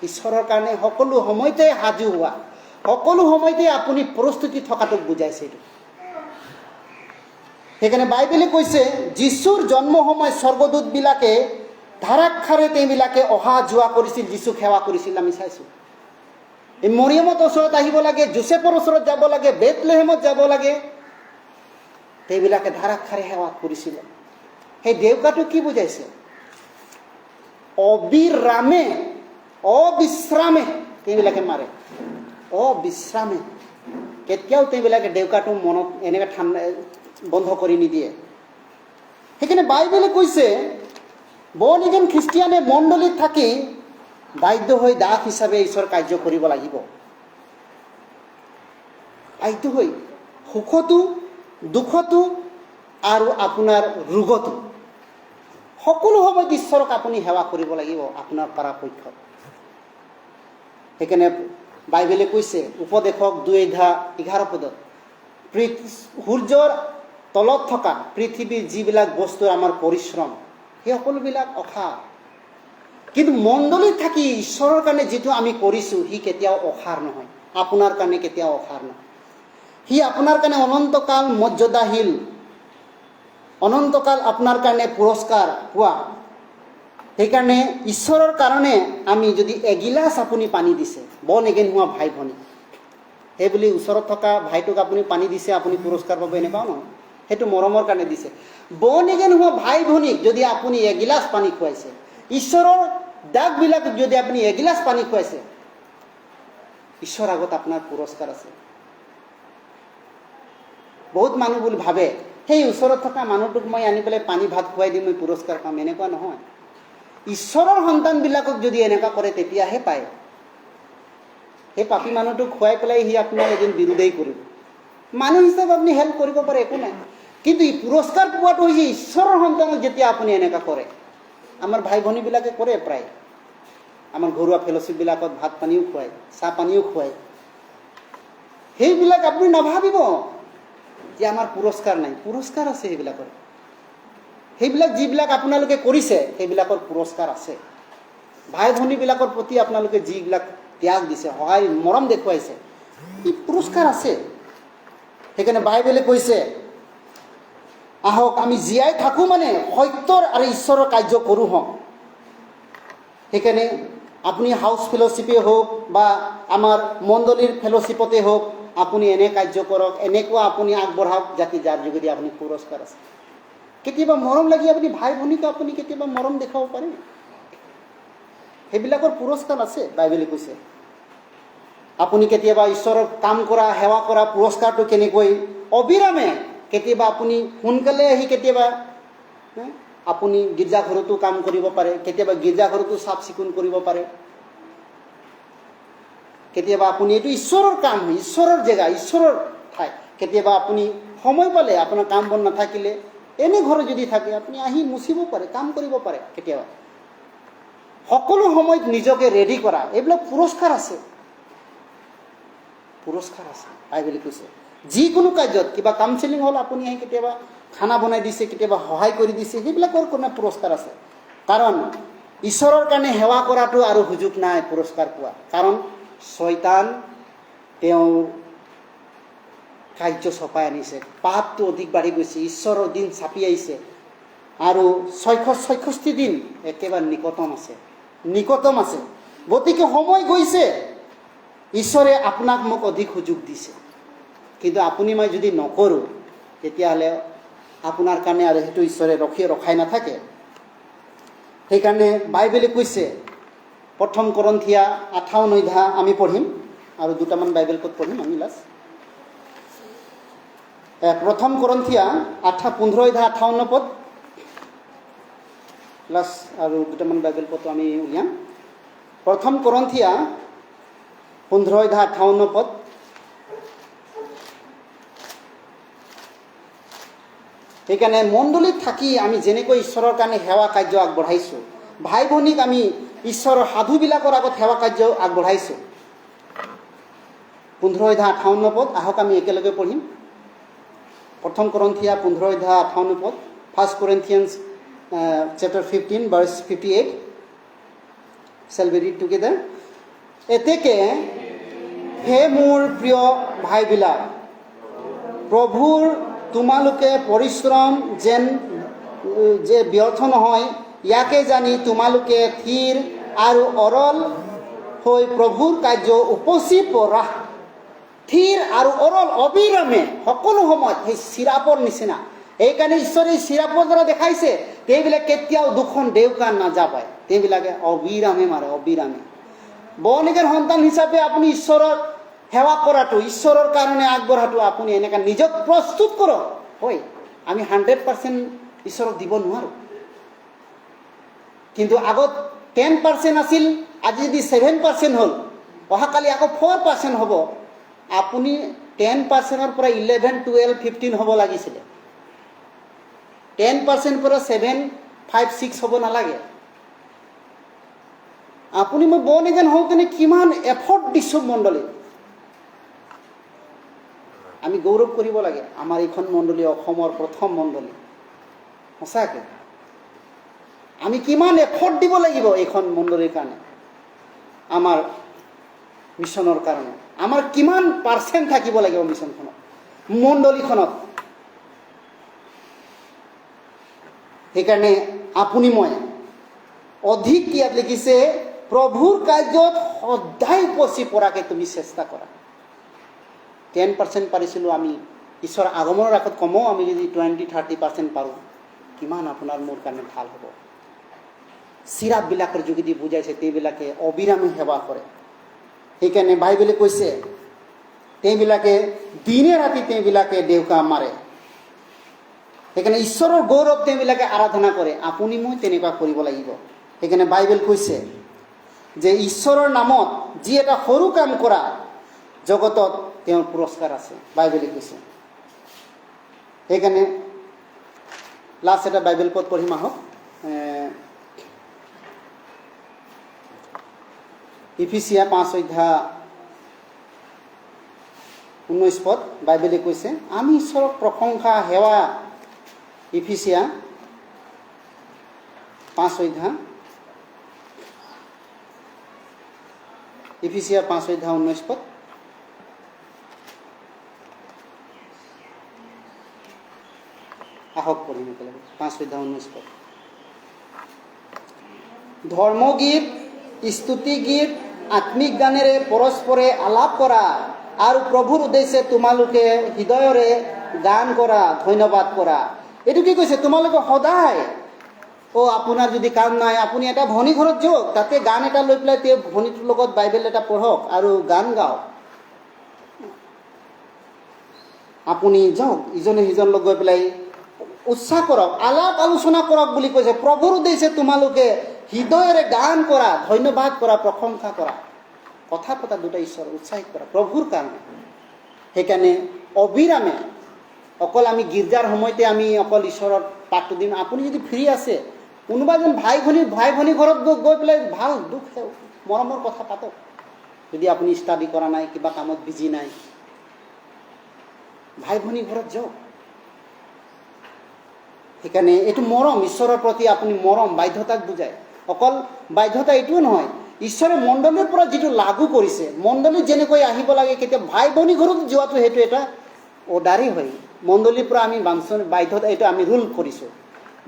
ঈশ্বৰৰ কাৰণে সকলো সময়তে সাজু হোৱা, সকলো সময়তে আপুনি প্ৰস্তুতি থকাটোক বুজাইছে। সেইকাৰণে বাইবেলে কৈছে যীশুৰ জন্ম সময় স্বৰ্গদূতবিলাকে ধাৰাসাৰে তেওঁবিলাকে অহা যোৱা কৰিছিল, যীশুক সেৱা কৰিছিল। আমি চাইছোঁ এই মৰিয়মৰ ওচৰত আহিব লাগে, যোচেফৰ ওচৰত যাব লাগে, বেথলেহেমত যাব লাগে, তেওঁবিলাকে ধাৰাসাৰে সেৱা কৰিছিল। সেই ডেউকাটো কি বুজাইছে? অবিৰামে অবিশ্ৰামে তেওঁবিলাকে মাৰে, অবিশ্ৰামে। কেতিয়াও তেওঁবিলাকে ডেউকাটো মনত এনেকৈ ঠাণ্ডা বন্ধ কৰি নিদিয়ে। সেইকাৰণে বাইবেলে কৈছে বৰ্ণ এগেইন খ্ৰীষ্টিয়ানে মণ্ডলীত থাকি বাধ্য হৈ দাস হিচাপে ঈশ্বৰ কাৰ্য কৰিব লাগিব। বাধ্য হৈ সুখতো, দুখতো আৰু আপোনাৰ ৰোগতো সকলো সময়ত ঈশ্বৰক আপুনি সেৱা কৰিব লাগিব আপোনাৰ পৰাপক্ষত। সেইকাৰণে বাইবেলে কৈছে উপদেশক 2:11 সূৰ্যৰ তলত থকা পৃথিৱীৰ যিবিলাক বস্তুৰ আমাৰ পৰিশ্ৰম, সেই সকলোবিলাক অসাৰ। কিন্তু মণ্ডলীত থাকি ঈশ্বৰৰ কাৰণে যিটো আমি কৰিছোঁ সি কেতিয়াও অসাৰ নহয়, আপোনাৰ কাৰণে কেতিয়াও অসাৰ নহয়। সি আপোনাৰ কাৰণে অনন্তকাল মৰ্যাদাশীল, অনন্তকাল আপোনাৰ কাৰণে পুৰস্কাৰ পোৱা। সেইকাৰণে ঈশ্বৰৰ কাৰণে আমি যদি এগিলাচ আপুনি পানী দিছে, বৰ্ণ এগেইন হোৱা ভাই ভনী, সেই বুলি ওচৰত থকা ভাইটোক আপুনি পানী দিছে, আপুনি পুৰস্কাৰ পাব এনেকুৱাও নহয়। সেইটো মৰমৰ কাৰণে দিছে। বৰ্ণ এগেইন হোৱা ভাই ভনীক যদি আপুনি এগিলাচ পানী খুৱাইছে, ঈশ্বৰৰ দাগবিলাকক যদি আপুনি এগিলাচ পানী খুৱাইছে, ঈশ্বৰৰ আগত আপোনাৰ পুৰস্কাৰ আছে। বহুত মানুহ বুলি ভাবে সেই ওচৰত থকা মানুহটোক মই আনি পেলাই পানী ভাত খুৱাই দিম, মই পুৰস্কাৰ পাম, এনেকুৱা নহয়। ঈশ্বৰৰ সন্তানবিলাকক যদি এনেকুৱা কৰে তেতিয়াহে পায়। সেই পাপী মানুহটোক খুৱাই পেলাই সি আপোনাৰ এদিন বিৰোধেই কৰিব। মানুহ হিচাপে আপুনি হেল্প কৰিব পাৰে, একো নাই। কিন্তু এই পুৰস্কাৰ পোৱাটো হৈছে ঈশ্বৰৰ সন্তানক যেতিয়া আপুনি এনেকুৱা কৰে। আমাৰ ভাই ভনীবিলাকে কৰে প্ৰায়। আমাৰ ঘৰুৱা ফেলোশ্বিপবিলাকত ভাত পানীও খুৱায়, চাহ পানীও খুৱায়। সেইবিলাক আপুনি নাভাবিব যে আমাৰ পুৰস্কাৰ নাই, পুৰস্কাৰ আছে সেইবিলাকৰ। সেইবিলাক যিবিলাক আপোনালোকে কৰিছে সেইবিলাকৰ পুৰস্কাৰ আছে। ভাই ভনীবিলাকৰ প্ৰতি আপোনালোকে যিবিলাক ত্যাগ দিছে, সহায় মৰম দেখুৱাইছে, এই পুৰস্কাৰ আছে। সেইকাৰণে বাইবেলে কৈছে আহক আমি জীয়াই থাকোঁ মানে সত্যৰ আৰু ঈশ্বৰৰ কাৰ্য কৰোঁ হওক। সেইকাৰণে আপুনি হাউচ ফেলোশ্বিপে হওক বা আমাৰ মণ্ডলীৰ ফেলোশ্বিপতে হওক, আপুনি এনে কাৰ্য কৰক, এনেকুৱা আপুনি আগবঢ়াওক যাতে যাৰ যোগেদি আপুনি পুৰস্কাৰ আছে। কেতিয়াবা মৰম লাগি আপুনি ভাই ভনীকে আপুনি কেতিয়াবা মৰম দেখাব পাৰে, সেইবিলাকৰ পুৰস্কাৰ আছে। বাইবেলে কৈছে আপুনি কেতিয়াবা ঈশ্বৰৰ কাম কৰা, সেৱা কৰা পুৰস্কাৰটো কেনেকৈ অবিৰামে, কেতিয়াবা আপুনি সোনকালে আহি কেতিয়াবা আপুনি গীৰ্জাঘৰতো কাম কৰিব পাৰে, কেতিয়াবা গীৰ্জাঘৰতো চাফ চিকুণ কৰিব পাৰে। কেতিয়াবা আপুনি এইটো ঈশ্বৰৰ কাম, ঈশ্বৰৰ জেগা, ঈশ্বৰৰ ঠাই। কেতিয়াবা আপুনি সময় পালে, আপোনাৰ কাম বন নাথাকিলে, এনে ঘৰত যদি থাকে আপুনি আহি মুচিব পাৰে, কাম কৰিব পাৰে। কেতিয়াবা সকলো সময়ত নিজকে ৰেডি কৰা, এইবিলাক পুৰস্কাৰ আছে, পুৰস্কাৰ আছে। বাইবেলে কৈছে যিকোনো কাৰ্যত, কিবা কাউন্সেলিং হ'ল আপুনি আহি কেতিয়াবা খানা বনাই দিছে, কেতিয়াবা সহায় কৰি দিছে, সেইবিলাকৰ কোনো পুৰস্কাৰ আছে। কাৰণ ঈশ্বৰৰ কাৰণে সেৱা কৰাটো আৰু সুযোগ নাই পুৰস্কাৰ পোৱা। কাৰণ শয়তান তেওঁ কাৰ্য চপাই আনিছে, পাপটো অধিক বাঢ়ি গৈছে, ঈশ্বৰৰ দিন চাপি আহিছে আৰু 666 দিন একেবাৰে নিকটম আছে। গতিকে সময় গৈছে, ঈশ্বৰে আপোনাক মোক অধিক সুযোগ দিছে, কিন্তু আপুনি মই যদি নকৰোঁ তেতিয়াহ'লে আপোনাৰ কাৰণে আৰু সেইটো ঈশ্বৰে ৰখাই নাথাকে। সেইকাৰণে বাইবেলে কৈছে, 1 Corinthians 58 আমি পঢ়িম আৰু দুটামান বাইবেল পদ পঢ়িম আমি লাষ্ট। 1 Corinthians 15 পদ লাষ্ট আৰু দুটামান বাইবেল পদ আমি উলিয়াম। 1 Corinthians 15 পদ। সেইকাৰণে মণ্ডলীত থাকি আমি যেনেকৈ ঈশ্বৰৰ কাৰণে সেৱা কাৰ্য আগবঢ়াইছোঁ, ভাই ভনীক আমি ঈশ্বৰৰ সাধুবিলাকৰ আগত সেৱা কাৰ্য আগবঢ়াইছোঁ। 15 পদ, আহক আমি একেলগে পঢ়িম। 1 Corinthians 15 পদ, 1 Corinthians chapter 15 verse 58. Shall we read together? এতেকে হে মোৰ প্ৰিয় ভাইবিলাক, প্ৰভুৰ তোমালোকে পৰিশ্ৰম যে ব্যৰ্থ নহয়, ইয়াকে জানি তোমালোকে থিৰ আৰু অৰল হৈ প্ৰভুৰ কাৰ্য উপচি পৰা। থিৰ আৰু অৰল অবিৰামে সকলো সময়ত সেই চিৰাপৰ নিচিনা। এইকাৰণে ঈশ্বৰে চিৰাপৰ দ্বাৰা দেখাইছে তেওঁবিলাক কেতিয়াও দুখন দেউকা নাযাবায়, তেওঁবিলাকে অবিৰামে মাৰে, অবিৰামে। বৰ্ণিকৰ সন্তান হিচাপে আপুনি ঈশ্বৰৰ সেৱা কৰাটো, ঈশ্বৰৰ কাৰণে আগবঢ়াটো আপুনি এনেকৈ নিজক প্ৰস্তুত কৰক। হয়, আমি 100% ঈশ্বৰক দিব নোৱাৰোঁ, কিন্তু আগত 10% আছিল, আজি যদি 7% হ'ল, অহাকালি আকৌ 4% হ'ব। আপুনি 10%ৰ পৰা 11, 12, 15 হ'ব লাগিছিলে। 10% পৰা 7, 5, 6 হ'ব নালাগে। আপুনি মই বৰ্ণ-again হওঁতেনে কিমান এফৰ্ট দিছোঁ মণ্ডলীত। আমি গৌৰৱ কৰিব লাগে, আমাৰ এইখন মণ্ডলী অসমৰ প্ৰথম মণ্ডলী। সঁচাকৈ আমি কিমান এফৰ্ট দিব লাগিব এইখন মণ্ডলীৰ কাৰণে, আমাৰ মিছনৰ কাৰণে। আমাৰ কিমান পাৰ্চেণ্ট থাকিব লাগিব মিছনখনত, মণ্ডলীখনত। সেইকাৰণে আপুনি মই অধিক ইয়াত লিখিছে, প্ৰভুৰ কাৰ্যত সদায় উপচি পৰাকৈ তুমি চেষ্টা কৰা। 10% পাৰিছিলোঁ আমি, ঈশ্বৰৰ আগমনৰ আগত কমও আমি যদি 20-30% পাৰোঁ, কিমান আপোনাৰ মোৰ কাৰণে ভাল হ'ব। চিৰাপবিলাকৰ যোগেদি বুজাইছে তেওঁবিলাকে অবিৰামে সেৱা কৰে। সেইকাৰণে বাইবেলে কৈছে তেওঁবিলাকে দিনে ৰাতি তেওঁবিলাকে দেউকা মাৰে। সেইকাৰণে ঈশ্বৰৰ গৌৰৱ তেওঁবিলাকে আৰাধনা কৰে। আপুনি মই তেনেকুৱা কৰিব লাগিব। সেইকাৰণে বাইবেল কৈছে যে ঈশ্বৰৰ নামত যি এটা সৰু কাম কৰা জগতত তেওঁৰ পুৰস্কাৰ আছে, বাইবেলে কৈছে। সেইকাৰণে লাষ্ট এটা বাইবেল পদ পঢ়িম আহক। ইফিচিয়া 5:19 পদ বাইবেলে কৈছে, আমি ঈশ্বৰক প্ৰশংসা সেৱা। ইফিচিয়া 5:19 পদ। আহক পঢ়িম একেলগে। 5:19 পদ। ধৰ্মগীত, স্তুতি গীত, আত্মিক গানেৰে পৰস্পৰে আলাপ কৰা আৰু প্ৰভুৰ উদ্দেশ্যে তোমালোকে হৃদয়ৰে গান কৰা, ধন্যবাদ কৰা। এইটো কি কৈছে? তোমালোকে সদায় আপোনাৰ যদি কাম নাই, আপুনি এটা ভনী ঘৰত যাওক, তাতে গান এটা লৈ পেলাই তেওঁ ভনীটোৰ লগত বাইবেল এটা পঢ়ক আৰু গান গাওক। আপুনি যাওক, ইজনে সিজন লগ গৈ পেলাই উৎসাহ কৰক, আলাপ আলোচনা কৰক বুলি কৈছে। প্ৰভুৰ উদ্দেশ্যে তোমালোকে হৃদয়েৰে গান কৰা, ধন্যবাদ কৰা, প্ৰশংসা কৰা, কথা পতা, দুটা ঈশ্বৰ উৎসাহিত কৰা প্ৰভুৰ কাৰণে। সেইকাৰণে অবিৰামে অকল আমি গীৰ্জাৰ সময়তে আমি অকল ঈশ্বৰৰ পাঠটো দিম। আপুনি যদি ফ্ৰী আছে, কোনোবা এজন ভাই ভনী ঘৰত গৈ পেলাই ভাল দুখ মৰমৰ কথা পাতক। যদি আপুনি ষ্টাডি কৰা নাই, কিবা কামত বিজি নাই, ভাই ভনী ঘৰত যাওক। সেইকাৰণে এইটো মৰম, ঈশ্বৰৰ প্ৰতি আপুনি মৰম, বাধ্যতাক বুজায়। অকল বাধ্যতা এইটোও নহয়, ঈশ্বৰে মণ্ডলীৰ পৰা যিটো লাগু কৰিছে, মণ্ডলী যেনেকৈ আহিব লাগে, কেতিয়া ভাই ভনী ঘৰত যোৱাটো সেইটো এটা অৰ্ডাৰেই হয় মণ্ডলীৰ পৰা আমি বাধ্যতা এইটো আমি ৰুল কৰিছোঁ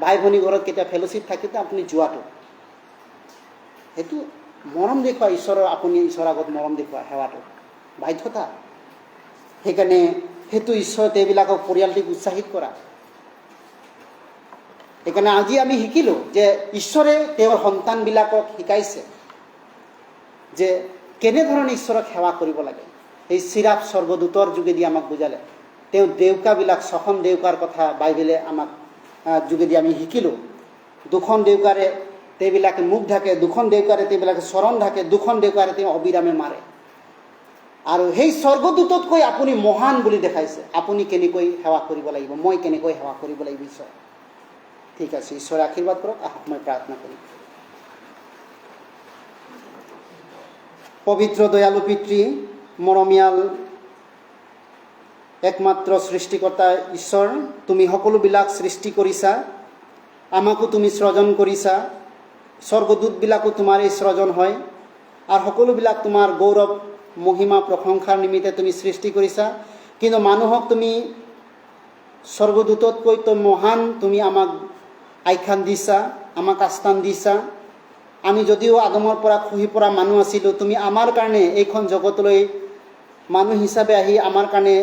ভাই ভনী ঘৰত কেতিয়া ফেলোশ্বিপ থাকিলে আপুনি যোৱাটো সেইটো মৰম দেখুওৱা ঈশ্বৰৰ আপুনি ঈশ্বৰৰ আগত মৰম দেখুওৱা সেৱাটো বাধ্যতা সেইকাৰণে সেইটো ঈশ্বৰত এইবিলাকক পৰিয়ালটিক উৎসাহিত কৰা সেইকাৰণে আজি আমি শিকিলোঁ যে ঈশ্বৰে তেওঁৰ সন্তানবিলাকক শিকাইছে যে কেনেধৰণে ঈশ্বৰক সেৱা কৰিব লাগে এই চিৰাপ স্বৰ্গদূতৰ যোগেদি আমাক বুজালে তেওঁ দেউকাবিলাক ছখন দেউকাৰ কথা বাইবেলে আমাক যোগেদি আমি শিকিলোঁ দুখন দেউকাৰে তেওঁবিলাকে মুখ ঢাকে দুখন দেউকাৰে তেওঁবিলাকে চৰণ ঢাকে দুখন দেউকাৰে তেওঁ অবিৰামে মাৰে আৰু সেই স্বৰ্গদূততকৈ আপুনি মহান বুলি দেখাইছে আপুনি কেনেকৈ সেৱা কৰিব লাগিব মই কেনেকৈ সেৱা কৰিব লাগিব ঈশ্বৰ ঠিক আছে ঈশ্বৰে আশীৰ্বাদ কৰক আহক মই প্ৰাৰ্থনা কৰিম পবিত্ৰ দয়ালু পিতৃ মৰমীয়াল একমাত্ৰ সৃষ্টিকৰ্তা ঈশ্বৰ তুমি সকলোবিলাক সৃষ্টি কৰিছা আমাকো তুমি সৃজন কৰিছা স্বৰ্গদূতবিলাকো তোমাৰেই সৃজন হয় আৰু সকলোবিলাক তোমাৰ গৌৰৱ মহিমা প্ৰশংসাৰ নিমিত্তে তুমি সৃষ্টি কৰিছা কিন্তু মানুহক তুমি স্বৰ্গদূততকৈ তো মহান তুমি আমাক আখ্যান দিছা আমাক আস্থান দিছা আমি যদিও আদমৰ পৰা খহি পৰা মানুহ আছিলোঁ তুমি আমাৰ কাৰণে এইখন জগতলৈ মানুহ হিচাপে আহি আমাৰ কাৰণে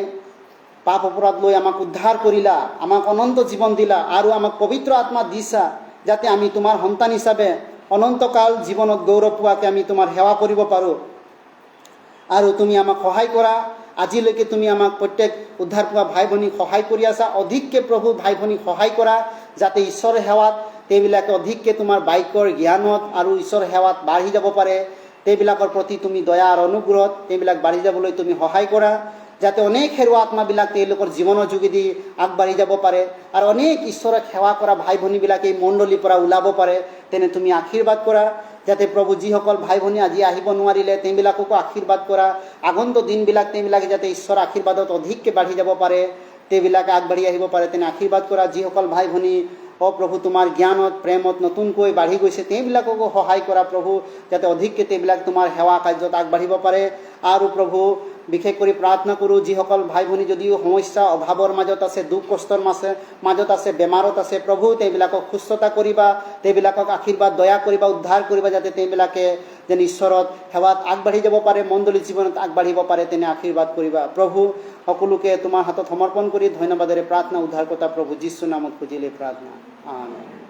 পাপ অপৰাধ লৈ আমাক উদ্ধাৰ কৰিলা আমাক অনন্ত জীৱন দিলা আৰু আমাক পবিত্ৰ আত্মা দিছা যাতে আমি তোমাৰ সন্তান হিচাপে অনন্তকাল জীৱনত গৌৰৱ পোৱাকৈ আমি তোমাৰ সেৱা কৰিব পাৰোঁ আৰু তুমি আমাক সহায় কৰা আজিলৈকে তুমি আমাক প্ৰত্যেক উদ্ধাৰ পোৱা ভাই ভনীক সহায় কৰি আছা অধিককৈ প্ৰভু ভাই ভনীক সহায় কৰা যাতে ঈশ্বৰ সেৱাত তেওঁবিলাকে অধিককৈ তোমাৰ বাক্যৰ জ্ঞানত আৰু ঈশ্বৰ সেৱাত বাঢ়ি যাব পাৰে তেওঁবিলাকৰ প্ৰতি তুমি দয়া আৰু অনুগ্ৰহত তেওঁবিলাক বাঢ়ি যাবলৈ তুমি সহায় কৰা যাতে অনেক হেৰুৱা আত্মাবিলাক তেওঁলোকৰ জীৱনৰ যোগেদি আগবাঢ়ি যাব পাৰে আৰু অনেক ঈশ্বৰক সেৱা কৰা ভাই ভনীবিলাকে এই মণ্ডলীৰ পৰা ওলাব পাৰে তেনে তুমি আশীৰ্বাদ কৰা যাতে প্ৰভু যিসকল ভাই ভনী আজি আহিব নোৱাৰিলে তেওঁবিলাককো আশীৰ্বাদ কৰা আগন্তুক দিনবিলাক তেওঁবিলাকে যাতে ঈশ্বৰৰ আশীৰ্বাদত অধিককৈ বাঢ়ি যাব পাৰে তেওঁবিলাকে আগবাঢ়ি আহিব পাৰে তেনে আশীৰ্বাদ কৰা যিসকল ভাই ভনী প্ৰভু তোমাৰ জ্ঞানত প্ৰেমত নতুনকৈ বাঢ়ি গৈছে তেওঁবিলাককো সহায় কৰা প্ৰভু যাতে অধিককৈ তেওঁবিলাক তোমাৰ সেৱা কাৰ্যত আগবাঢ়িব পাৰে আৰু প্ৰভু বিশেষ কৰি প্ৰাৰ্থনা কৰোঁ যিসকল ভাই ভনী যদিও সমস্যা অভাৱৰ মাজত আছে দুখ কষ্টৰ মাজত আছে বেমাৰত আছে প্ৰভু তেওঁবিলাকক সুস্থতা কৰিবা তেওঁবিলাকক আশীৰ্বাদ দয়া কৰিবা উদ্ধাৰ কৰিবা যাতে তেওঁবিলাকে যেন ঈশ্বৰত সেৱাত আগবাঢ়ি যাব পাৰে মণ্ডলী জীৱনত আগবাঢ়িব পাৰে তেনে আশীৰ্বাদ কৰিবা প্ৰভু সকলোকে তোমাৰ হাতত সমৰ্পণ কৰি ধন্যবাদেৰে প্ৰাৰ্থনা উদ্ধাৰকৰ্তা প্ৰভু যীশু নামত খুজিলে প্ৰাৰ্থনা আমেন।